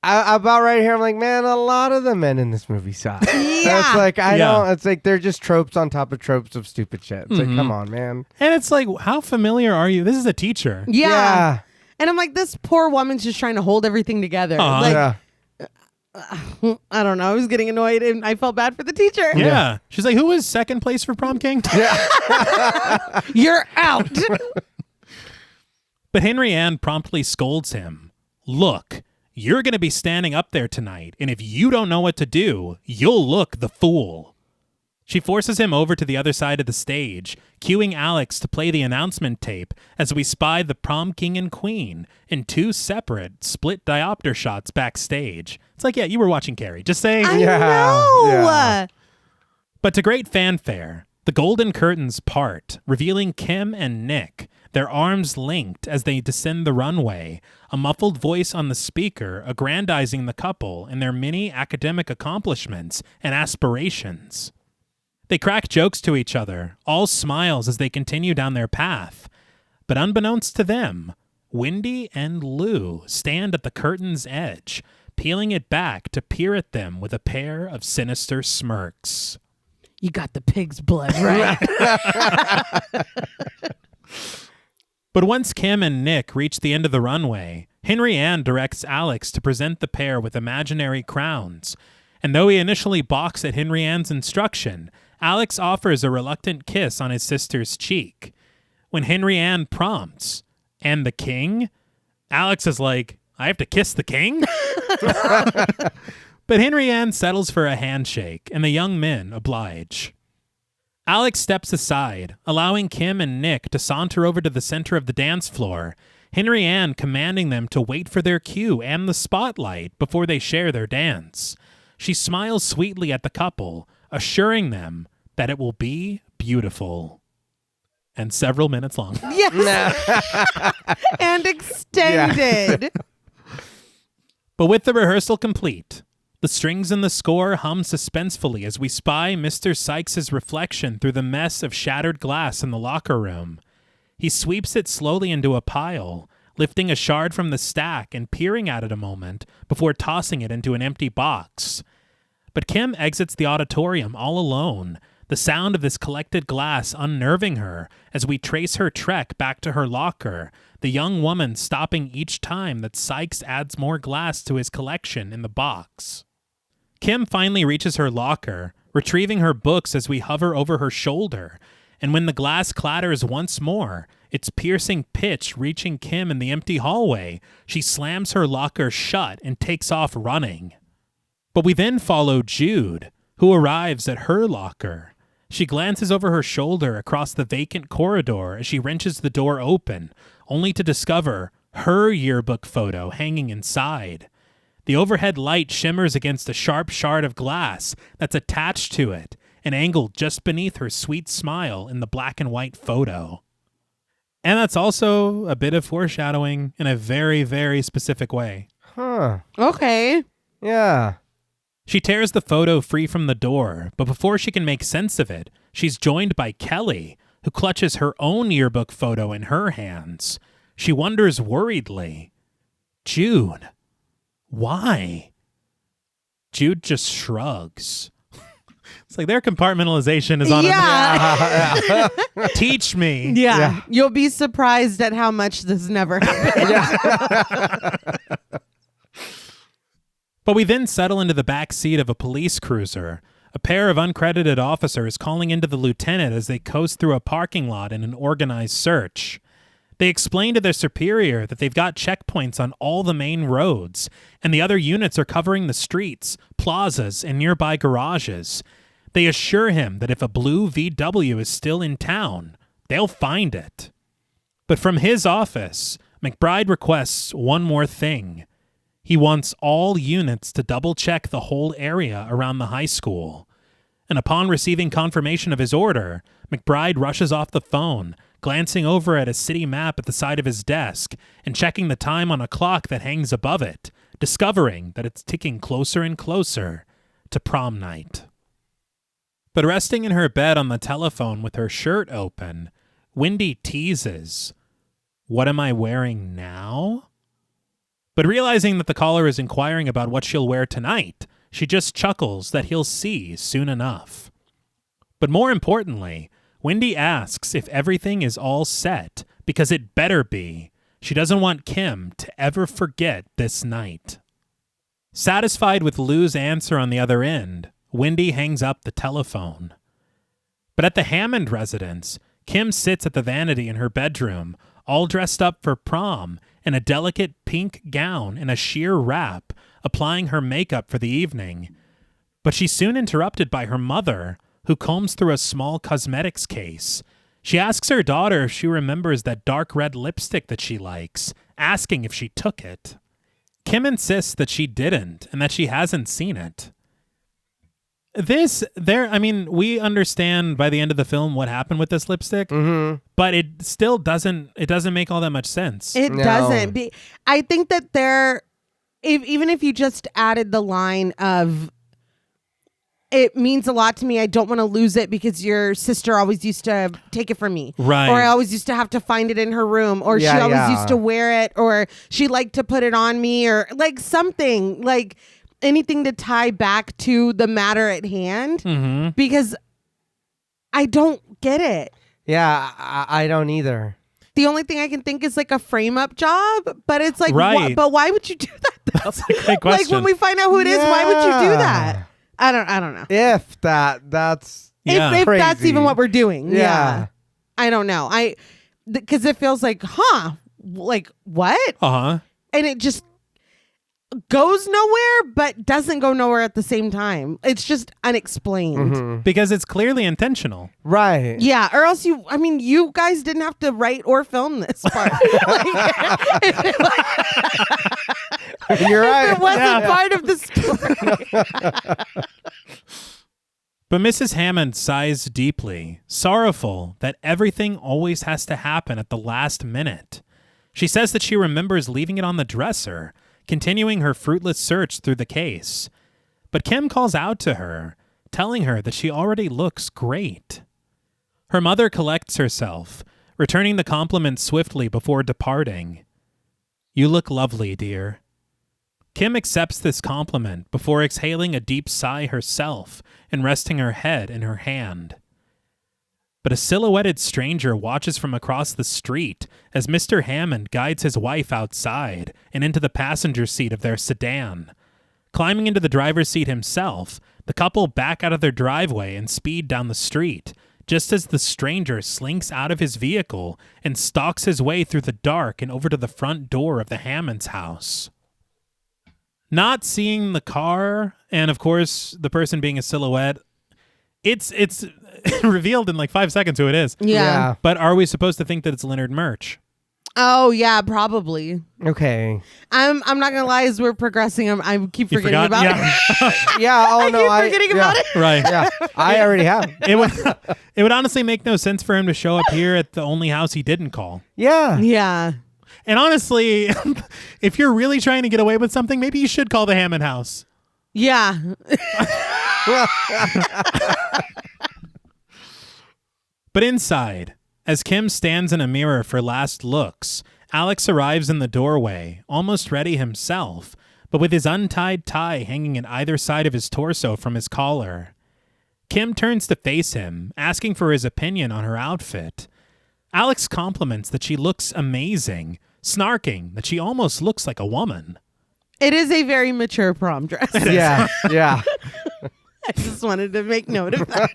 about right here, I'm like, man, a lot of the men in this movie suck. Yeah. It's like, Yeah. don't, it's like they're just tropes on top of tropes of stupid shit. It's like, come on, man. And it's like, how familiar are you? This is a teacher. Yeah. And I'm like, this poor woman's just trying to hold everything together. Aw. Like, Yeah. I don't know. I was getting annoyed and I felt bad for the teacher. Yeah. She's like, who was second place for prom king? You're out. But Henry Ann promptly scolds him. Look, you're going to be standing up there tonight, and if you don't know what to do, you'll look the fool. She forces him over to the other side of the stage, cueing Alex to play the announcement tape as we spy the prom king and queen in two separate split diopter shots backstage. It's like, yeah, you were watching Carrie. Just saying. I Yeah. know. Yeah. But to great fanfare, the golden curtains part, revealing Kim and Nick, their arms linked as they descend the runway, a muffled voice on the speaker aggrandizing the couple and their many academic accomplishments and aspirations. They crack jokes to each other, all smiles as they continue down their path. But unbeknownst to them, Wendy and Lou stand at the curtain's edge, peeling it back to peer at them with a pair of sinister smirks. You got the pig's blood, right? But once Kim and Nick reach the end of the runway, Henry Ann directs Alex to present the pair with imaginary crowns. And though he initially balks at Henry Ann's instruction, Alex offers a reluctant kiss on his sister's cheek. When Henry Ann prompts, "And the king?" Alex is like, "I have to kiss the king?" But Henry Ann settles for a handshake, and the young men oblige. Alex steps aside, allowing Kim and Nick to saunter over to the center of the dance floor, Henry Ann commanding them to wait for their cue and the spotlight before they share their dance. She smiles sweetly at the couple, assuring them that it will be beautiful. and several minutes long. Yes. And extended. But with the rehearsal complete, the strings in the score hum suspensefully as we spy Mr. Sykes' reflection through the mess of shattered glass in the locker room. He sweeps it slowly into a pile, lifting a shard from the stack and peering at it a moment before tossing it into an empty box. But Kim exits the auditorium all alone, the sound of this collected glass unnerving her as we trace her trek back to her locker, the young woman stopping each time that Sykes adds more glass to his collection in the box. Kim finally reaches her locker, retrieving her books as we hover over her shoulder, and when the glass clatters once more, its piercing pitch reaching Kim in the empty hallway, she slams her locker shut and takes off running. But we then follow Jude, who arrives at her locker. She glances over her shoulder across the vacant corridor as she wrenches the door open, only to discover her yearbook photo hanging inside. The overhead light shimmers against a sharp shard of glass that's attached to it and angled just beneath her sweet smile in the black and white photo. And that's also a bit of foreshadowing in a very, very specific way. Huh. Okay. Yeah. She tears the photo free from the door, but before she can make sense of it, she's joined by Kelly, who clutches her own yearbook photo in her hands. She wonders worriedly, Jude, why? Jude just shrugs. It's like their compartmentalization is on Yeah. Teach me. Yeah. You'll be surprised at how much this never happened. But we then settle into the back seat of a police cruiser, a pair of uncredited officers calling into the lieutenant as they coast through a parking lot in an organized search. They explain to their superior that they've got checkpoints on all the main roads, and the other units are covering the streets, plazas, and nearby garages. They assure him that if a blue VW is still in town, they'll find it. But from his office, McBride requests one more thing. He wants all units to double-check the whole area around the high school. And upon receiving confirmation of his order, McBride rushes off the phone, glancing over at a city map at the side of his desk and checking the time on a clock that hangs above it, discovering that it's ticking closer and closer to prom night. But resting in her bed on the telephone with her shirt open, Wendy teases, "What am I wearing now?" But realizing that the caller is inquiring about what she'll wear tonight, she just chuckles that he'll see soon enough. But more importantly, Wendy asks if everything is all set, because it better be. She doesn't want Kim to ever forget this night. Satisfied with Lou's answer on the other end, Wendy hangs up the telephone. But at the Hammond residence, Kim sits at the vanity in her bedroom, all dressed up for prom, in a delicate pink gown and a sheer wrap, applying her makeup for the evening. But she's soon interrupted by her mother, who combs through a small cosmetics case. She asks her daughter if she remembers that dark red lipstick that she likes, asking if she took it. Kim insists that she didn't and that she hasn't seen it. We understand by the end of the film what happened with this lipstick, but it still doesn't make all that much sense. It doesn't. I think that even if you just added the line of, it means a lot to me, I don't want to lose it because your sister always used to take it from me. Right. Or I always used to have to find it in her room, or she always used to wear it, or she liked to put it on me, or like something, like anything to tie back to the matter at hand, because I don't get it. Yeah, I don't either. The only thing I can think is like a frame up job, but it's like, right. but why would you do that though? That's a great question. Like when we find out who it is, why would you do that? I don't know. If that's if crazy. that's even what we're doing. Yeah. I don't know. Because it feels like, like what? Uh-huh. And it just goes nowhere, but doesn't go nowhere at the same time. It's just unexplained. Because it's clearly intentional. Right. Yeah, or else you guys didn't have to write or film this part. You're right. It wasn't part of the story. But Mrs. Hammond sighs deeply, sorrowful that everything always has to happen at the last minute. She says that she remembers leaving it on the dresser, continuing her fruitless search through the case. But Kim calls out to her, telling her that she already looks great. Her mother collects herself, returning the compliment swiftly before departing. "You look lovely, dear." Kim accepts this compliment before exhaling a deep sigh herself and resting her head in her hand. But a silhouetted stranger watches from across the street as Mr. Hammond guides his wife outside and into the passenger seat of their sedan. Climbing into the driver's seat himself, the couple back out of their driveway and speed down the street, just as the stranger slinks out of his vehicle and stalks his way through the dark and over to the front door of the Hammond's house. Not seeing the car, and of course the person being a silhouette, it's revealed in like 5 seconds who it is. Yeah. But are we supposed to think that it's Leonard Murch? Oh yeah, probably. Okay. I'm not gonna lie. As we're progressing, I keep You forgetting forgot? about Yeah. it. Yeah. Oh I no. keep forgetting about it. Right. Yeah. I already have. It would honestly make no sense for him to show up here at the only house he didn't call. Yeah. Yeah. And honestly, if you're really trying to get away with something, maybe you should call the Hammond house. Yeah. But inside, as Kim stands in a mirror for last looks, Alex arrives in the doorway, almost ready himself, but with his untied tie hanging at either side of his torso from his collar. Kim turns to face him, asking for his opinion on her outfit. Alex compliments that she looks amazing, snarking that she almost looks like a woman. It is a very mature prom dress. Yeah. Yeah. I just wanted to make note of that.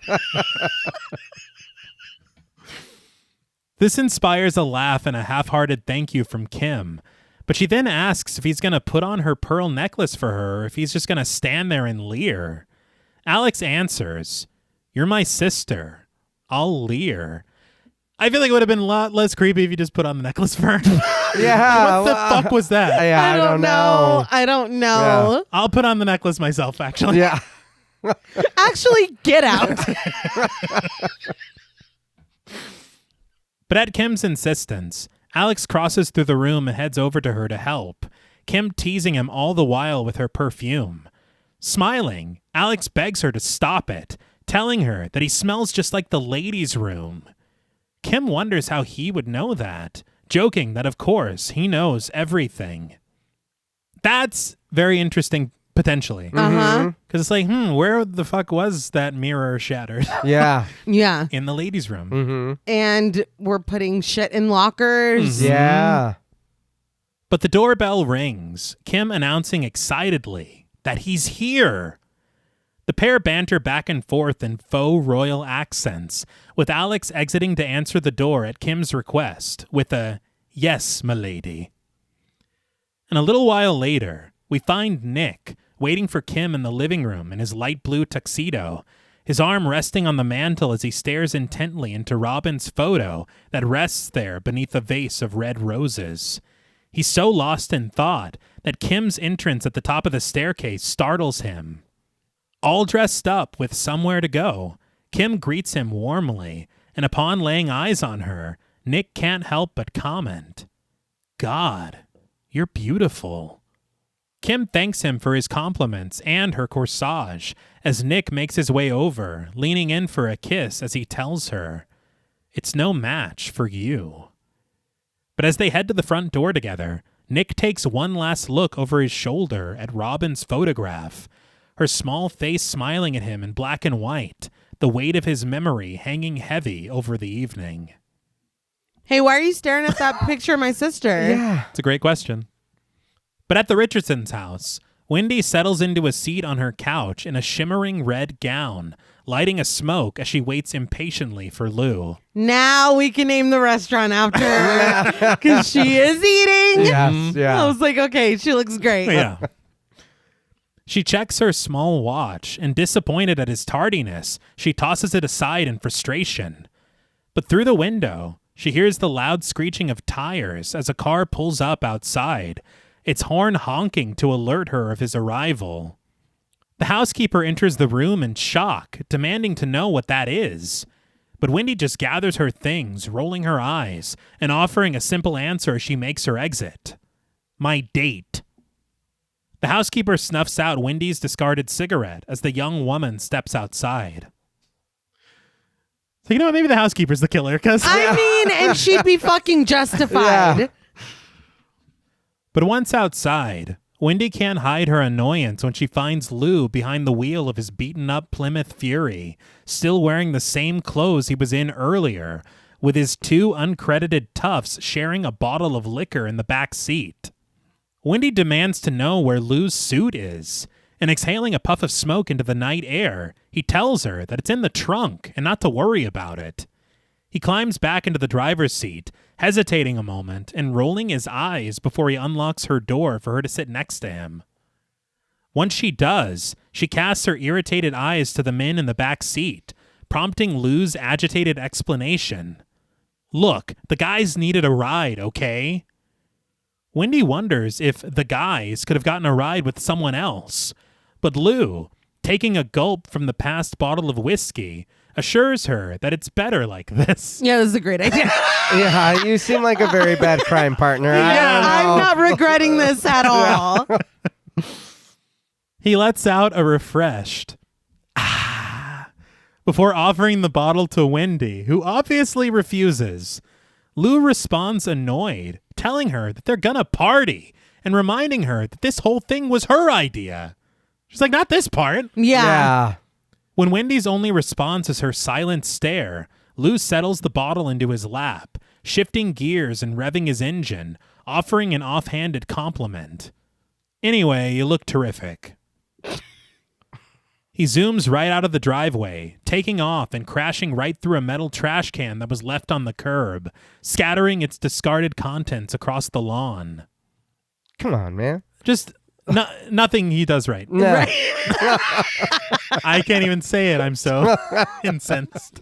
This inspires a laugh and a half-hearted thank you from Kim, but she then asks if he's going to put on her pearl necklace for her or if he's just going to stand there and leer. Alex answers, "You're my sister. I'll leer." I feel like it would have been a lot less creepy if you just put on the necklace for her. Yeah. What the fuck was that? Yeah. I don't know. I don't know. I'll put on the necklace myself, actually. Yeah. Actually, get out. But at Kim's insistence, Alex crosses through the room and heads over to her to help, Kim teasing him all the while with her perfume. Smiling, Alex begs her to stop it, telling her that he smells just like the ladies' room. Kim wonders how he would know that, joking that of course he knows everything. That's very interesting, potentially. Uh-huh. Because it's like, where the fuck was that mirror shattered? Yeah. Yeah. In the ladies' room. Mm-hmm. And we're putting shit in lockers. Yeah. But the doorbell rings, Kim announcing excitedly that he's here. The pair banter back and forth in faux royal accents, with Alex exiting to answer the door at Kim's request with a, "Yes, m'lady." And a little while later, we find Nick waiting for Kim in the living room in his light blue tuxedo, his arm resting on the mantel as he stares intently into Robin's photo that rests there beneath a vase of red roses. He's so lost in thought that Kim's entrance at the top of the staircase startles him. All dressed up with somewhere to go, Kim greets him warmly, and upon laying eyes on her, Nick can't help but comment, "God, you're beautiful." Kim thanks him for his compliments and her corsage as Nick makes his way over, leaning in for a kiss as he tells her, "It's no match for you." But as they head to the front door together, Nick takes one last look over his shoulder at Robin's photograph, her small face smiling at him in black and white, the weight of his memory hanging heavy over the evening. Hey, why are you staring at that picture of my sister? Yeah. It's a great question. But at the Richardsons' house, Wendy settles into a seat on her couch in a shimmering red gown, lighting a smoke as she waits impatiently for Lou. Now we can name the restaurant after her because she is eating. Yes. Yeah. I was like, okay, she looks great. Yeah. She checks her small watch, and disappointed at his tardiness, she tosses it aside in frustration. But through the window, she hears the loud screeching of tires as a car pulls up outside, its horn honking to alert her of his arrival. The housekeeper enters the room in shock, demanding to know what that is. But Wendy just gathers her things, rolling her eyes, and offering a simple answer as she makes her exit. My date. The housekeeper snuffs out Wendy's discarded cigarette as the young woman steps outside. So, you know what? Maybe the housekeeper's the killer. And she'd be fucking justified. Yeah. But once outside, Wendy can't hide her annoyance when she finds Lou behind the wheel of his beaten-up Plymouth Fury, still wearing the same clothes he was in earlier, with his 2 uncredited toughs sharing a bottle of liquor in the back seat. Wendy demands to know where Lou's suit is, and exhaling a puff of smoke into the night air, he tells her that it's in the trunk and not to worry about it. He climbs back into the driver's seat, hesitating a moment and rolling his eyes before he unlocks her door for her to sit next to him. Once she does, she casts her irritated eyes to the men in the back seat, prompting Lou's agitated explanation. Look, the guys needed a ride, okay? Wendy wonders if the guys could have gotten a ride with someone else, but Lou, taking a gulp from the past bottle of whiskey, assures her that it's better like this. Yeah, this is a great idea. Yeah, you seem like a very bad crime partner. I'm not regretting this at all. He lets out a refreshed before offering the bottle to Wendy, who obviously refuses. Lou responds annoyed, telling her that they're gonna party and reminding her that this whole thing was her idea. She's like, not this part. Yeah. When Wendy's only response is her silent stare, Lou settles the bottle into his lap, shifting gears and revving his engine, offering an offhanded compliment. Anyway, you look terrific. He zooms right out of the driveway, taking off and crashing right through a metal trash can that was left on the curb, scattering its discarded contents across the lawn. Come on, man. Just nothing he does right. No. Right. I can't even say it. I'm so incensed.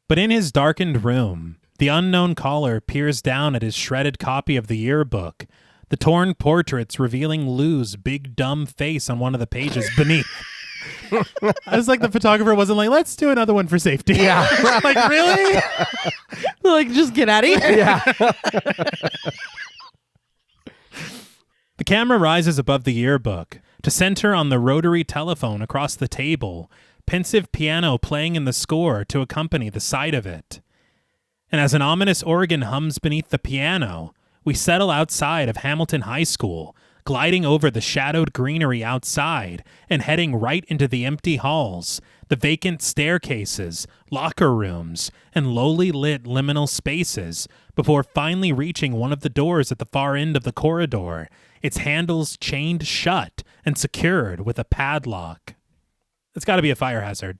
But in his darkened room, the unknown caller peers down at his shredded copy of the yearbook, the torn portraits revealing Lou's big dumb face on one of the pages beneath. I was like, the photographer wasn't like, let's do another one for safety. Yeah. Like, really? Like, just get out of here. Yeah. The camera rises above the yearbook to center on the rotary telephone across the table, pensive piano playing in the score to accompany the sight of it. And as an ominous organ hums beneath the piano, we settle outside of Hamilton High School, gliding over the shadowed greenery outside and heading right into the empty halls, the vacant staircases, locker rooms, and lowly lit liminal spaces before finally reaching one of the doors at the far end of the corridor, its handles chained shut and secured with a padlock. It's got to be a fire hazard.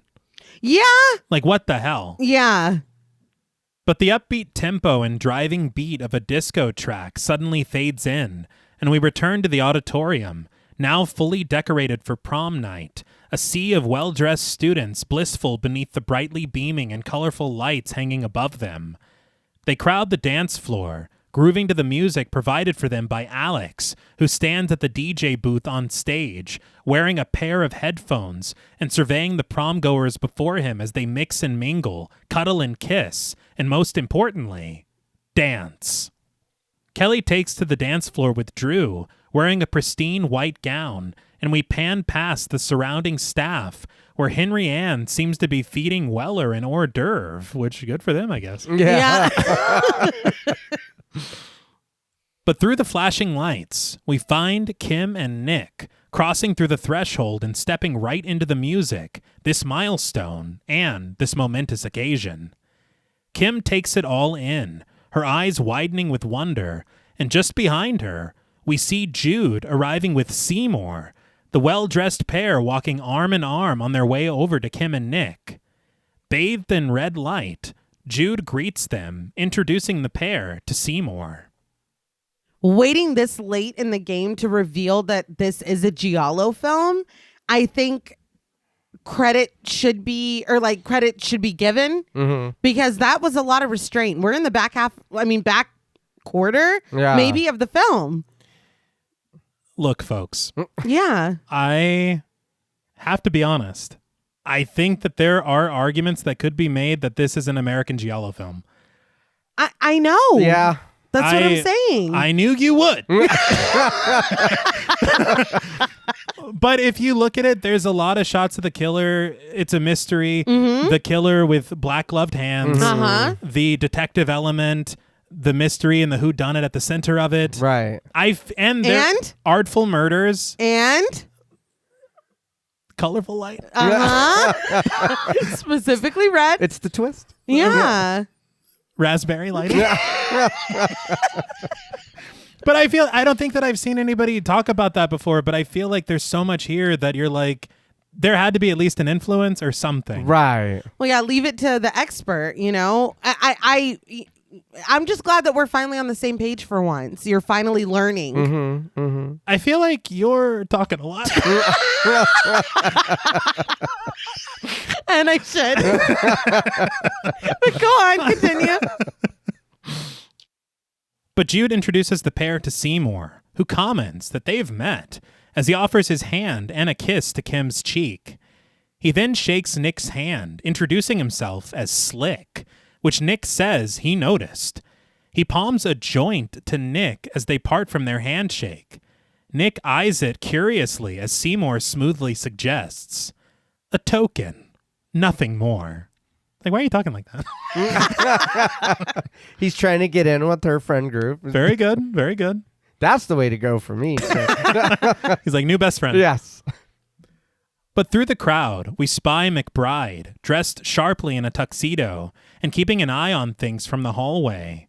Yeah. Like, what the hell? Yeah. But the upbeat tempo and driving beat of a disco track suddenly fades in, and we return to the auditorium, now fully decorated for prom night, a sea of well-dressed students blissful beneath the brightly beaming and colorful lights hanging above them. They crowd the dance floor, grooving to the music provided for them by Alex, who stands at the DJ booth on stage, wearing a pair of headphones and surveying the prom-goers before him as they mix and mingle, cuddle and kiss, and most importantly, dance. Kelly takes to the dance floor with Drew, wearing a pristine white gown, and we pan past the surrounding staff, where Henry Ann seems to be feeding Weller an hors d'oeuvre, which good for them, I guess. Yeah. But through the flashing lights, we find Kim and Nick crossing through the threshold and stepping right into the music, this milestone, and this momentous occasion. Kim takes it all in, her eyes widening with wonder, and just behind her, we see Jude arriving with Seymour, the well-dressed pair walking arm in arm on their way over to Kim and Nick. Bathed in red light, Jude greets them, introducing the pair to Seymour. Waiting this late in the game to reveal that this is a Giallo film, I think credit should be given because that was a lot of restraint. We're in the back quarter, maybe, of the film. Look, folks, Yeah. I have to be honest. I think that there are arguments that could be made that this is an American Giallo film. I know. Yeah. That's what I'm saying. I knew you would. But if you look at it, there's a lot of shots of the killer. It's a mystery. The killer with black gloved hands. The detective element, the mystery and the whodunit at the center of it. Right. And artful murders. And colorful light. Specifically red. It's the twist. Yeah. Raspberry lighting. But I don't think that I've seen anybody talk about that before, but I feel like there's so much here that you're like, there had to be at least an influence or something. Right. Well, yeah, leave it to the expert, you know? I'm just glad that we're finally on the same page for once. You're finally learning. I feel like you're talking a lot. And I should. But go on, continue. But Jude introduces the pair to Seymour, who comments that they've met as he offers his hand and a kiss to Kim's cheek. He then shakes Nick's hand, introducing himself as Slick, which Nick says he noticed. He palms a joint to Nick as they part from their handshake. Nick eyes it curiously as Seymour smoothly suggests, "A token, nothing more." Like, why are you talking like that? He's trying to get in with her friend group. Very good, very good. That's the way to go for me. So. He's like, new best friend. Yes. But through the crowd, we spy McBride, dressed sharply in a tuxedo and keeping an eye on things from the hallway.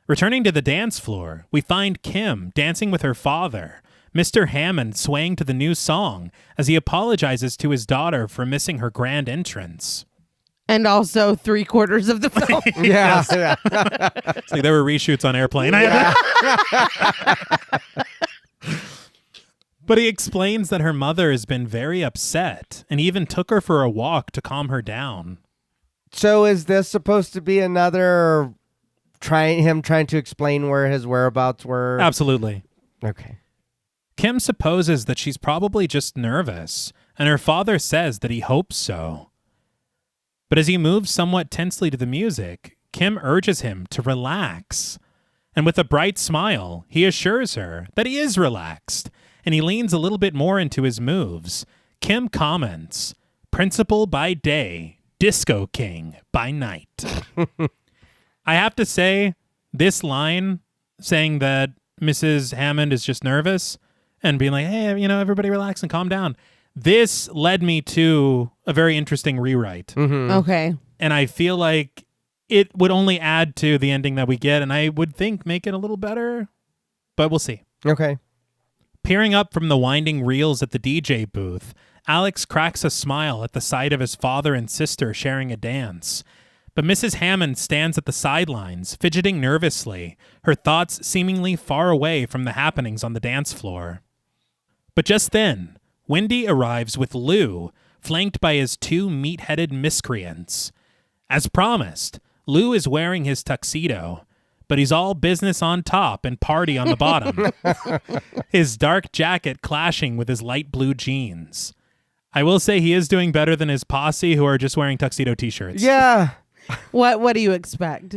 Returning to the dance floor, we find Kim dancing with her father, Mr. Hammond swaying to the new song as he apologizes to his daughter for missing her grand entrance. And also 3/4 of the film. Yeah. It's like there were reshoots on Airplane. Yeah. But he explains that her mother has been very upset and even took her for a walk to calm her down. So is this supposed to be another trying to explain where his whereabouts were? Absolutely. Okay. Kim supposes that she's probably just nervous, and her father says that he hopes so. But as he moves somewhat tensely to the music, Kim urges him to relax. And with a bright smile, he assures her that he is relaxed, and he leans a little bit more into his moves. Kim comments, "Principal by day, Disco King by night." I have to say, this line saying that Mrs. Hammond is just nervous and being like, hey, everybody relax and calm down. This led me to a very interesting rewrite. Okay. And I feel like it would only add to the ending that we get, and I would think make it a little better, but we'll see. Okay. Peering up from the winding reels at the DJ booth, Alex cracks a smile at the sight of his father and sister sharing a dance. But Mrs. Hammond stands at the sidelines, fidgeting nervously, her thoughts seemingly far away from the happenings on the dance floor. But just then, Wendy arrives with Lou, flanked by his two meat-headed miscreants. As promised, Lou is wearing his tuxedo, but he's all business on top and party on the bottom, his dark jacket clashing with his light blue jeans. I will say he is doing better than his posse who are just wearing tuxedo t-shirts. Yeah. What do you expect?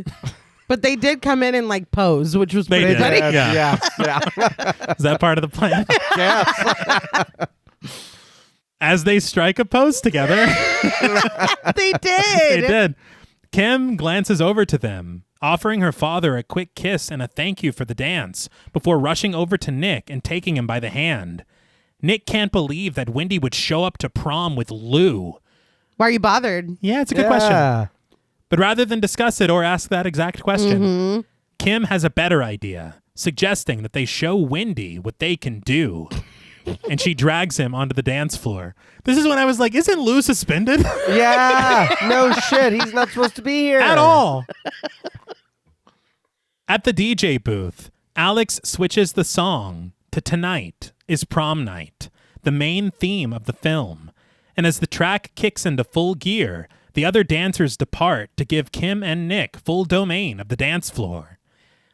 But they did come in and like pose, which was pretty funny. Yeah. Is that part of the plan? Yes. As they strike a pose together. They did. They did. Kim glances over to them, offering her father a quick kiss and a thank you for the dance before rushing over to Nick and taking him by the hand. Nick can't believe that Wendy would show up to prom with Lou. Why are you bothered? Yeah, it's a good question. But rather than discuss it or ask that exact question, Kim has a better idea, suggesting that they show Wendy what they can do. And she drags him onto the dance floor. This is when I was like, isn't Lou suspended? Yeah. No shit. He's not supposed to be here. At all. At the DJ booth, Alex switches the song to Tonight is Prom Night, the main theme of the film. And as the track kicks into full gear, the other dancers depart to give Kim and Nick full domain of the dance floor.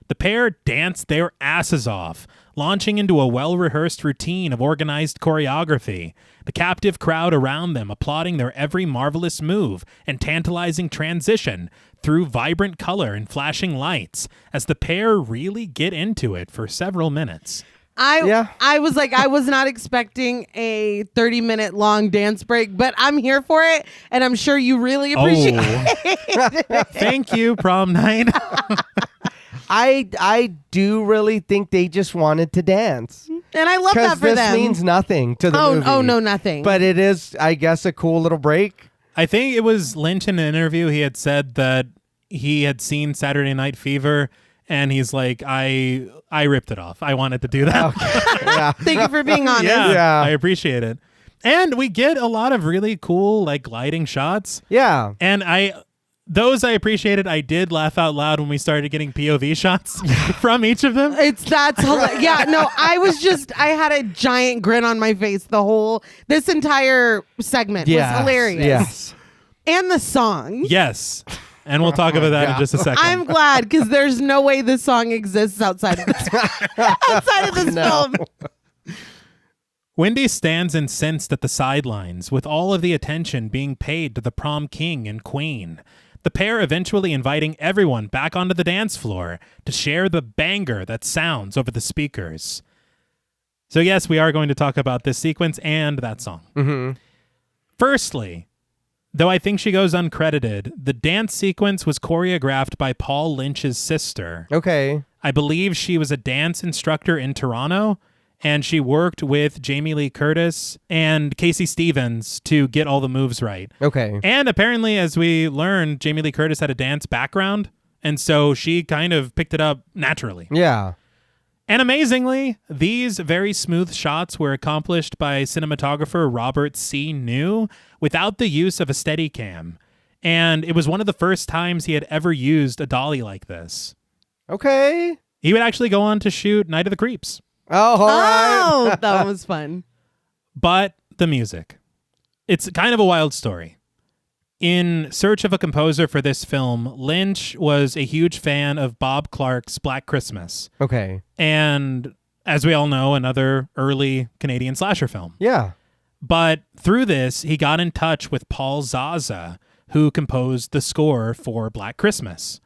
The pair dance their asses off, launching into a well-rehearsed routine of organized choreography, the captive crowd around them applauding their every marvelous move and tantalizing transition through vibrant color and flashing lights as the pair really get into it for several minutes. I was like, I was not expecting a 30-minute long dance break, but I'm here for it, and I'm sure you really appreciate it. Thank you, Prom Night. I do really think they just wanted to dance. And I love that for this them. means nothing to the movie. Oh, no, nothing. But it is, I guess, a cool little break. I think it was Lynch in an interview. He had said that he had seen Saturday Night Fever, and he's like, I ripped it off. I wanted to do that. Okay. Yeah. Thank you for being honest. Yeah. I appreciate it. And we get a lot of really cool, like, gliding shots. Yeah. And those I appreciated. I did laugh out loud when we started getting POV shots from each of them. That's hilarious. Yeah, no, I had a giant grin on my face this entire segment was hilarious. Yes. And the song. Yes. And we'll talk about that in just a second. I'm glad, because there's no way this song exists outside of this film. Wendy stands incensed at the sidelines, with all of the attention being paid to the prom king and queen. The pair eventually inviting everyone back onto the dance floor to share the banger that sounds over the speakers. So yes, we are going to talk about this sequence and that song. Mm-hmm. Firstly, though I think she goes uncredited, the dance sequence was choreographed by Paul Lynch's sister. Okay. I believe she was a dance instructor in Toronto, and she worked with Jamie Lee Curtis and Casey Stevens to get all the moves right. Okay. And apparently, as we learned, Jamie Lee Curtis had a dance background, and so she kind of picked it up naturally. Yeah. And amazingly, these very smooth shots were accomplished by cinematographer Robert C. New without the use of a Steadicam. And it was one of the first times he had ever used a dolly like this. Okay. He would actually go on to shoot Night of the Creeps. Oh, all right. Oh, that was fun. But the music. It's kind of a wild story. In search of a composer for this film, Lynch was a huge fan of Bob Clark's Black Christmas. Okay. And as we all know, another early Canadian slasher film. Yeah. But through this, he got in touch with Paul Zaza, who composed the score for Black Christmas.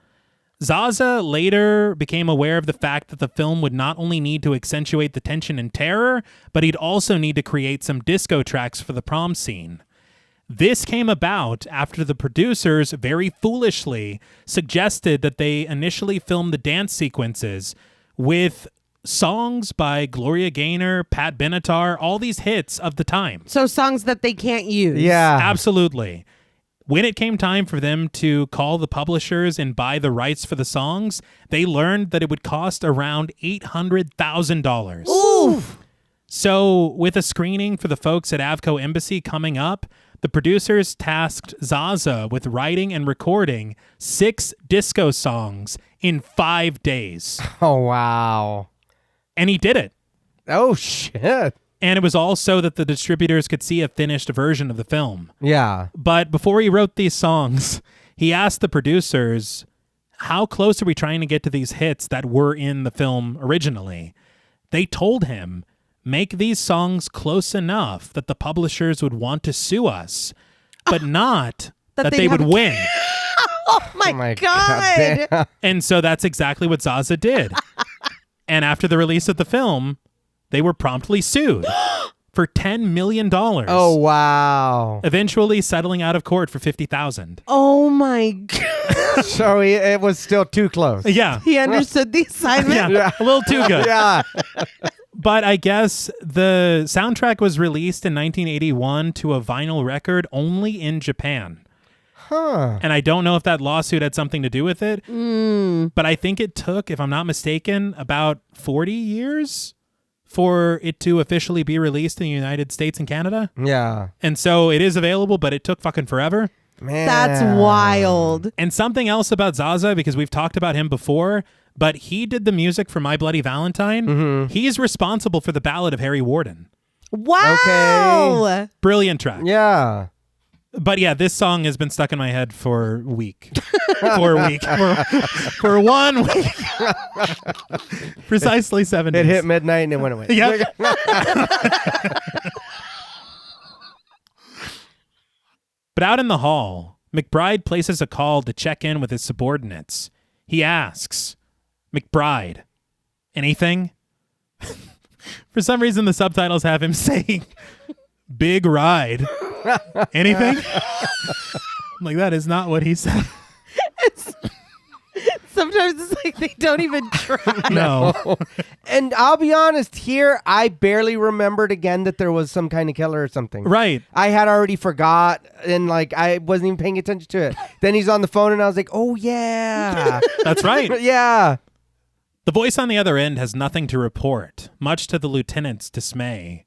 Zaza later became aware of the fact that the film would not only need to accentuate the tension and terror, but he'd also need to create some disco tracks for the prom scene. This came about after the producers very foolishly suggested that they initially film the dance sequences with songs by Gloria Gaynor, Pat Benatar, all these hits of the time. So songs that they can't use. Yeah. Absolutely. When it came time for them to call the publishers and buy the rights for the songs, they learned that it would cost around $800,000. Oof. So with a screening for the folks at Avco Embassy coming up, the producers tasked Zaza with writing and recording 6 disco songs in 5 days. Oh, wow. And he did it. Oh, shit. And it was all so that the distributors could see a finished version of the film. Yeah. But before he wrote these songs, he asked the producers, how close are we trying to get to these hits that were in the film originally? They told him, make these songs close enough that the publishers would want to sue us, but not that they would win. Oh my God. damn. And so that's exactly what Zaza did. And after the release of the film, they were promptly sued for $10 million. Oh, wow. Eventually settling out of court for $50,000. Oh my God. So it was still too close. Yeah. He understood the assignment. Yeah. A little too good. Yeah. But I guess the soundtrack was released in 1981 to a vinyl record only in Japan. Huh. And I don't know if that lawsuit had something to do with it. But I think it took, if I'm not mistaken, about 40 years for it to officially be released in the United States and Canada. Yeah. And so it is available, but it took fucking forever. Man. That's wild. And something else about Zaza, because we've talked about him before, but he did the music for My Bloody Valentine. Mm-hmm. He's responsible for the Ballad of Harry Warden. Wow. Okay. Brilliant track. Yeah. But yeah, this song has been stuck in my head for a week. For 1 week. Precisely 7 days. It hit midnight and it went away. Yep. But out in the hall, McBride places a call to check in with his subordinates. He asks, McBride, anything? For some reason, the subtitles have him saying, big ride. Anything? I'm like, that is not what he said. Sometimes it's like they don't even try. No. And I'll be honest, here, I barely remembered again that there was some kind of killer or something. Right. I had already forgot, and like I wasn't even paying attention to it. Then he's on the phone, and I was like, oh, yeah. That's right. Yeah. The voice on the other end has nothing to report, much to the lieutenant's dismay.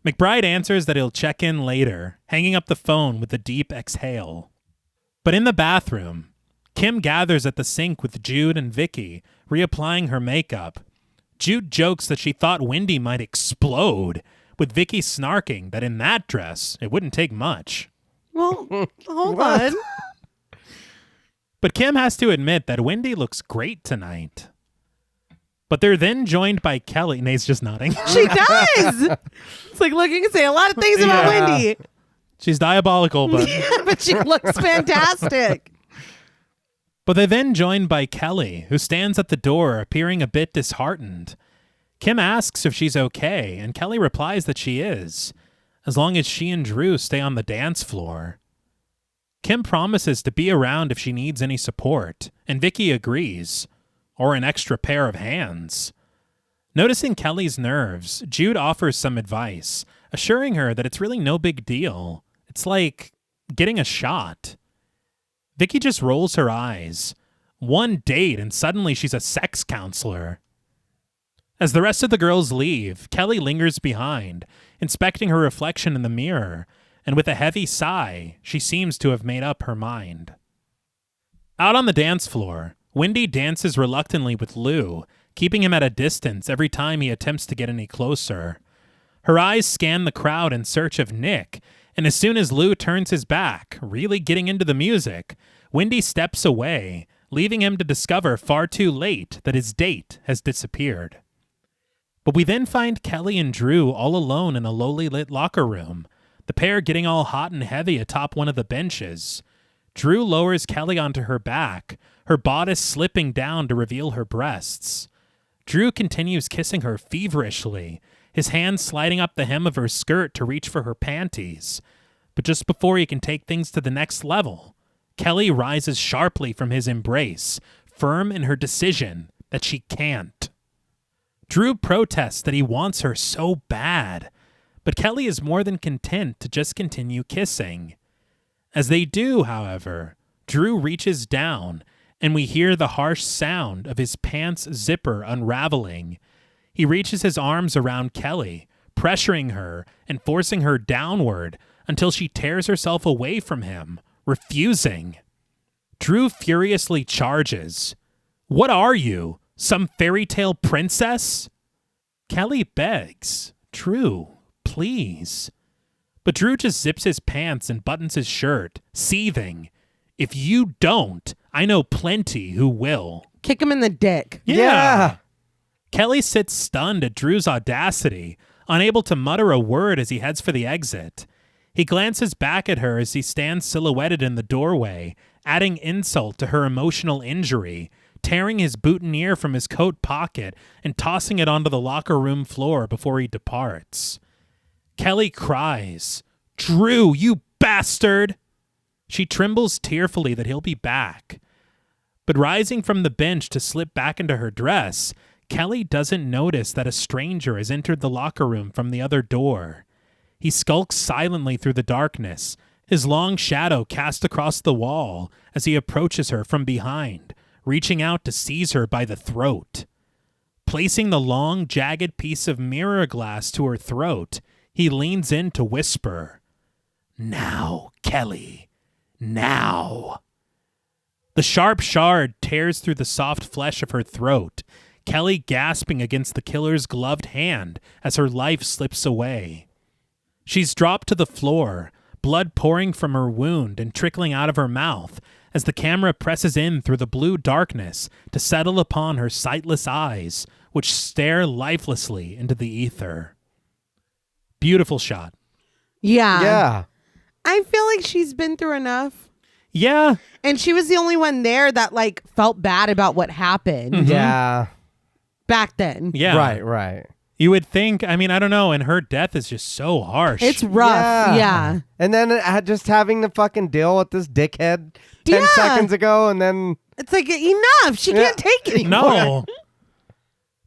McBride answers that he'll check in later, hanging up the phone with a deep exhale. But in the bathroom, Kim gathers at the sink with Jude and Vicky, reapplying her makeup. Jude jokes that she thought Wendy might explode, with Vicky snarking that in that dress, it wouldn't take much. Well, hold on. But Kim has to admit that Wendy looks great tonight. But they're then joined by Kelly. Nate's just nodding. She does. It's like, look, you can say a lot of things about Yeah. Wendy. She's diabolical, but... But she looks fantastic. But they're then joined by Kelly, who stands at the door, appearing a bit disheartened. Kim asks if she's okay, and Kelly replies that she is, as long as she and Drew stay on the dance floor. Kim promises to be around if she needs any support, and Vicky agrees, or an extra pair of hands. Noticing Kelly's nerves, Jude offers some advice, assuring her that it's really no big deal. It's like getting a shot. Vicky just rolls her eyes. One date and suddenly she's a sex counselor. As the rest of the girls leave, Kelly lingers behind, inspecting her reflection in the mirror, and with a heavy sigh, she seems to have made up her mind. Out on the dance floor, Wendy dances reluctantly with Lou, keeping him at a distance every time he attempts to get any closer. Her eyes scan the crowd in search of Nick, and as soon as Lou turns his back, really getting into the music, Wendy steps away, leaving him to discover far too late that his date has disappeared. But we then find Kelly and Drew all alone in a lowly lit locker room, the pair getting all hot and heavy atop one of the benches. Drew lowers Kelly onto her back, her bodice slipping down to reveal her breasts. Drew continues kissing her feverishly, his hand sliding up the hem of her skirt to reach for her panties. But just before he can take things to the next level, Kelly rises sharply from his embrace, firm in her decision that she can't. Drew protests that he wants her so bad, but Kelly is more than content to just continue kissing. As they do, however, Drew reaches down, and we hear the harsh sound of his pants zipper unraveling. He reaches his arms around Kelly, pressuring her and forcing her downward until she tears herself away from him, refusing. Drew furiously charges. "What are you, some fairy tale princess?" Kelly begs, "Drew, please." But Drew just zips his pants and buttons his shirt, seething. "If you don't, I know plenty who will." Kick him in the dick. Yeah. Kelly sits stunned at Drew's audacity, unable to mutter a word as he heads for the exit. He glances back at her as he stands silhouetted in the doorway, adding insult to her emotional injury, tearing his boutonniere from his coat pocket and tossing it onto the locker room floor before he departs. Kelly cries, "Drew, you bastard!" She trembles tearfully that he'll be back. But rising from the bench to slip back into her dress, Kelly doesn't notice that a stranger has entered the locker room from the other door. He skulks silently through the darkness, his long shadow cast across the wall as he approaches her from behind, reaching out to seize her by the throat. Placing the long, jagged piece of mirror glass to her throat, he leans in to whisper, "Now, Kelly, now." The sharp shard tears through the soft flesh of her throat, Kelly gasping against the killer's gloved hand as her life slips away. She's dropped to the floor, blood pouring from her wound and trickling out of her mouth as the camera presses in through the blue darkness to settle upon her sightless eyes, which stare lifelessly into the ether. Beautiful shot. Yeah. Yeah. I feel like she's been through enough. Yeah. And she was the only one there that like felt bad about what happened Yeah. back then. Yeah. Right. You would think, I mean, I don't know, and her death is just so harsh. It's rough. Yeah. And then just having to fucking deal with this dickhead 10 Yeah. seconds ago, and then It's like, enough. She can't take it anymore. No.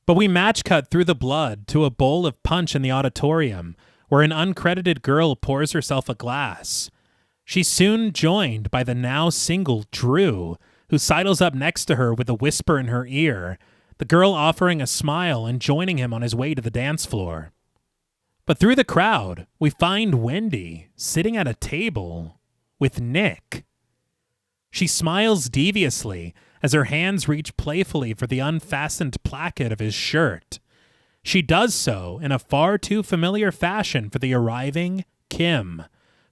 But we match cut through the blood to a bowl of punch in the auditorium where an uncredited girl pours herself a glass. She's soon joined by the now single Drew, who sidles up next to her with a whisper in her ear, the girl offering a smile and joining him on his way to the dance floor. But through the crowd, we find Wendy sitting at a table with Nick. She smiles deviously as her hands reach playfully for the unfastened placket of his shirt. She does so in a far too familiar fashion for the arriving Kim,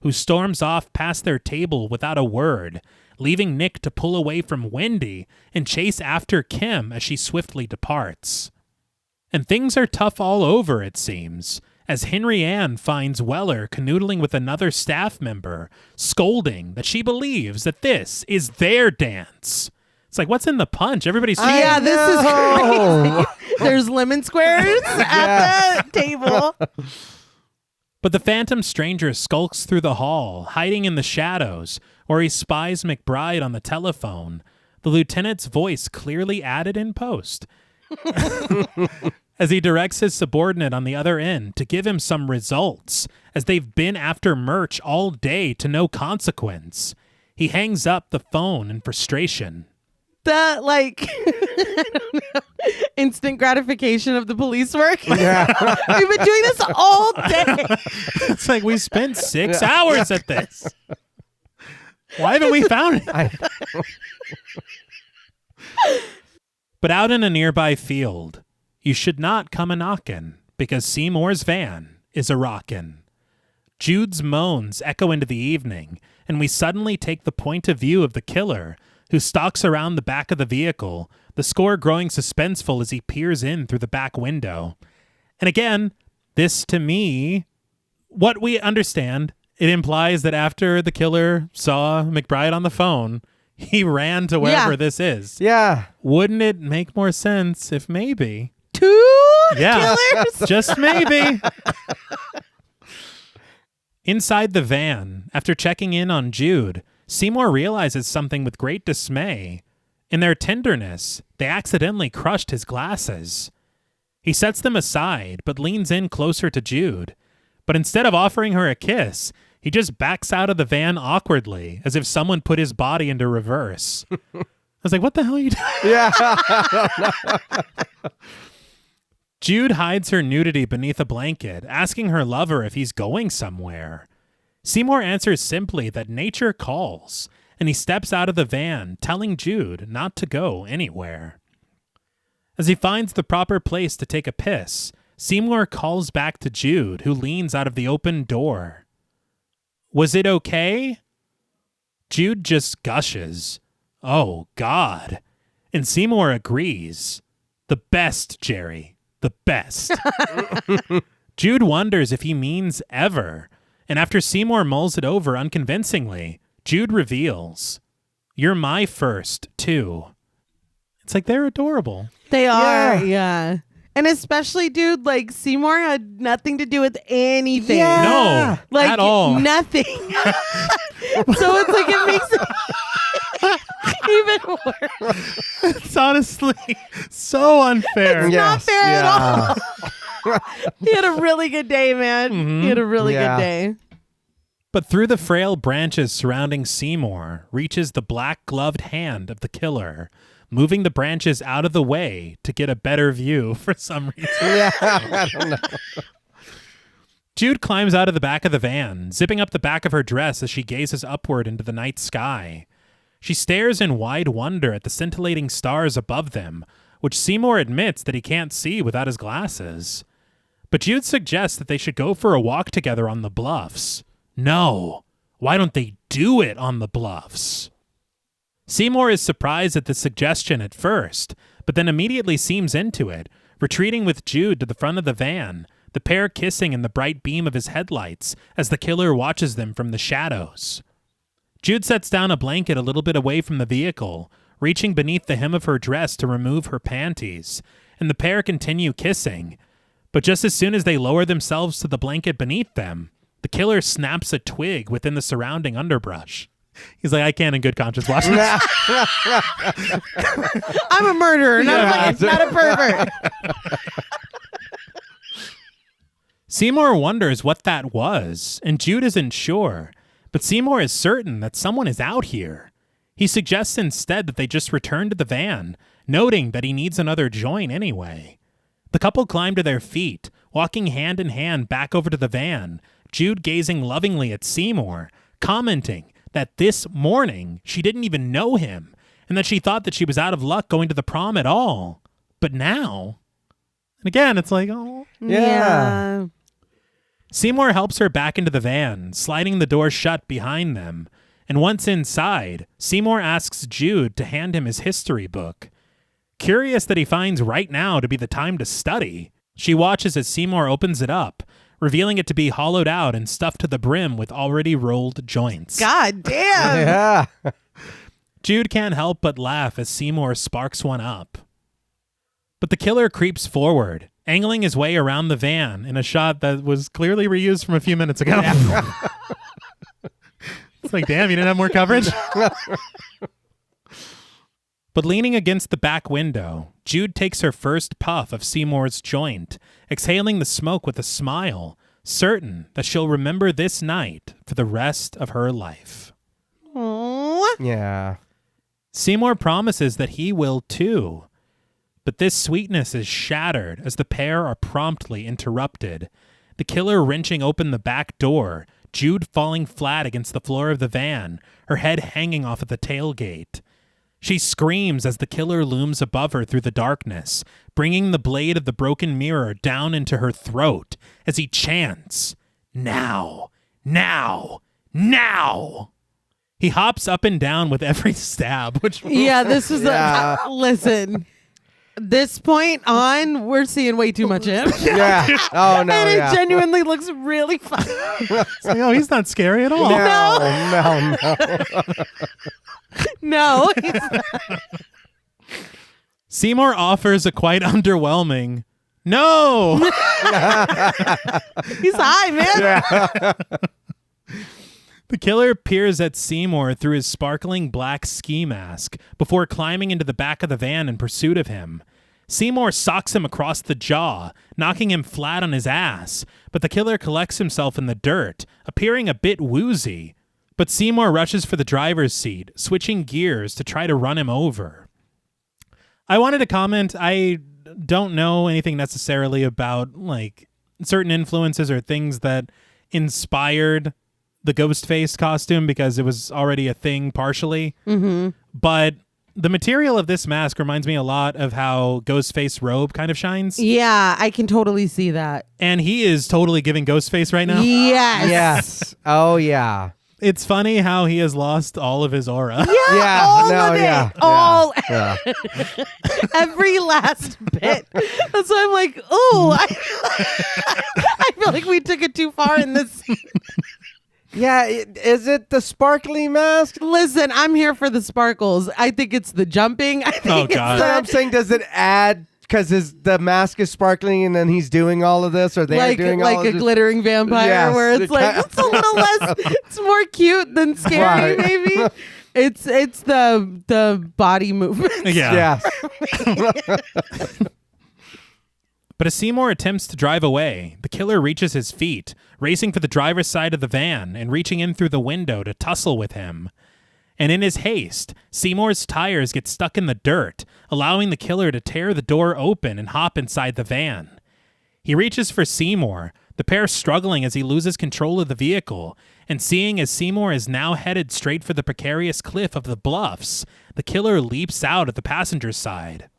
who storms off past their table without a word, leaving Nick to pull away from Wendy and chase after Kim as she swiftly departs. And things are tough all over, it seems, as Henry Ann finds Weller canoodling with another staff member, scolding that she believes that this is their dance. It's like, what's in the punch? Everybody's Yeah, this is know. crazy. There's lemon squares at the table. But the phantom stranger skulks through the hall, hiding in the shadows, where he spies McBride on the telephone, the lieutenant's voice clearly added in post, as he directs his subordinate on the other end to give him some results, as they've been after merch all day to no consequence. He hangs up the phone in frustration. The, like, I don't know, instant gratification of the police work. Yeah. We've been doing this all day. It's like, we spent 6 hours at this. Why haven't we found it? But out in a nearby field, you should not come a-knockin', because Seymour's van is a-rockin'. Jude's moans echo into the evening, and we suddenly take the point of view of the killer, who stalks around the back of the vehicle, the score growing suspenseful as he peers in through the back window. And again, this to me, what we understand, it implies that after the killer saw McBride on the phone, he ran to wherever this is. Yeah. Wouldn't it make more sense if maybe... Two Yeah, killers? just maybe. Inside the van, after checking in on Jude, Seymour realizes something with great dismay. In their tenderness, they accidentally crushed his glasses. He sets them aside, but leans in closer to Jude. But instead of offering her a kiss, he just backs out of the van awkwardly, as if someone put his body into reverse. I was like, what the hell are you doing? Yeah. Jude hides her nudity beneath a blanket, asking her lover if he's going somewhere. Seymour answers simply that nature calls, and he steps out of the van, telling Jude not to go anywhere. As he finds the proper place to take a piss, Seymour calls back to Jude, who leans out of the open door. Was it okay? Jude just gushes. Oh, God. And Seymour agrees. The best, Jerry. The best. Jude wonders if he means ever. And after Seymour mulls it over unconvincingly, Jude reveals, "You're my first, too." It's like they're adorable. They are, yeah. And especially, dude, like, Seymour had nothing to do with anything. Yeah. No, Like, at all. nothing. So it's like, it makes it even worse. It's honestly so unfair. It's not fair at Yeah. He had a really good day, man. He had a really Yeah. good day. But through the frail branches surrounding Seymour reaches the black-gloved hand of the killer, moving the branches out of the way to get a better view for some reason. Yeah. I don't know. Jude climbs out of the back of the van, zipping up the back of her dress as she gazes upward into the night sky. She stares in wide wonder at the scintillating stars above them, which Seymour admits that he can't see without his glasses. But Jude suggests that they should go for a walk together on the bluffs. No, Why don't they do it on the bluffs? Seymour is surprised at the suggestion at first, but then immediately seems into it, retreating with Jude to the front of the van, the pair kissing in the bright beam of his headlights as the killer watches them from the shadows. Jude sets down a blanket a little bit away from the vehicle, reaching beneath the hem of her dress to remove her panties, and the pair continue kissing. But just as soon as they lower themselves to the blanket beneath them, the killer snaps a twig within the surrounding underbrush. He's like, I can't in good conscience watch this. I'm a murderer, not a pervert. Seymour wonders what that was, and Jude isn't sure, but Seymour is certain that someone is out here. He suggests instead that they just return to the van, noting that he needs another joint anyway. The couple climb to their feet, walking hand in hand back over to the van, Jude gazing lovingly at Seymour, commenting that this morning she didn't even know him, and that she thought that she was out of luck going to the prom at all. But now, and again, it's like, oh. Yeah. Seymour helps her back into the van, sliding the door shut behind them. And once inside, Seymour asks Jude to hand him his history book. Curious that he finds right now to be the time to study, she watches as Seymour opens it up, revealing it to be hollowed out and stuffed to the brim with already rolled joints. God damn. Yeah. Jude can't help but laugh as Seymour sparks one up. But the killer creeps forward, angling his way around the van in a shot that was clearly reused from a few minutes ago. It's like, damn, you didn't have more coverage? But leaning against the back window, Jude takes her first puff of Seymour's joint, exhaling the smoke with a smile, certain that she'll remember this night for the rest of her life. Aww. Yeah. Seymour promises that he will too. But this sweetness is shattered as the pair are promptly interrupted, the killer wrenching open the back door, Jude falling flat against the floor of the van, her head hanging off of the tailgate. She screams as the killer looms above her through the darkness, bringing the blade of the broken mirror down into her throat as he chants, "Now, now, now!" He hops up and down with every stab, which... Yeah, this is listen. This point on, we're seeing way too much in. Yeah. Oh, no, And it yeah. genuinely looks really fun. It's like, oh, he's not scary at all. No. No, he's not. Seymour offers a quite underwhelming, no! He's high, man. Yeah. The killer peers at Seymour through his sparkling black ski mask before climbing into the back of the van in pursuit of him. Seymour socks him across the jaw, knocking him flat on his ass, but the killer collects himself in the dirt, appearing a bit woozy. But Seymour rushes for the driver's seat, switching gears to try to run him over. I wanted to comment, I don't know anything necessarily about like certain influences or things that inspired the Ghostface costume because it was already a thing partially. Mm-hmm. But the material of this mask reminds me a lot of how Ghostface robe kind of shines. Yeah, I can totally see that. And he is totally giving Ghostface right now. Yes. Yes. Oh, yeah. It's funny how he has lost all of his aura. Yeah. All No, of it. yeah. All Yeah. every last bit. That's why I'm like, ooh, I feel like we took it too far in this scene. Yeah. Is it the sparkly mask? Listen, I'm here for the sparkles. I think it's the jumping. I think Oh, God. That's what I'm saying. Does it add because the mask is sparkling and then he's doing all of this, or they're doing all like of a this? glittering vampire, Yes. where it's like it's a little less. It's more cute than scary. Right. Maybe it's the body movement. Yeah. Yes. But as Seymour attempts to drive away, the killer reaches his feet, racing for the driver's side of the van and reaching in through the window to tussle with him. And in his haste, Seymour's tires get stuck in the dirt, allowing the killer to tear the door open and hop inside the van. He reaches for Seymour, the pair struggling as he loses control of the vehicle, and seeing as Seymour is now headed straight for the precarious cliff of the bluffs, the killer leaps out at the passenger's side.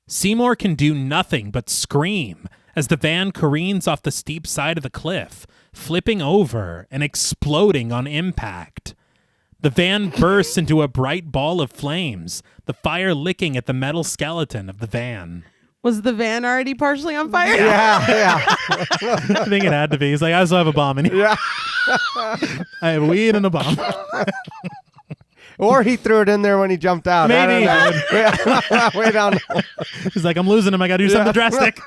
Seymour can do nothing but scream as the van careens off the steep side of the cliff, flipping over and exploding on impact. The van bursts into a bright ball of flames, the fire licking at the metal skeleton of the van. Was the van already partially on fire? Yeah. I think it had to be. He's like, I also have a bomb in here. Yeah. I have weed and a bomb. Or he threw it in there when he jumped out. Maybe. Way down. He's like, I'm losing him. I got to do something drastic.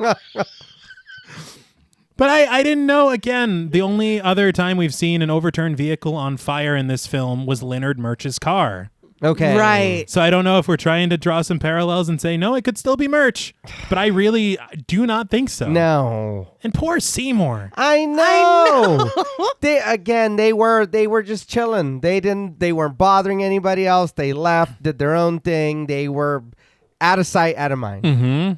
But I didn't know, again, the only other time we've seen an overturned vehicle on fire in this film was Leonard Murch's car. Okay. Right. So I don't know if we're trying to draw some parallels and say, no, it could still be Murch. But I really do not think so. No. And poor Seymour. I know. They were just chilling. They weren't bothering anybody else. They left, did their own thing. They were out of sight, out of mind. Mm-hmm.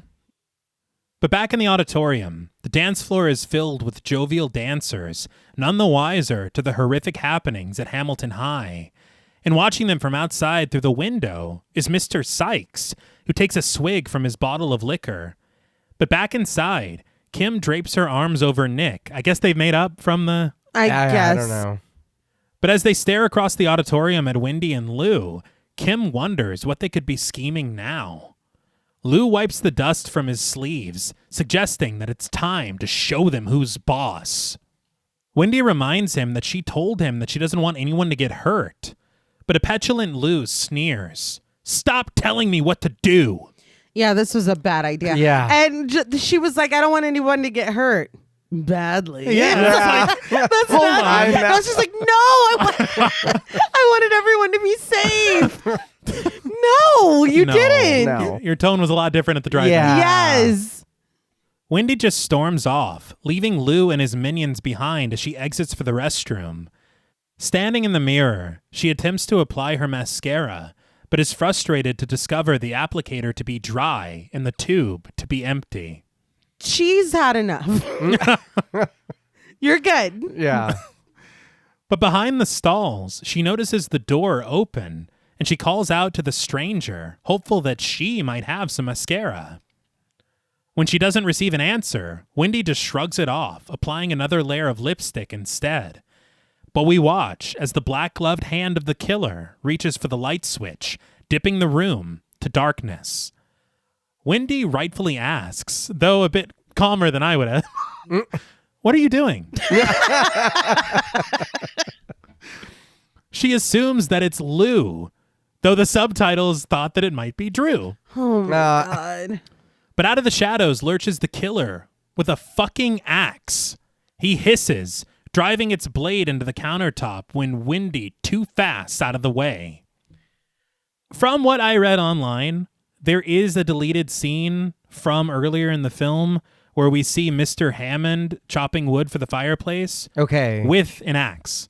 But back in the auditorium, the dance floor is filled with jovial dancers, none the wiser to the horrific happenings at Hamilton High. And watching them from outside through the window is Mr. Sykes, who takes a swig from his bottle of liquor. But back inside, Kim drapes her arms over Nick. I guess they've made up from the... I guess. I don't know. But as they stare across the auditorium at Wendy and Lou, Kim wonders what they could be scheming now. Lou wipes the dust from his sleeves, suggesting that it's time to show them who's boss. Wendy reminds him that she told him that she doesn't want anyone to get hurt. But a petulant Lou sneers. Stop telling me what to do. Yeah, this was a bad idea. Yeah. And she was like, I don't want anyone to get hurt. Badly. Yeah. That's not. on. I was just like, no, I wanted everyone to be safe. No, you No, didn't. no. Your tone was a lot different at the drive-in. Yeah. Yes. Wendy just storms off, leaving Lou and his minions behind as she exits for the restroom. Standing in the mirror, she attempts to apply her mascara, but is frustrated to discover the applicator to be dry and the tube to be empty. She's had enough. You're good. Yeah. But behind the stalls, she notices the door open, and she calls out to the stranger, hopeful that she might have some mascara. When she doesn't receive an answer, Wendy just shrugs it off, applying another layer of lipstick instead. But we watch as the black-gloved hand of the killer reaches for the light switch, dipping the room to darkness. Wendy rightfully asks, though a bit calmer than I would have, what are you doing? She assumes that it's Lou, though the subtitles thought that it might be Drew. Oh, my God. But out of the shadows lurches the killer with a fucking axe. He hisses, driving its blade into the countertop when Wendy too fast out of the way. From what I read online, there is a deleted scene from earlier in the film where we see Mr. Hammond chopping wood for the fireplace Okay. with an axe.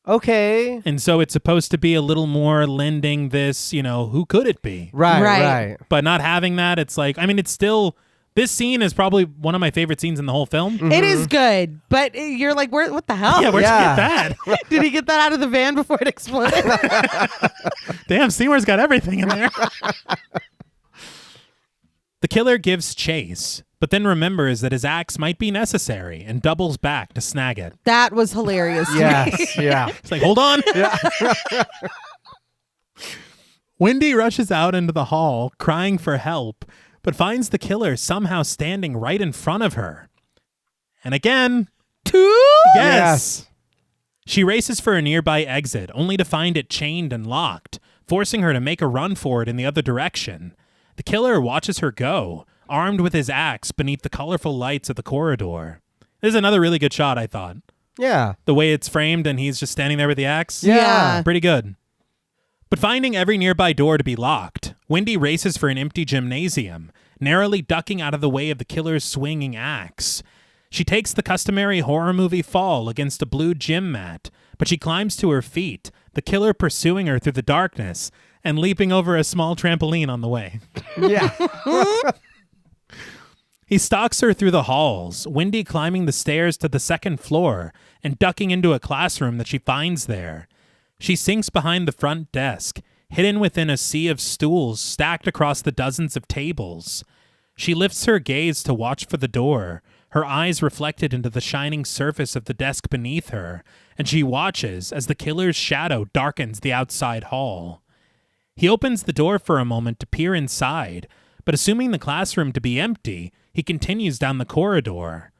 Okay. And so it's supposed to be a little more lending this, who could it be? Right. But not having that, it's like, it's still... This scene is probably one of my favorite scenes in the whole film. Mm-hmm. It is good, but you're like, what the hell? Yeah, where'd you get that? Did he get that out of the van before it exploded? Damn, Seymour's got everything in there. The killer gives chase, but then remembers that his axe might be necessary and doubles back to snag it. That was hilarious. to me. Yes. Yeah. It's like, hold on. Wendy rushes out into the hall, crying for help, but finds the killer somehow standing right in front of her. And again, yes. She races for a nearby exit, only to find it chained and locked, forcing her to make a run for it in the other direction. The killer watches her go, armed with his axe beneath the colorful lights of the corridor. This is another really good shot, I thought. Yeah. The way it's framed and he's just standing there with the axe. Yeah. Pretty good. But finding every nearby door to be locked, Wendy races for an empty gymnasium, narrowly ducking out of the way of the killer's swinging axe. She takes the customary horror movie fall against a blue gym mat, but she climbs to her feet, the killer pursuing her through the darkness and leaping over a small trampoline on the way. Yeah. He stalks her through the halls, Wendy climbing the stairs to the second floor and ducking into a classroom that she finds there. She sinks behind the front desk, hidden within a sea of stools stacked across the dozens of tables. She lifts her gaze to watch for the door, her eyes reflected into the shining surface of the desk beneath her, and she watches as the killer's shadow darkens the outside hall. He opens the door for a moment to peer inside, but assuming the classroom to be empty, he continues down the corridor.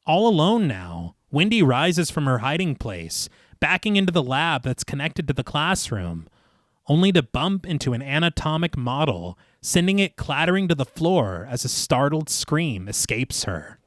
All alone now, Wendy rises from her hiding place, backing into the lab that's connected to the classroom, only to bump into an anatomic model, sending it clattering to the floor as a startled scream escapes her.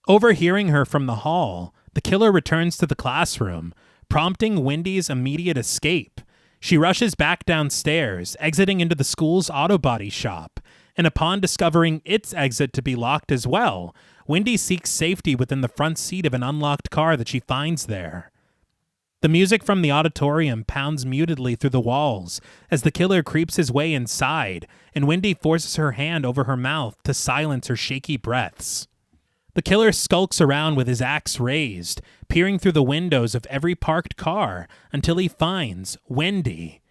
Overhearing her from the hall, the killer returns to the classroom, prompting Wendy's immediate escape. She rushes back downstairs, exiting into the school's auto body shop, and upon discovering its exit to be locked as well, Wendy seeks safety within the front seat of an unlocked car that she finds there. The music from the auditorium pounds mutedly through the walls as the killer creeps his way inside, and Wendy forces her hand over her mouth to silence her shaky breaths. The killer skulks around with his axe raised, peering through the windows of every parked car until he finds Wendy.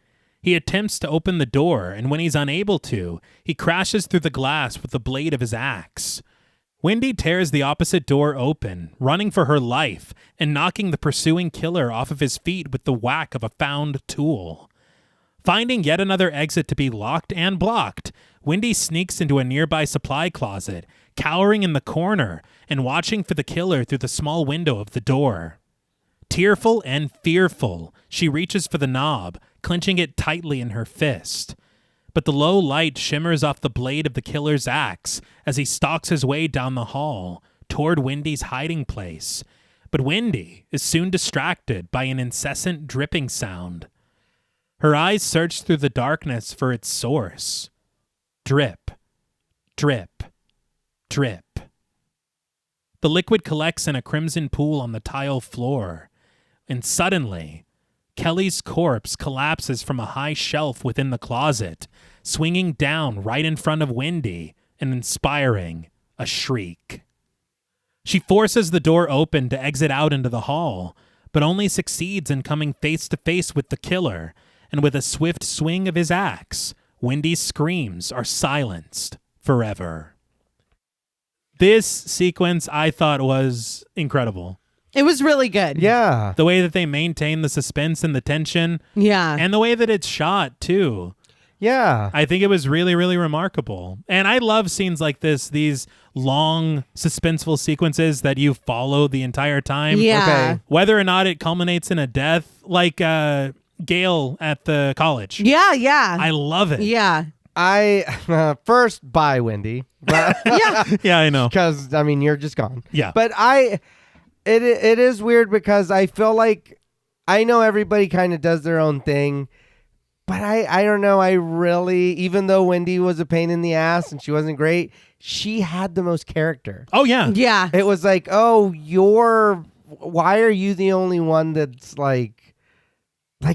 He attempts to open the door, and when he's unable to, he crashes through the glass with the blade of his axe. Wendy tears the opposite door open, running for her life, and knocking the pursuing killer off of his feet with the whack of a found tool. Finding yet another exit to be locked and blocked, Wendy sneaks into a nearby supply closet, cowering in the corner and watching for the killer through the small window of the door. Tearful and fearful, she reaches for the knob, clenching it tightly in her fist. But the low light shimmers off the blade of the killer's axe as he stalks his way down the hall toward Wendy's hiding place. But Wendy is soon distracted by an incessant dripping sound. Her eyes search through the darkness for its source. Drip, drip, drip. The liquid collects in a crimson pool on the tile floor, and suddenly, Kelly's corpse collapses from a high shelf within the closet, swinging down right in front of Wendy and inspiring a shriek. She forces the door open to exit out into the hall, but only succeeds in coming face to face with the killer, and with a swift swing of his axe, Wendy's screams are silenced forever. This sequence I thought was incredible. It was really good. Yeah. The way that they maintain the suspense and the tension. Yeah. And the way that it's shot, too. Yeah. I think it was really, really remarkable. And I love scenes like this, these long, suspenseful sequences that you follow the entire time. Yeah. Okay. Whether or not it culminates in a death, like Gail at the college. Yeah, yeah. I love it. Yeah. I first bye Wendy. Yeah. Yeah, I know. Because I mean you're just gone. Yeah. But it is weird because I feel like I know everybody kind of does their own thing, but I don't know. I really, even though Wendy was a pain in the ass and she wasn't great, she had the most character. Oh, yeah. Yeah. It was like, oh, why are you the only one that's like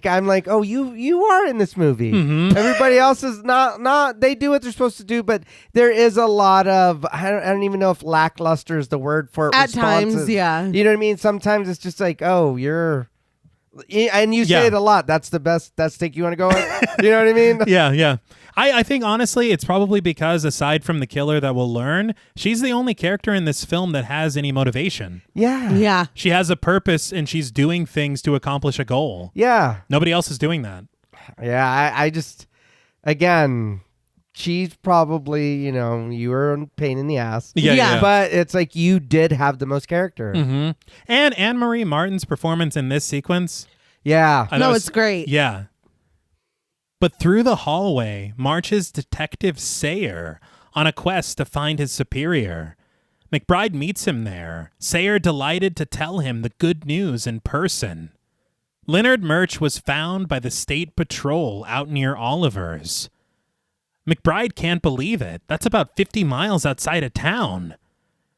I'm like, oh, you are in this movie. Mm-hmm. Everybody else is not. They do what they're supposed to do, but there is a lot of I don't even know if lackluster is the word for it. At times, yeah. You know what I mean? Sometimes it's just like, oh, and you say Yeah. it a lot. That's the best take you want to go with. You know what I mean? Yeah, yeah. I think, honestly, it's probably because, aside from the killer that we'll learn, she's the only character in this film that has any motivation. Yeah. Yeah. She has a purpose, and she's doing things to accomplish a goal. Yeah. Nobody else is doing that. Yeah. I just, again, she's probably, you were a pain in the ass. Yeah. But it's like you did have the most character. Mm-hmm. And Anne-Marie Martin's performance in this sequence. Yeah. No, it's great. Yeah. But through the hallway marches Detective Sayer on a quest to find his superior. McBride meets him there, Sayer delighted to tell him the good news in person. Leonard Murch was found by the state patrol out near Oliver's. McBride can't believe it. That's about 50 miles outside of town.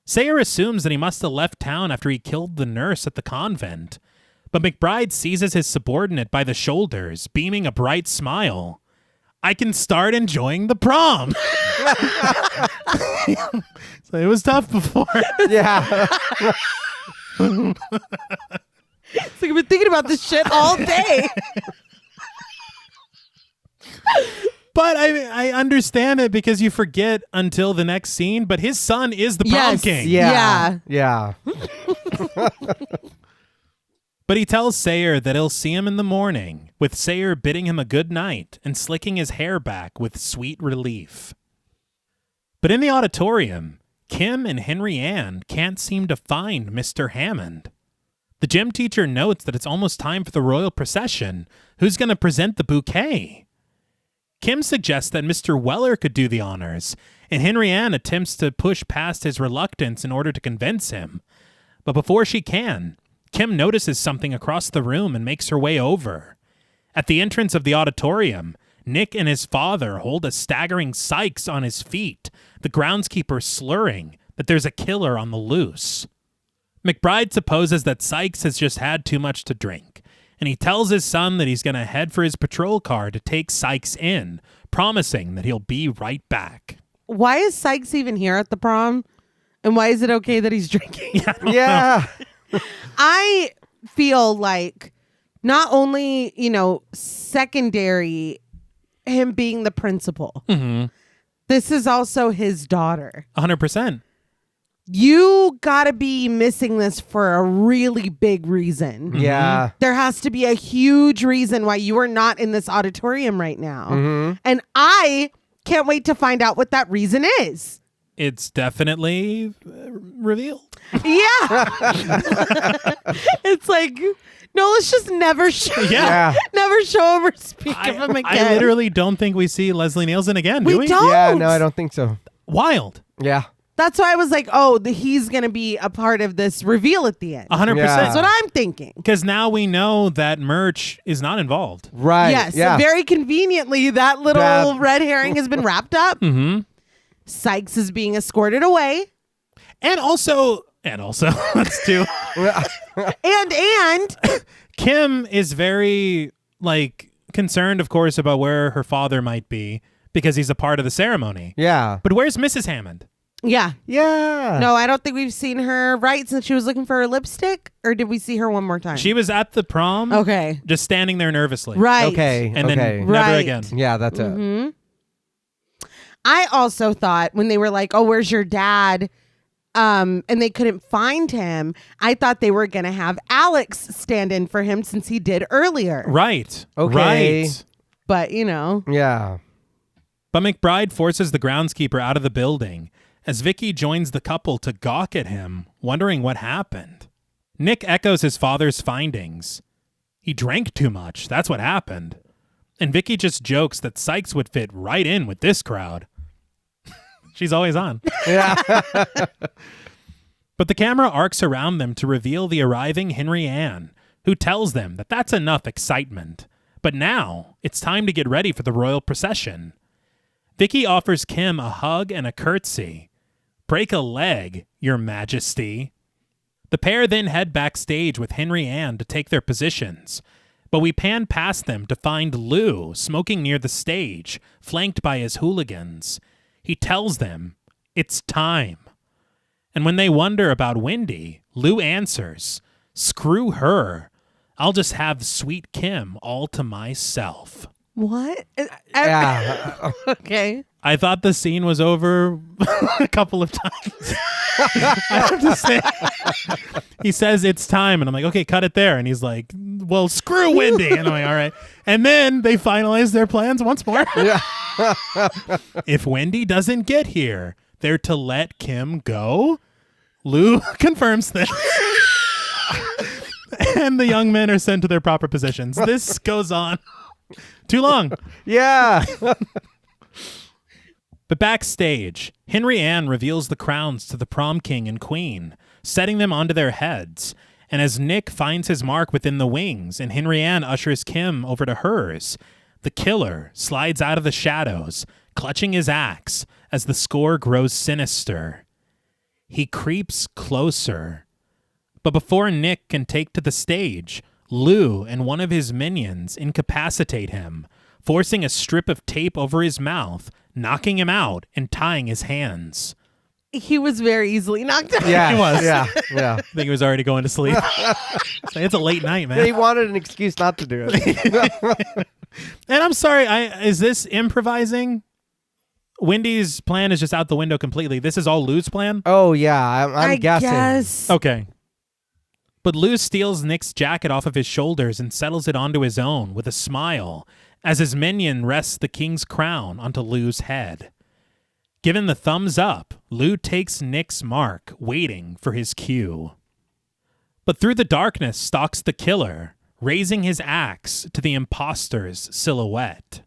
Sayer assumes that he must have left town after he killed the nurse at the convent. But McBride seizes his subordinate by the shoulders, beaming a bright smile. I can start enjoying the prom. So it was tough before. Yeah. It's like I've been thinking about this shit all day. But I understand it because you forget until the next scene, but his son is the prom king. Yeah. But he tells Sayer that he'll see him in the morning, with Sayer bidding him a good night and slicking his hair back with sweet relief. But in the auditorium, Kim and Henry Ann can't seem to find Mr. Hammond. The gym teacher notes that it's almost time for the royal procession. Who's going to present the bouquet? Kim suggests that Mr. Weller could do the honors, and Henry Ann attempts to push past his reluctance in order to convince him. But before she can, Kim notices something across the room and makes her way over. At the entrance of the auditorium, Nick and his father hold a staggering Sykes on his feet, the groundskeeper slurring that there's a killer on the loose. McBride supposes that Sykes has just had too much to drink, and he tells his son that he's going to head for his patrol car to take Sykes in, promising that he'll be right back. Why is Sykes even here at the prom? And why is it okay that he's drinking? Yeah. I feel like not only, secondary him being the principal, this is also his daughter. 100%. You gotta be missing this for a really big reason. Yeah. There has to be a huge reason why you are not in this auditorium right now. And I can't wait to find out what that reason is. It's definitely revealed. Yeah. It's like, no, let's just never show never show him or speak of him again. I literally don't think we see Leslie Nielsen again, do we? don't. Yeah, no, I don't think so. Wild. Yeah. That's why I was like, he's going to be a part of this reveal at the end. 100%. Yeah. That's what I'm thinking. Because now we know that Murch is not involved. Right. Yes. Yeah. Very conveniently, that little red herring has been wrapped up. Sykes is being escorted away. And also, that's two. And Kim is very, concerned, of course, about where her father might be because he's a part of the ceremony. Yeah. But where's Mrs. Hammond? yeah. Yeah. No, I don't think we've seen her since she was looking for her lipstick. Or did we see her one more time? She was at the prom. Okay. Just standing there nervously. Right. Okay. And then never Right. again. Yeah, that's it. I also thought when they were like, where's your dad? And they couldn't find him. I thought they were going to have Alex stand in for him since he did earlier. Right. Okay. Right. But, Yeah. But McBride forces the groundskeeper out of the building as Vicky joins the couple to gawk at him, wondering what happened. Nick echoes his father's findings. He drank too much. That's what happened. And Vicky just jokes that Sykes would fit right in with this crowd. She's always on. Yeah. But the camera arcs around them to reveal the arriving Henry Ann, who tells them that that's enough excitement. But now it's time to get ready for the royal procession. Vicky offers Kim a hug and a curtsy. Break a leg, Your Majesty. The pair then head backstage with Henry Ann to take their positions, but we pan past them to find Lou smoking near the stage, flanked by his hooligans. He tells them, it's time. And when they wonder about Wendy, Lou answers, screw her. I'll just have sweet Kim all to myself. what? Yeah. Okay. I thought the scene was over a couple of times. I have to say. He says it's time, and I'm like, okay, cut it there. And he's like, well, screw Wendy. And I'm like, all right. And then they finalize their plans once more. Yeah. If Wendy doesn't get here, they're to let Kim go. Lou confirms this. And the young men are sent to their proper positions. This goes on too long. Yeah. But backstage, Henry Ann reveals the crowns to the prom king and queen, setting them onto their heads. And as Nick finds his mark within the wings and Henry Ann ushers Kim over to hers, the killer slides out of the shadows, clutching his axe as the score grows sinister. He creeps closer. But before Nick can take to the stage, Lou and one of his minions incapacitate him, forcing a strip of tape over his mouth, knocking him out and tying his hands. He was very easily knocked out. Yeah. He was. Yeah. Yeah. I think he was already going to sleep. It's a late night, man. They wanted an excuse not to do it. And I'm sorry, is this improvising? Wendy's plan is just out the window completely. This is all Lou's plan? Oh, yeah. I'm guessing. Guess. Okay. But Lou steals Nick's jacket off of his shoulders and settles it onto his own with a smile as his minion rests the king's crown onto Lou's head. Given the thumbs up, Lou takes Nick's mark, waiting for his cue. But through the darkness stalks the killer, raising his axe to the imposter's silhouette.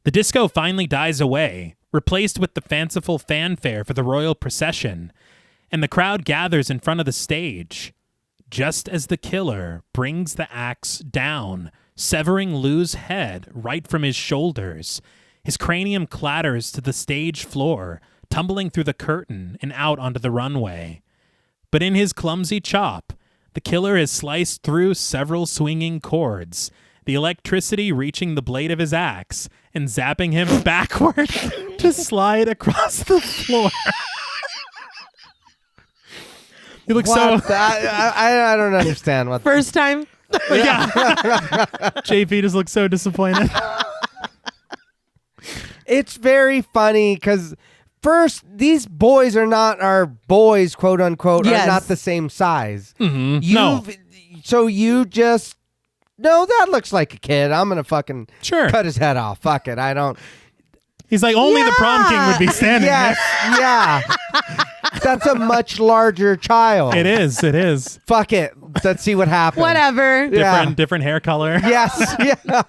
The disco finally dies away, replaced with the fanciful fanfare for the royal procession, and the crowd gathers in front of the stage, just as the killer brings the axe down, severing Lou's head right from his shoulders. His cranium clatters to the stage floor, tumbling through the curtain and out onto the runway. But in his clumsy chop, the killer has sliced through several swinging cords, the electricity reaching the blade of his axe and zapping him backward to slide across the floor. You look so... I don't understand what... First time? Yeah. JP just looks so disappointed. It's very funny because first, these boys are not our boys, quote unquote, Yes. are not the same size. Mm-hmm. No. So you just... No, that looks like a kid. I'm going to fucking cut his head off. Fuck it. I don't... He's like, only the prom king would be standing Yes, there. yeah. That's a much larger child. It is. Fuck it. Let's see what happens. Whatever. Different hair color. Yes. Yeah.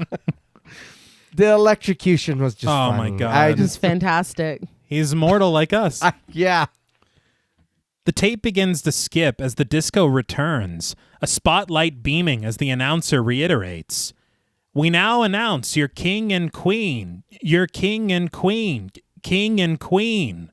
The electrocution was just Oh, funny. my God. I It's just... fantastic. He's mortal like us. Yeah. The tape begins to skip as the disco returns, a spotlight beaming as the announcer reiterates, "We now announce your king and queen, your king and queen, king and queen."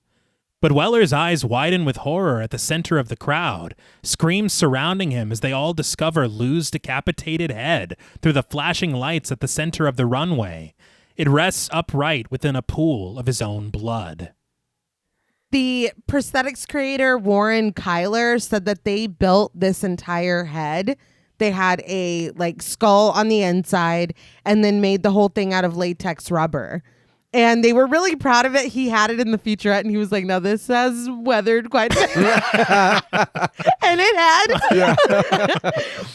But Weller's eyes widen with horror at the center of the crowd, screams surrounding him as they all discover Lou's decapitated head through the flashing lights at the center of the runway. It rests upright within a pool of his own blood. The prosthetics creator, Warren Kyler, said that they built this entire head. They had a skull on the inside and then made the whole thing out of latex rubber. And they were really proud of it. He had it in the featurette and he was like, "No, this has weathered quite a bit." And it had. Yeah.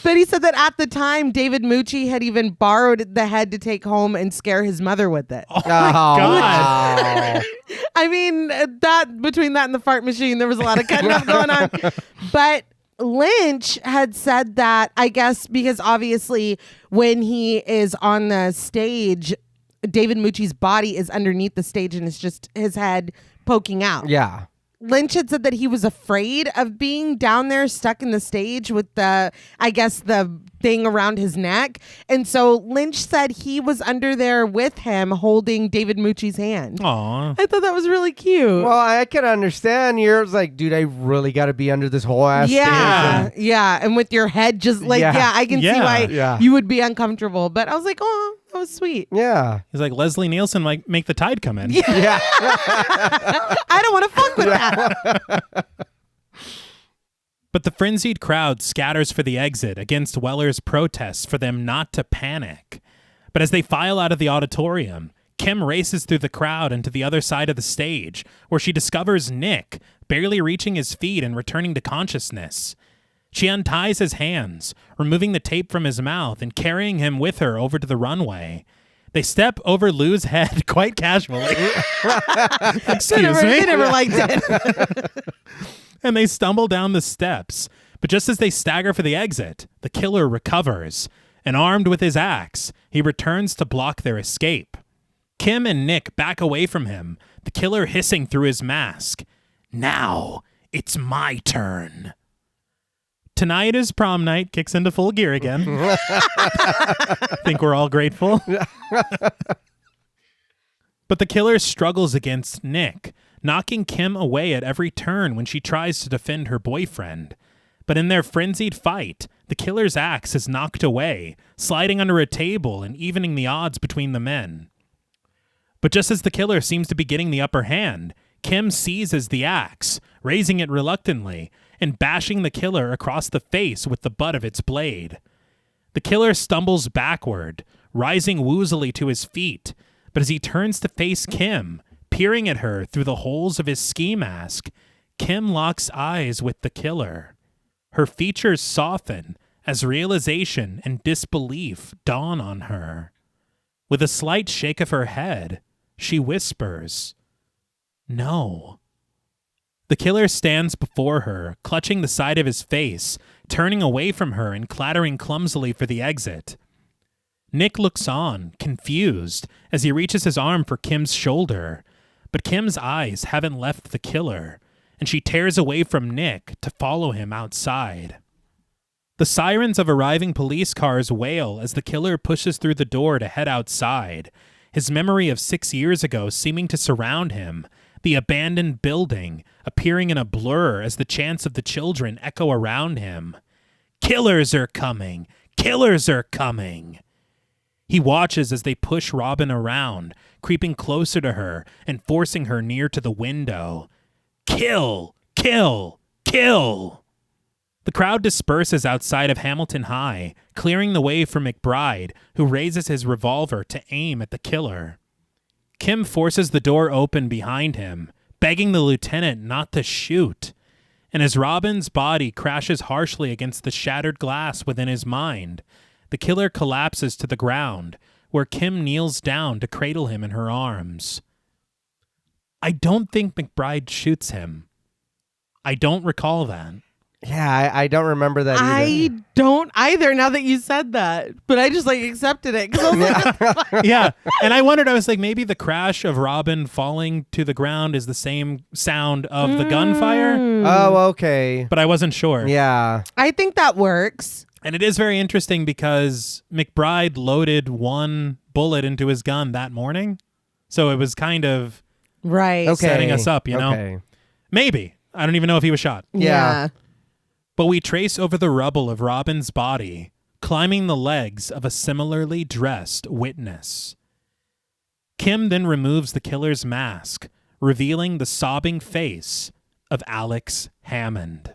But he said that at the time, David Mucci had even borrowed the head to take home and scare his mother with it. Oh my God. Wow. I mean, that between that and the fart machine, there was a lot of cutting up going on. But Lynch had said that, I guess, because obviously when he is on the stage, David Mucci's body is underneath the stage and it's just his head poking out. Yeah. Lynch had said that he was afraid of being down there stuck in the stage with the thing around his neck. And so Lynch said he was under there with him holding David Mucci's hand. Aw. I thought that was really cute. Well, I can understand. You're like, dude, I really got to be under this whole ass yeah. stage. Yeah. And with your head just I can see why you would be uncomfortable. But I was like, oh, that was sweet. Yeah. He's like, Leslie Nielsen might make the tide come in. Yeah. I don't want to fuck with that. But the frenzied crowd scatters for the exit against Weller's protests for them not to panic. But as they file out of the auditorium, Kim races through the crowd and to the other side of the stage, where she discovers Nick, barely reaching his feet and returning to consciousness. She unties his hands, removing the tape from his mouth and carrying him with her over to the runway. They step over Lou's head quite casually. Excuse me. They never liked it. And they stumble down the steps. But just as they stagger for the exit, the killer recovers. And armed with his axe, he returns to block their escape. Kim and Nick back away from him, the killer hissing through his mask. "Now, it's my turn." Tonight is prom night, kicks into full gear again. I think we're all grateful. But the killer struggles against Nick, knocking Kim away at every turn when she tries to defend her boyfriend. But in their frenzied fight, the killer's axe is knocked away, sliding under a table and evening the odds between the men. But just as the killer seems to be getting the upper hand, Kim seizes the axe, raising it reluctantly, and bashing the killer across the face with the butt of its blade. The killer stumbles backward, rising woozily to his feet. But as he turns to face Kim, peering at her through the holes of his ski mask, Kim locks eyes with the killer. Her features soften as realization and disbelief dawn on her. With a slight shake of her head, she whispers, "No." The killer stands before her, clutching the side of his face, turning away from her and clattering clumsily for the exit. Nick looks on, confused, as he reaches his arm for Kim's shoulder. But Kim's eyes haven't left the killer, and she tears away from Nick to follow him outside. The sirens of arriving police cars wail as the killer pushes through the door to head outside, his memory of 6 years ago seeming to surround him, the abandoned building appearing in a blur as the chants of the children echo around him. "Killers are coming! Killers are coming!" He watches as they push Robin around, creeping closer to her and forcing her near to the window. Kill! Kill! Kill! The crowd disperses outside of Hamilton High, clearing the way for McBride, who raises his revolver to aim at the killer. Kim forces the door open behind him, begging the lieutenant not to shoot. And as Robin's body crashes harshly against the shattered glass within his mind, the killer collapses to the ground, where Kim kneels down to cradle him in her arms. I don't think McBride shoots him. I don't recall that. Yeah, I don't remember that either. I don't either now that you said that. But I just accepted it. 'Cause I was like, Yeah. And I wondered, I was like, maybe the crash of Robin falling to the ground is the same sound of the gunfire. Oh, okay. But I wasn't sure. Yeah. I think that works. And it is very interesting because McBride loaded one bullet into his gun that morning. So it was kind of Right. Okay. setting us up, you know? Okay. Maybe. I don't even know if he was shot. Yeah. But we trace over the rubble of Robin's body, climbing the legs of a similarly dressed witness. Kim then removes the killer's mask, revealing the sobbing face of Alex Hammond.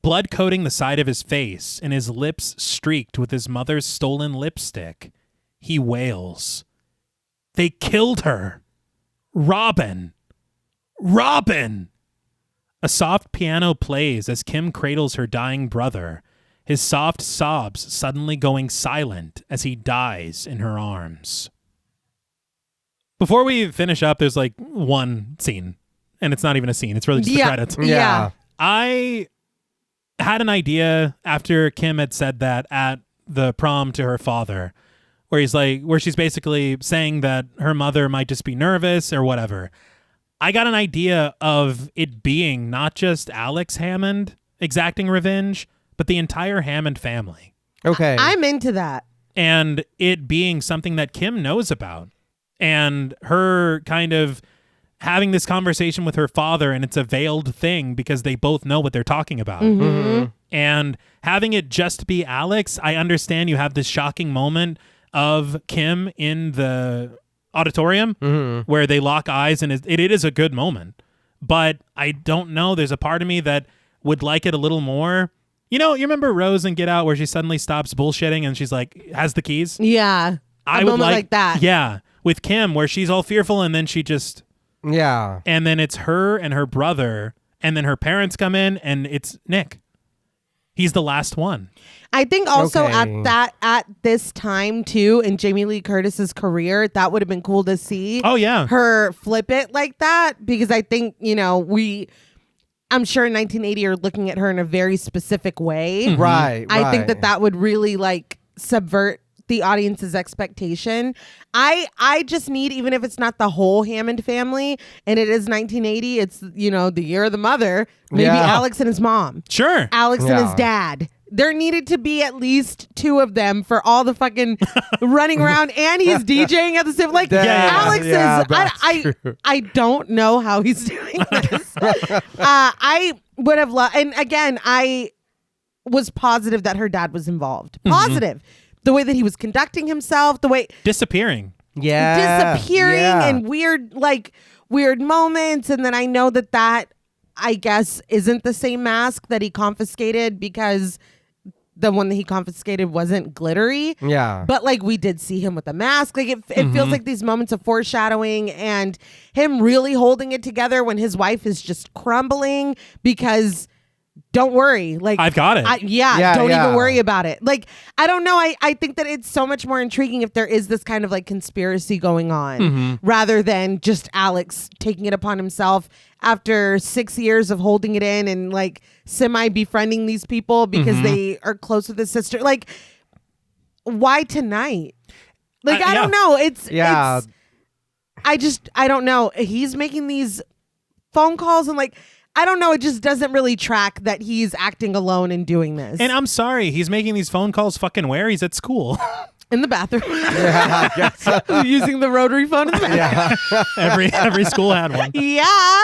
Blood coating the side of his face and his lips streaked with his mother's stolen lipstick, he wails, "They killed her! Robin! Robin!" A soft piano plays as Kim cradles her dying brother, his soft sobs suddenly going silent as he dies in her arms. Before we finish up, there's one scene, and it's not even a scene. It's really just the credits. Yeah. I had an idea after Kim had said that at the prom to her father, where she's basically saying that her mother might just be nervous or whatever. I got an idea of it being not just Alex Hammond exacting revenge, but the entire Hammond family. Okay. I'm into that. And it being something that Kim knows about. And her kind of having this conversation with her father, and it's a veiled thing because they both know what they're talking about. Mm-hmm. And having it just be Alex, I understand you have this shocking moment of Kim in the auditorium where they lock eyes, and it is a good moment. But I don't know. There's a part of me that would like it a little more. You remember Rose in Get Out where she suddenly stops bullshitting and she's has the keys? Yeah. I a would moment like that. Yeah. With Kim, where she's all fearful and then she just... Yeah. And then it's her and her brother, and then her parents come in, and it's Nick. He's the last one. I think also Okay. at this time too in Jamie Lee Curtis's career, that would have been cool to see. Oh, yeah. Her flip it like that, because I think, I'm sure in 1980 you're looking at her in a very specific way. Mm-hmm. Right. I think that would really subvert the audience's expectation. I just need, even if it's not the whole Hammond family and it is 1980, it's the year of the mother, maybe Yeah. Alex and his mom, Sure. Alex and his Yeah. dad. There needed to be at least two of them for all the fucking running around, and he's DJing at the same. Alex is. I don't know how he's doing this. I would have loved, and again, I was positive that her dad was involved. Positive. The way that he was conducting himself, the way Disappearing. disappearing Yeah. and weird moments, and then I know that I guess isn't the same mask that he confiscated because the one that he confiscated wasn't glittery. Yeah. But like we did see him with a mask. Like it feels like these moments of foreshadowing and him really holding it together when his wife is just crumbling because don't worry. Like I've got it. Don't even worry about it. Like, I don't know. I think that it's so much more intriguing if there is this kind of like conspiracy going on rather than just Alex taking it upon himself after 6 years of holding it in and like semi befriending these people because they are close with his sister. Like, why tonight? Like, I don't know. It's I don't know. He's making these phone calls and like, I don't know. It just doesn't really track that he's acting alone and doing this. And I'm sorry, he's making these phone calls fucking where? He's at school. In the bathroom. Yeah, I guess so. Using the rotary phone in the bathroom. Yeah. every school had one. Yeah.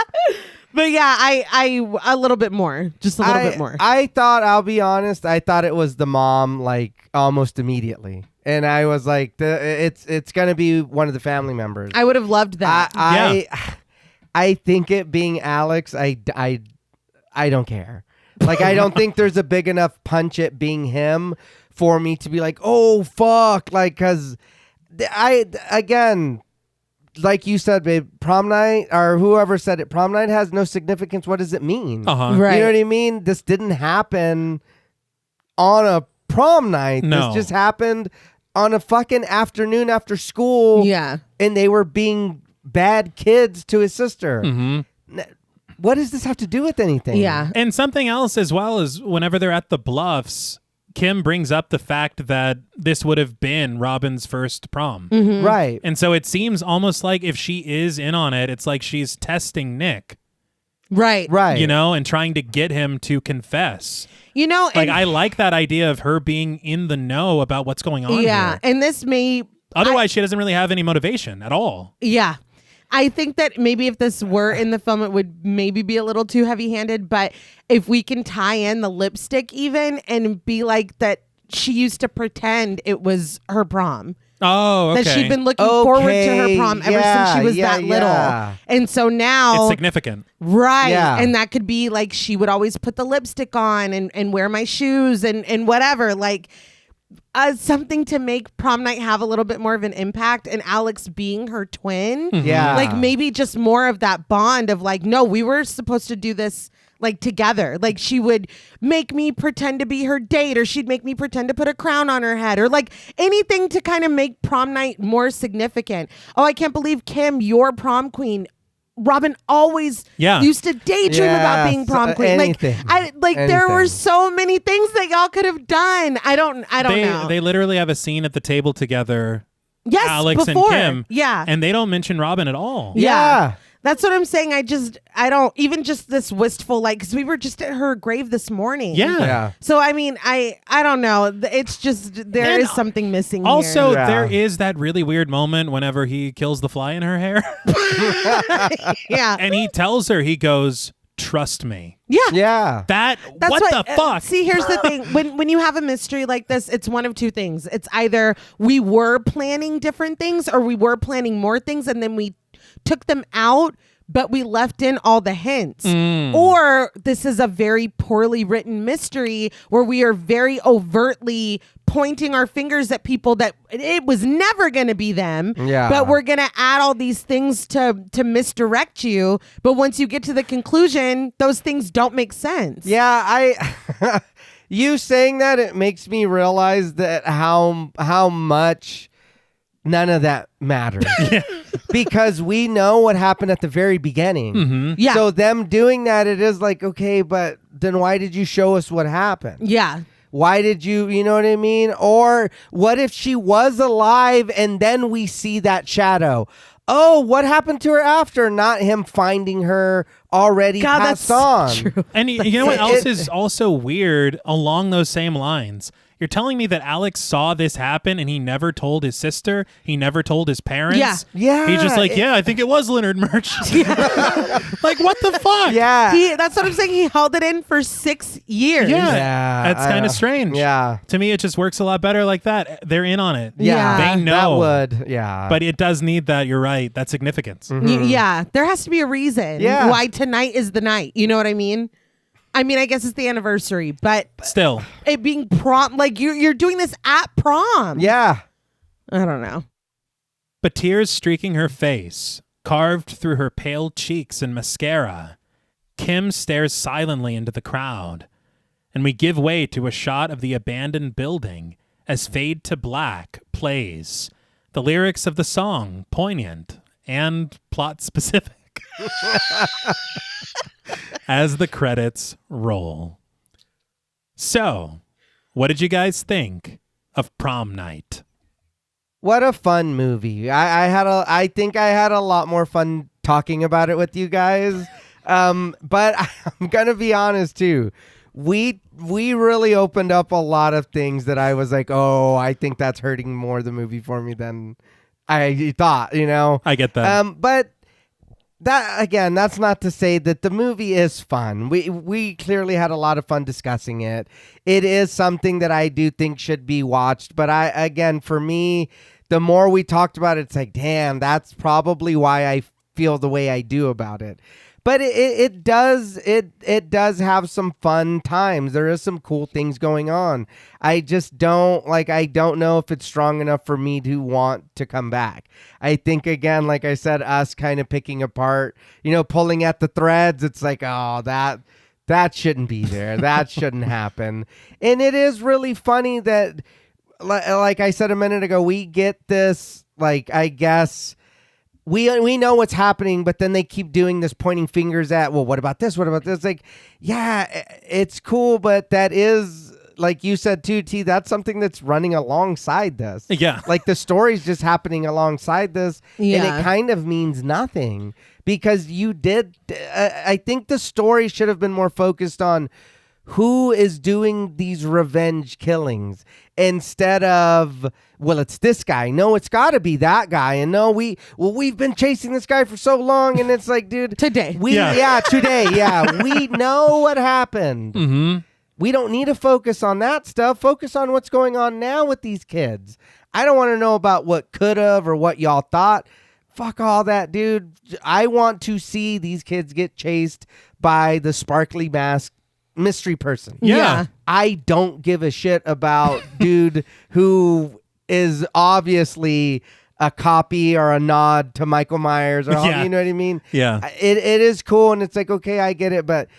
But yeah, I a little bit more. Just a little bit more. I thought, I'll be honest, I thought it was the mom like almost immediately. And I was like, it's going to be one of the family members. I would have loved that. I think it being Alex, I don't care. Like, I don't think there's a big enough punch it being him for me to be like, oh, fuck. Like, because again, like you said, babe, prom night, or whoever said it, prom night has no significance. What does it mean? Right. You know what I mean? This didn't happen on a prom night. No. This just happened on a fucking afternoon after school. Yeah. And they were being bad kids to his sister. What does this have to do with anything? Yeah. And something else as well is whenever they're at the Bluffs, Kim brings up the fact that this would have been Robin's first prom. Right. And so it seems almost like if she is in on it, it's like she's testing Nick. Right. Right. You know, and trying to get him to confess. You know, Like, I like that idea of her being in the know about what's going on yeah. here. And this may... Otherwise, she doesn't really have any motivation at all. Yeah. I think that maybe if this were in the film, it would maybe be a little too heavy-handed. But if we can tie in the lipstick even and be like that she used to pretend it was her prom. Oh, okay. That she'd been looking forward to her prom ever since she was that little. And so now... It's significant. Right. Yeah. And that could be like she would always put the lipstick on and wear my shoes and whatever. Like... something to make prom night have a little bit more of an impact, and Alex being her twin. Yeah. Like maybe just more of that bond of like, no, we were supposed to do this like together. Like she would make me pretend to be her date, or she'd make me pretend to put a crown on her head, or like anything to kind of make prom night more significant. Oh, I can't believe Kim, your prom queen. Robin always used to daydream about being prom queen. Anything. There were so many things that y'all could have done. I don't know. They literally have a scene at the table together. Yes, Alex before. and Kim. Yeah. And they don't mention Robin at all. Yeah. That's what I'm saying. I don't even just this wistful, like, because we were just at her grave this morning. Yeah. So, I mean, I don't know. It's just, there is something missing also, here. there is that really weird moment whenever he kills the fly in her hair. Yeah. And he tells her, he goes, trust me. Yeah. Yeah. That's what the fuck? See, here's the thing. When you have a mystery like this, it's one of two things. It's either we were planning different things or we were planning more things and then we took them out, but we left in all the hints. Or this is a very poorly written mystery where we are very overtly pointing our fingers at people that it was never going to be them. Yeah. But we're going to add all these things to misdirect you. But once you get to the conclusion, those things don't make sense. Yeah, you saying that, it makes me realize that how much none of that matters. Because we know what happened at the very beginning. Yeah. So them doing that, it is like, okay, but then why did you show us what happened? Yeah. Why did you know what I mean? Or what if she was alive and then we see that shadow? Oh, what happened to her after? Not him finding her already passed on. True. And you know what else is also weird along those same lines? You're telling me that Alex saw this happen and he never told his sister? He never told his parents? Yeah. He's just like, I think it was Leonard Murch. Like, what the fuck? Yeah. That's what I'm saying. He held it in for 6 years. Yeah. That's kind of strange. Yeah. To me, it just works a lot better like that. They're in on it. Yeah. They know. That would, yeah. But it does need that, you're right, that significance. Yeah. There has to be a reason why tonight is the night. You know what I mean? I mean, I guess it's the anniversary, but Still. it being prom, like you're doing this at prom. Yeah. I don't know. But tears streaking her face, carved through her pale cheeks and mascara, Kim stares silently into the crowd, and we give way to a shot of the abandoned building as Fade to Black plays, the lyrics of the song poignant and plot specific as the credits roll. So, what did you guys think of Prom Night? What a fun movie. I think I had a lot more fun talking about it with you guys. But I'm going to be honest too. We really opened up a lot of things that I was like, oh, I think that's hurting more the movie for me than I thought, you know? I get that. But that, again, that's not to say that the movie is fun. We clearly had a lot of fun discussing it. It is something that I do think should be watched. But for me, the more we talked about it, it's like, damn, that's probably why I feel the way I do about it. But it does have some fun times. There is some cool things going on. I just don't know if it's strong enough for me to want to come back. I think, again, like I said, us kind of picking apart, pulling at the threads. It's like, oh, that shouldn't be there. That shouldn't happen. And it is really funny that, like I said a minute ago, we get this, I guess, we know what's happening, but then they keep doing this, pointing fingers at, well, what about this? What about this? Like, yeah, it's cool, but that is, like you said too, T, that's something that's running alongside this. Yeah. Like the story's just happening alongside this, Yeah. and it kind of means nothing because I think the story should have been more focused on who is doing these revenge killings instead of, well, it's this guy. No, it's got to be that guy. And no, we've been chasing this guy for so long. And it's like, dude, Today. Today. Yeah. We know what happened. Mm-hmm. We don't need to focus on that stuff. Focus on what's going on now with these kids. I don't want to know about what could have or what y'all thought. Fuck all that, dude. I want to see these kids get chased by the sparkly mask mystery person. Yeah. I don't give a shit about dude who is obviously a copy or a nod to Michael Myers or Yeah. you know what I mean? Yeah. It is cool and it's like, okay, I get it, but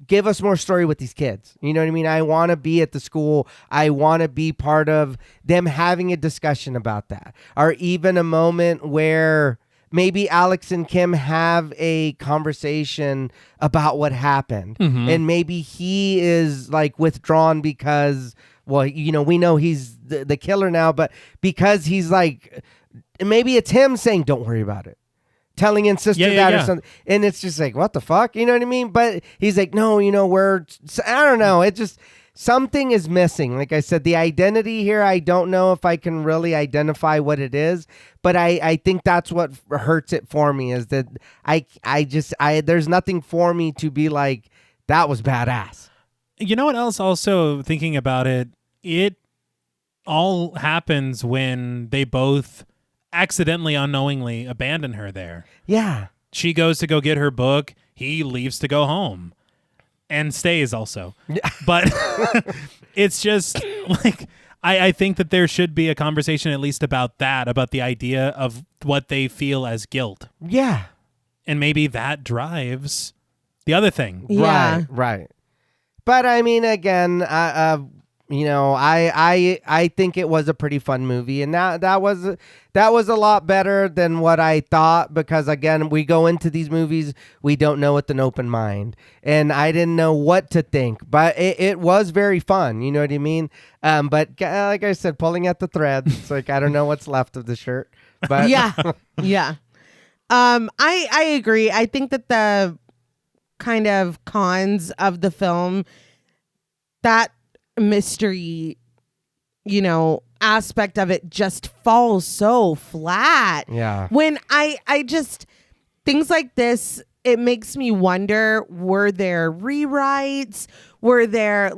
give us more story with these kids. You know what I mean? I want to be at the school. I want to be part of them having a discussion about that, or even a moment where maybe Alex and Kim have a conversation about what happened. Mm-hmm. And maybe he is withdrawn because, well, we know he's the killer now, but because he's maybe it's him saying, don't worry about it. Telling his sister that or something. And it's just like, what the fuck? You know what I mean? But he's like, no, I don't know. It just, something is missing. Like I said, the identity here, I don't know if I can really identify what it is, but I think that's what hurts it for me is that there's nothing for me to be like, that was badass. You know what else? Also thinking about it, it all happens when they both accidentally, unknowingly abandon her there. Yeah. She goes to go get her book. He leaves to go home and stays also. But it's just I think that there should be a conversation at least about that, about the idea of what they feel as guilt. Yeah. And maybe that drives the other thing. Yeah. Right. But I mean, again, I think it was a pretty fun movie, and that was a lot better than what I thought, because again, we go into these movies, we don't know with an open mind, and I didn't know what to think, but it was very fun. You know what I mean? But like I said, pulling at the threads, it's like I don't know what's left of the shirt. But yeah. I agree. I think that the kind of cons of the film, that mystery, aspect of it just falls so flat. Yeah. When I just, things like this, it makes me wonder, were there rewrites? Were there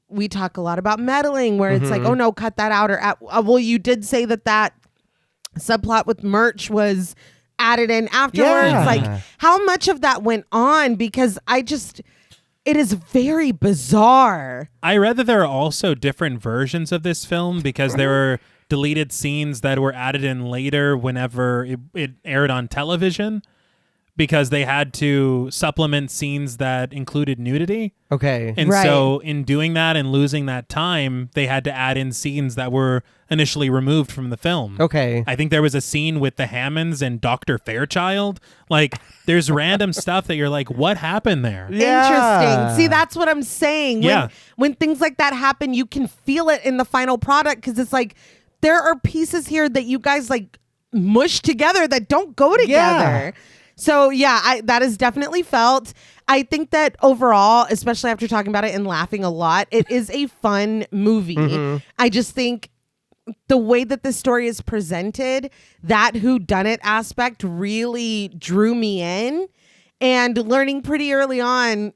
we talk a lot about meddling where it's like, oh no, cut that out, or well, you did say that subplot with Merch was added in afterwards. Yeah. How much of that went on? Because It is very bizarre. I read that there are also different versions of this film because there were deleted scenes that were added in later whenever it aired on television because they had to supplement scenes that included nudity. Okay. And Right. so in doing that and losing that time, they had to add in scenes that were initially removed from the film. Okay. I think there was a scene with the Hammonds and Dr. Fairchild. Like, there's random stuff that you're like, what happened there? Yeah. Interesting. See, that's what I'm saying. Yeah. When things like that happen, you can feel it in the final product because it's like there are pieces here that you guys like mush together that don't go together. Yeah. So yeah, that is definitely felt. I think that overall, especially after talking about it and laughing a lot, it is a fun movie. I just think the way that the story is presented, that whodunit aspect really drew me in. And learning pretty early on,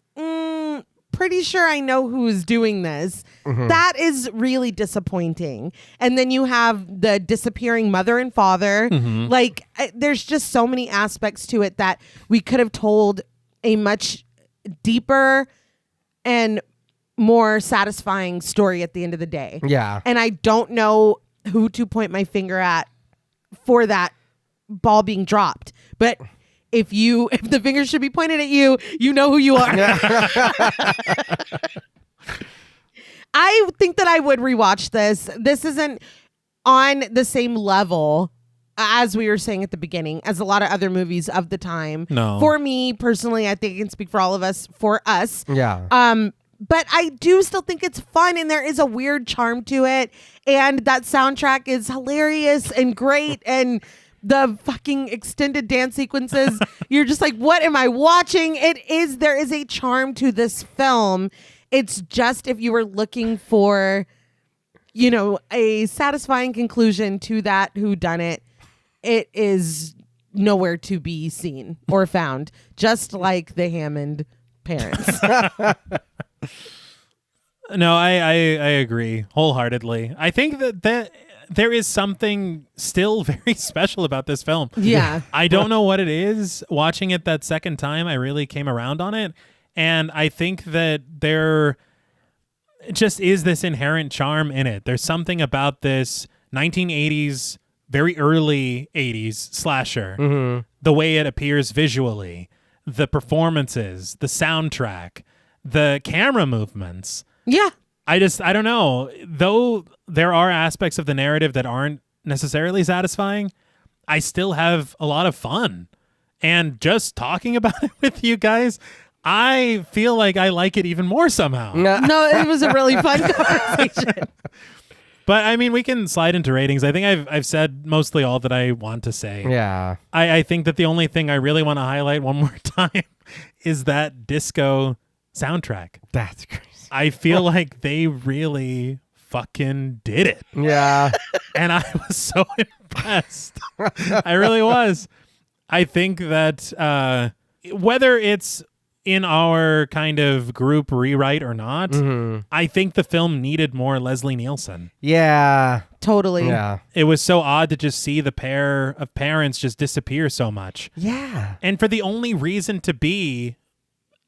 pretty sure I know who's doing this. That is really disappointing. And then you have the disappearing mother and father. Like, there's just so many aspects to it that we could have told a much deeper and more satisfying story at the end of the day. Yeah. And I don't know who to point my finger at for that ball being dropped. But if the finger should be pointed at you, you know who you are. I think that I would rewatch this. This isn't on the same level as we were saying at the beginning as a lot of other movies of the time. No. For me personally, I think I can speak for all of us, for us. Yeah. But I do still think it's fun and there is a weird charm to it. And that soundtrack is hilarious and great. And the fucking extended dance sequences, you're just like, what am I watching? There is a charm to this film. It's just if you were looking for, a satisfying conclusion to that whodunit, it is nowhere to be seen or found, just like the Hammond parents. No, I agree wholeheartedly. I think that there is something still very special about this film. Yeah. I don't know what it is. Watching it that second time, I really came around on it. And I think that there just is this inherent charm in it. There's something about this 1980s, very early 80s slasher, the way it appears visually, the performances, the soundtrack, the camera movements. Yeah. I don't know. Though there are aspects of the narrative that aren't necessarily satisfying, I still have a lot of fun. And just talking about it with you guys, I feel like I like it even more somehow. No, it was a really fun conversation. But I mean, we can slide into ratings. I think I've said mostly all that I want to say. Yeah. I think that the only thing I really want to highlight one more time is that disco soundtrack. That's crazy. I feel like they really fucking did it. Yeah. And I was so impressed. I really was. I think that whether it's in our kind of group rewrite or not, I think the film needed more Leslie Nielsen. Yeah. Totally. Yeah. It was so odd to just see the pair of parents just disappear so much. Yeah. And for the only reason to be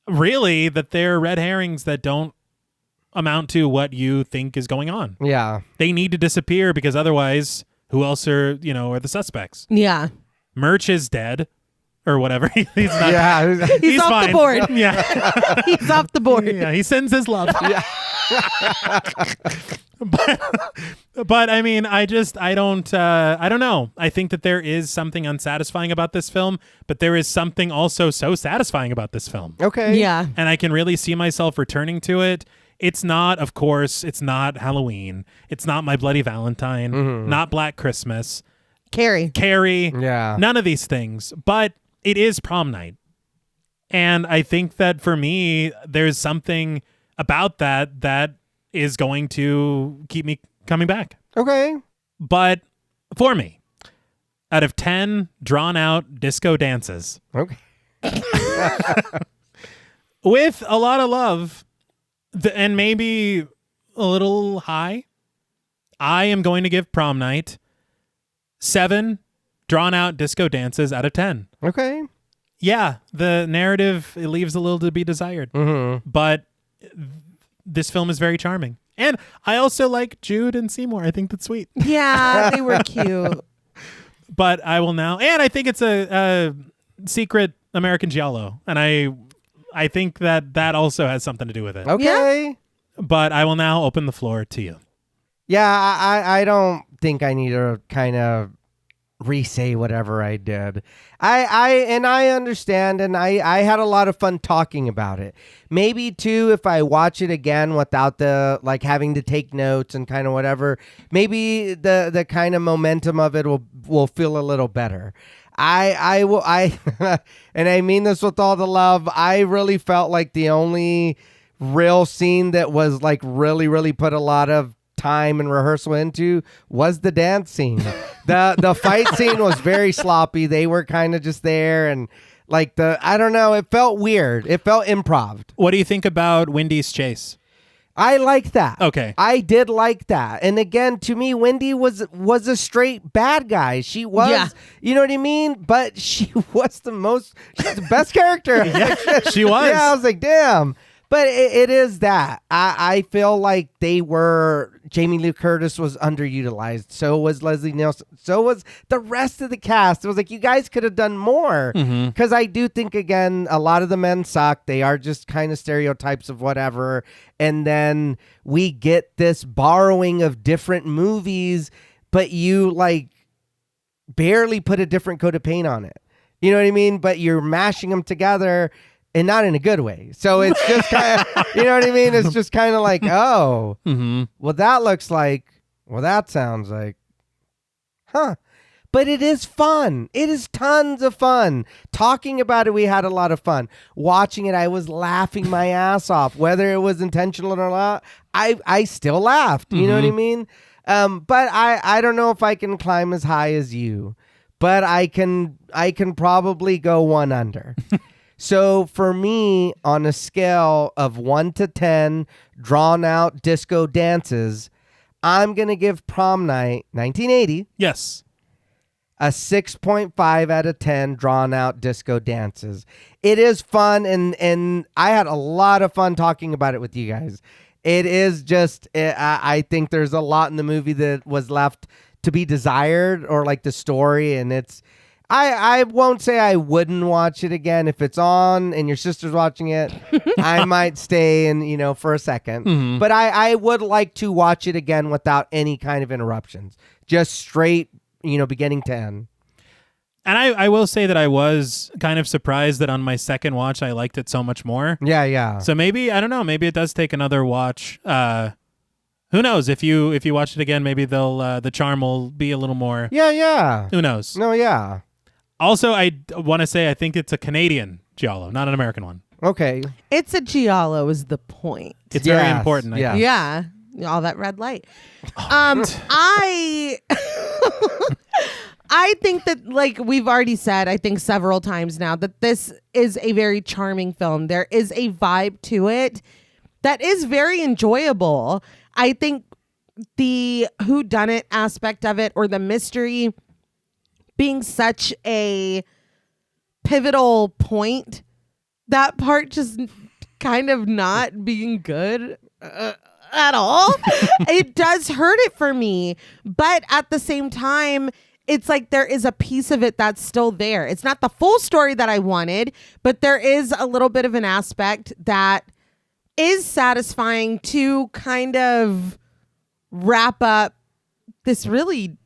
really that they're red herrings that don't amount to what you think is going on. Yeah. They need to disappear because otherwise, who else are the suspects? Yeah. Merch is dead or whatever. He's not. Yeah. He's off fine. the board. Yeah. He's off the board. Yeah. He sends his love. Yeah. But I mean, I don't know. I think that there is something unsatisfying about this film, but there is something also so satisfying about this film. Okay. Yeah. And I can really see myself returning to it. It's not, of course, it's not Halloween. It's not My Bloody Valentine, not Black Christmas, Carrie. Yeah. none of these things, but it is Prom Night. And I think that for me, there's something about that is going to keep me coming back. Okay. But for me, out of 10 drawn out disco dances Okay. with a lot of love and maybe a little high, I am going to give Prom Night 7 drawn out disco dances out of 10. Okay. Yeah, the narrative, it leaves a little to be desired. But this film is very charming. And I also like Jude and Seymour. I think that's sweet. Yeah, they were cute. But I will now, and I think it's a secret American giallo. And I think that also has something to do with it. Okay. But I will now open the floor to you. Yeah, I don't think I need to kind of re-say whatever I did. I understand, and I had a lot of fun talking about it. Maybe too, if I watch it again without the like having to take notes and kind of whatever, maybe the kind of momentum of it will feel a little better. I will and I mean this with all the love. I really felt like the only real scene that was like really put a lot of time and rehearsal into was the dance scene. The fight scene was very sloppy. They were kind of just there, and like I don't know, it felt weird. It felt improv. What do you think about Wendy's chase? I like that. Okay. I did like that. And again, to me, Wendy was a straight bad guy. She was, you know what I mean? But she's the best character. Yeah, she was. Yeah, I was like, damn. But it is that. I feel like Jamie Lee Curtis was underutilized. So was Leslie Nielsen. So was the rest of the cast. It was like, you guys could have done more. Because I do think, again, a lot of the men suck. They are just kind of stereotypes of whatever. And then we get this borrowing of different movies, but you like barely put a different coat of paint on it. You know what I mean? But you're mashing them together. And not in a good way. So it's just kind of, you know what I mean? It's just kind of like, oh, well, that sounds like, huh. But it is fun. It is tons of fun. Talking about it, we had a lot of fun. Watching it, I was laughing my ass off. Whether it was intentional or not, I still laughed. You know what I mean? But I don't know if I can climb as high as you. But I can probably go one under. So for me, on a scale of 1 to 10 drawn out disco dances, I'm going to give Prom Night 1980. Yes. A 6.5 out of 10 drawn out disco dances. It is fun, and I had a lot of fun talking about it with you guys. It is just, I think there's a lot in the movie that was left to be desired, or like the story, and it's, I won't say I wouldn't watch it again. If it's on and your sister's watching it, I might stay in, for a second. But I would like to watch it again without any kind of interruptions. Just straight, beginning to end. And I will say that I was kind of surprised that on my second watch, I liked it so much more. Yeah. So maybe, I don't know, maybe it does take another watch. Who knows? If you watch it again, maybe the charm will be a little more. Yeah. Who knows? No, yeah. Also, I want to say I think it's a Canadian giallo, not an American one. Okay. It's a giallo is the point. It's very important. I think. Yeah. All that red light. I think that, like we've already said, I think several times now, that this is a very charming film. There is a vibe to it that is very enjoyable. I think the whodunit aspect of it, or the mystery being such a pivotal point, that part just kind of not being good at all. It does hurt it for me. But at the same time, it's like there is a piece of it that's still there. It's not the full story that I wanted, but there is a little bit of an aspect that is satisfying to kind of wrap up this really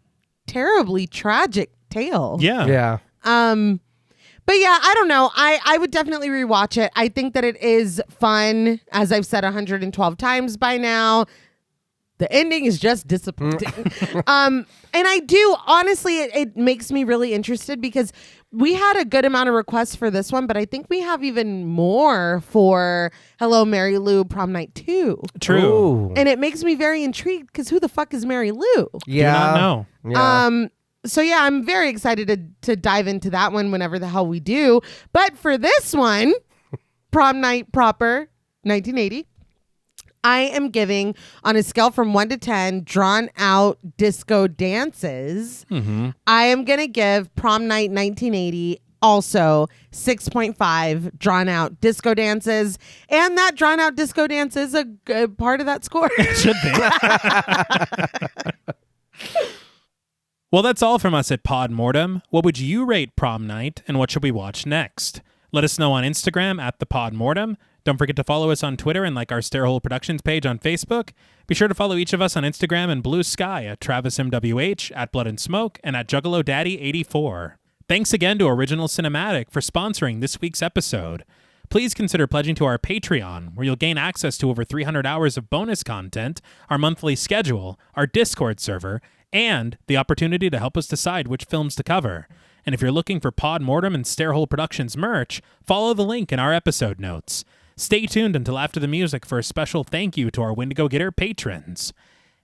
terribly tragic tale. Yeah. But yeah, I don't know. I would definitely rewatch it. I think that it is fun. As I've said 112 times by now, the ending is just disappointing. And I do, honestly, it makes me really interested, because we had a good amount of requests for this one, but I think we have even more for Hello, Mary Lou, Prom Night 2. True. Ooh. And it makes me very intrigued, because who the fuck is Mary Lou? Yeah. Do not know. Yeah. So yeah, I'm very excited to dive into that one whenever the hell we do. But for this one, Prom Night proper, 1980, I am giving, on a scale from 1 to 10, drawn out disco dances, I am going to give Prom Night 1980 also 6.5 drawn out disco dances. And that drawn out disco dance is a good part of that score. It should be. Well, that's all from us at Pod Mortem. What would you rate Prom Night, and what should we watch next? Let us know on Instagram at the Pod Mortem. Don't forget to follow us on Twitter and like our Stairhole Productions page on Facebook. Be sure to follow each of us on Instagram and Blue Sky at TravisMWH, at Blood and Smoke, and at JuggaloDaddy84. Thanks again to Original Cinematic for sponsoring this week's episode. Please consider pledging to our Patreon, where you'll gain access to over 300 hours of bonus content, our monthly schedule, our Discord server, and the opportunity to help us decide which films to cover. And if you're looking for Pod Mortem and Stairhole Productions merch, follow the link in our episode notes. Stay tuned until after the music for a special thank you to our Wendigo Getter patrons.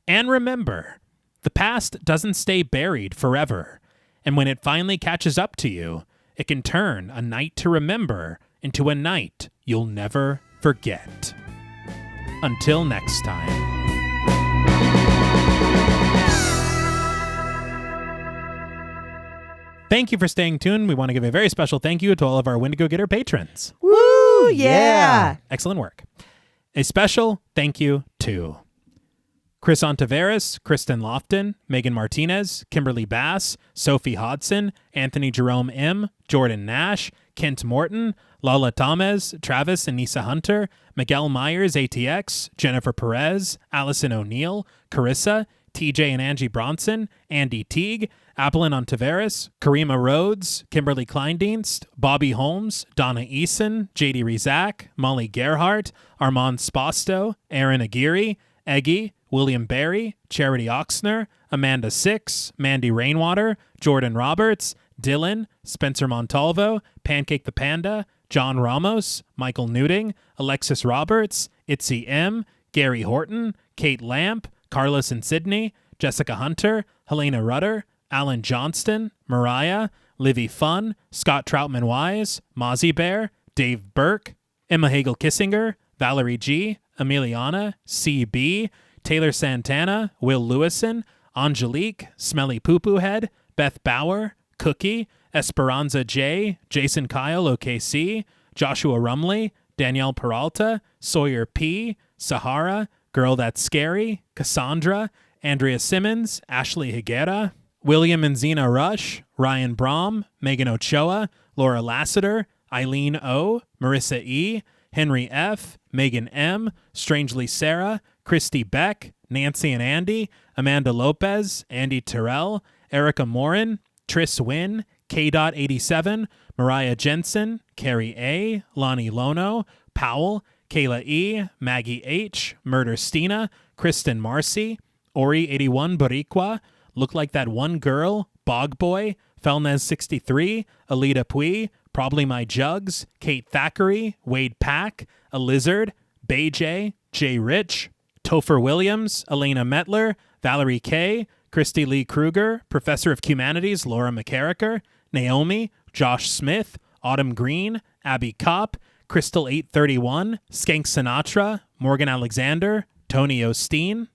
And remember, the past doesn't stay buried forever. And when it finally catches up to you, it can turn a night to remember into a night you'll never forget. Until next time. Thank you for staying tuned. We want to give a very special thank you to all of our Wendigo Getter patrons. Woo! Yeah. Excellent work. A special thank you to Chris Ontiveros, Kristen Lofton, Megan Martinez, Kimberly Bass, Sophie Hodson, Anthony Jerome M., Jordan Nash, Kent Morton, Lala Tamez, Travis and Nisa Hunter, Miguel Myers ATX, Jennifer Perez, Allison O'Neill, Carissa, TJ and Angie Bronson, Andy Teague, Appelin Ontiveros, Karima Rhodes, Kimberly Kleindienst, Bobby Holmes, Donna Eason, JD Rizak, Molly Gerhart, Armand Spasto, Aaron Aguirre, Eggy, William Barry, Charity Oxner, Amanda Six, Mandy Rainwater, Jordan Roberts, Dylan, Spencer Montalvo, Pancake the Panda, John Ramos, Michael Newting, Alexis Roberts, Itzy M., Gary Horton, Kate Lamp, Carlos and Sydney, Jessica Hunter, Helena Rudder, Alan Johnston, Mariah, Livy Fun, Scott Troutman Wise, Mozzie Bear, Dave Burke, Emma Hagel Kissinger, Valerie G., Emiliana, CB, Taylor Santana, Will Lewison, Angelique, Smelly Poo Poo Head, Beth Bauer, Cookie, Esperanza J., Jason Kyle OKC, Joshua Rumley, Danielle Peralta, Sawyer P., Sahara, Girl That's Scary, Cassandra, Andrea Simmons, Ashley Higuera, William and Xxena Rush, Ryan Brom, Megan Ochoa, Laura Lassiter, Eileen O., Marissa E., Henry F., Megan M., Strangely Sarah, Christy Beck, Nancy and Andy, Amanda Lopez, Andy Terrell, Erica Morin, Triss Wynn, K.87, Mariah Jensen, Carrie A., Lonnie Lono, Powell, Kayla E., Maggie H., Murder Stina, Kristen Marcy, Ori81 Boricua, Look Like That One Girl, Bog Boy, Felnez63, Alita Pui, Probably My Jugs, Kate Thackeray, Wade Pack, A Lizard, Bay J., Jay Rich, Topher Williams, Elena Metler, Valerie K., Christy Lee Kruger, Professor of Humanities Laura McCarricker, Naomi, Josh Smith, Autumn Green, Abby Kopp, Crystal 831, Skank Sinatra, Morgan Alexander, Tony Osteen,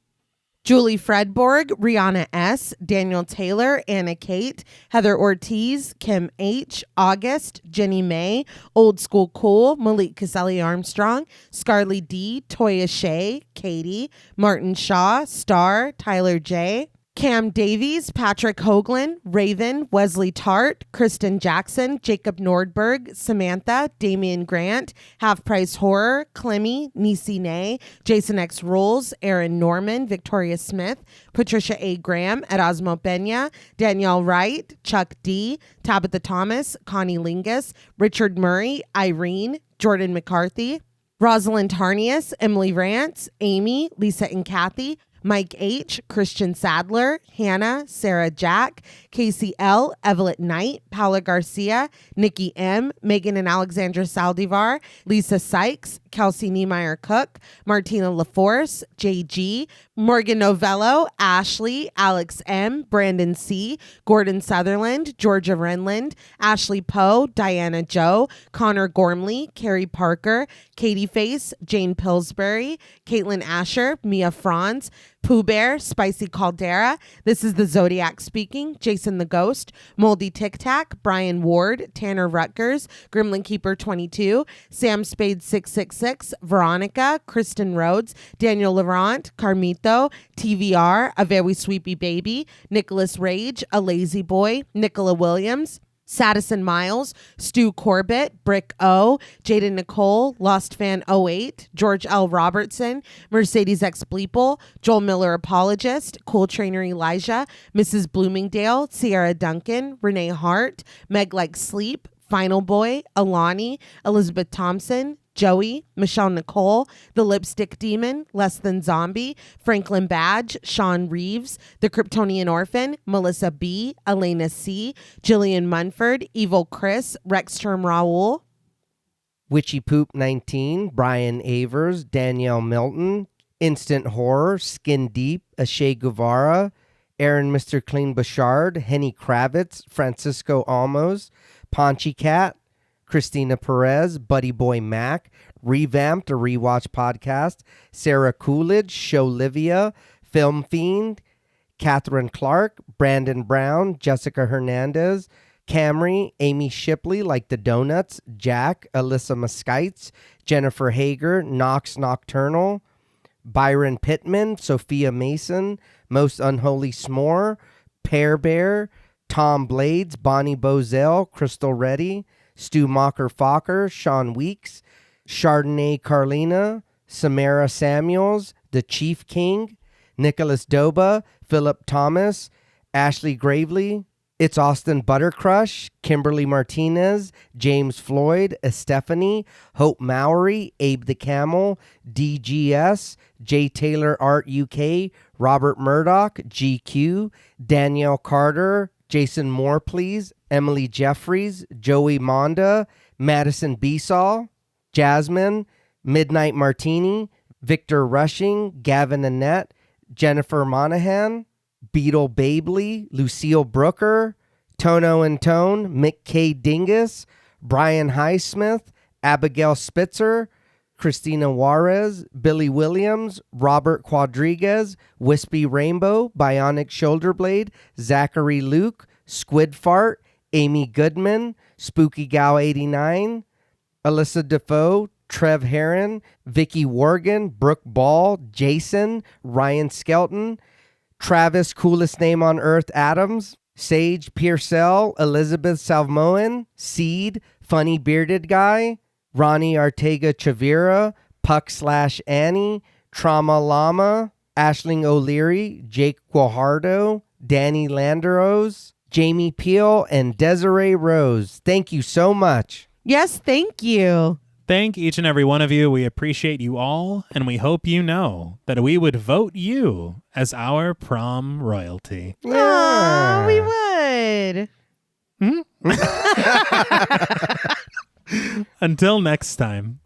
Julie Fredborg, Rihanna S., Daniel Taylor, Anna Kate, Heather Ortiz, Kim H., August, Jenny May, Old School Cool, Malik Caselli Armstrong, Scarly D., Toya Shea, Katie, Martin Shaw, Star, Tyler J., Cam Davies, Patrick Hoagland, Raven, Wesley Tart, Kristen Jackson, Jacob Nordberg, Samantha, Damian Grant, Half Price Horror, Clemmy, Nisi Nay, Jason X Rules, Aaron Norman, Victoria Smith, Patricia A. Graham, Erasmo Peña, Danielle Wright, Chuck D., Tabitha Thomas, Connie Lingus, Richard Murray, Irene, Jordan McCarthy, Rosalind Harnius, Emily Rance, Amy, Lisa and Kathy, Mike H., Christian Sadler, Hannah, Sarah Jack, Casey L., Evelyn Knight, Paula Garcia, Nikki M., Megan and Alexandra Saldivar, Lisa Sykes, Kelsey Niemeyer Cook, Martina LaForce, JG, Morgan Novello, Ashley, Alex M., Brandon C., Gordon Sutherland, Georgia Renland, Ashley Poe, Diana Joe, Connor Gormley, Carrie Parker, Katie Face, Jane Pillsbury, Caitlin Asher, Mia Franz, Pooh Bear, Spicy Caldera, This is the Zodiac Speaking, Jason the Ghost, Moldy Tic Tac, Brian Ward, Tanner Rutgers, Gremlin Keeper 22, Sam Spade 666, Veronica, Kristen Rhodes, Daniel Laurent, Carmito, TVR, A Very Sweepy Baby, Nicholas Rage, A Lazy Boy, Nicola Williams, Sadison Miles, Stu Corbett, Brick O, Jaden Nicole, Lost Fan 08, George L. Robertson, Mercedes X Bleeple, Joel Miller Apologist, Cool Trainer Elijah, Mrs. Bloomingdale, Sierra Duncan, Renee Hart, Meg Like Sleep, Final Boy, Alani, Elizabeth Thompson, Joey, Michelle Nicole, The Lipstick Demon, Less Than Zombie, Franklin Badge, Sean Reeves, The Kryptonian Orphan, Melissa B, Elena C, Jillian Munford, Evil Chris, Rexterm Raoul, Witchy Poop 19, Brian Avers, Danielle Milton, Instant Horror, Skin Deep, Ashay Guevara, Aaron Mr. Clean Bouchard, Henny Kravitz, Francisco Almos, Paunchy Cat, Christina Perez, Buddy Boy Mac, Revamped, a Rewatch Podcast, Sarah Coolidge, Showlivia, Film Fiend, Catherine Clark, Brandon Brown, Jessica Hernandez, Camry, Amy Shipley, Like the Donuts, Jack, Alyssa Muskites, Jennifer Hager, Knox Nocturnal, Byron Pittman, Sophia Mason, Most Unholy S'more, Pear Bear, Tom Blades, Bonnie Bozell, Crystal Reddy, Stu Mocker Fokker, Sean Weeks, Chardonnay Carlina, Samara Samuels, The Chief King, Nicholas Doba, Philip Thomas, Ashley Gravely, It's Austin Buttercrush, Kimberly Martinez, James Floyd, Estefany, Hope Mowry, Abe the Camel, DGS, J. Taylor Art UK, Robert Murdoch, GQ, Danielle Carter, Jason Moore, please, Emily Jeffries, Joey Monda, Madison Besaw, Jasmine, Midnight Martini, Victor Rushing, Gavin Annette, Jennifer Monahan, Beetle Babley, Lucille Brooker, Tono and Tone, Mick K. Dingus, Brian Highsmith, Abigail Spitzer, Christina Juarez, Billy Williams, Robert Quadriguez, Wispy Rainbow, Bionic Shoulder Blade, Zachary Luke, Squid Fart, Amy Goodman, Spooky Gal 89, Alyssa Defoe, Trev Heron, Vicky Worgan, Brooke Ball, Jason, Ryan Skelton, Travis Coolest Name on Earth Adams, Sage Pearsell, Elizabeth Salmoen, Seed, Funny Bearded Guy, Ronnie Artega Chavira, Puck/Annie, Trauma Llama, Ashling O'Leary, Jake Guajardo, Danny Landeros, Jamie Peel, and Desiree Rose. Thank you so much. Yes, thank you. Thank each and every one of you. We appreciate you all, and we hope you know that we would vote you as our prom royalty. Yeah. Oh, we would. Until next time.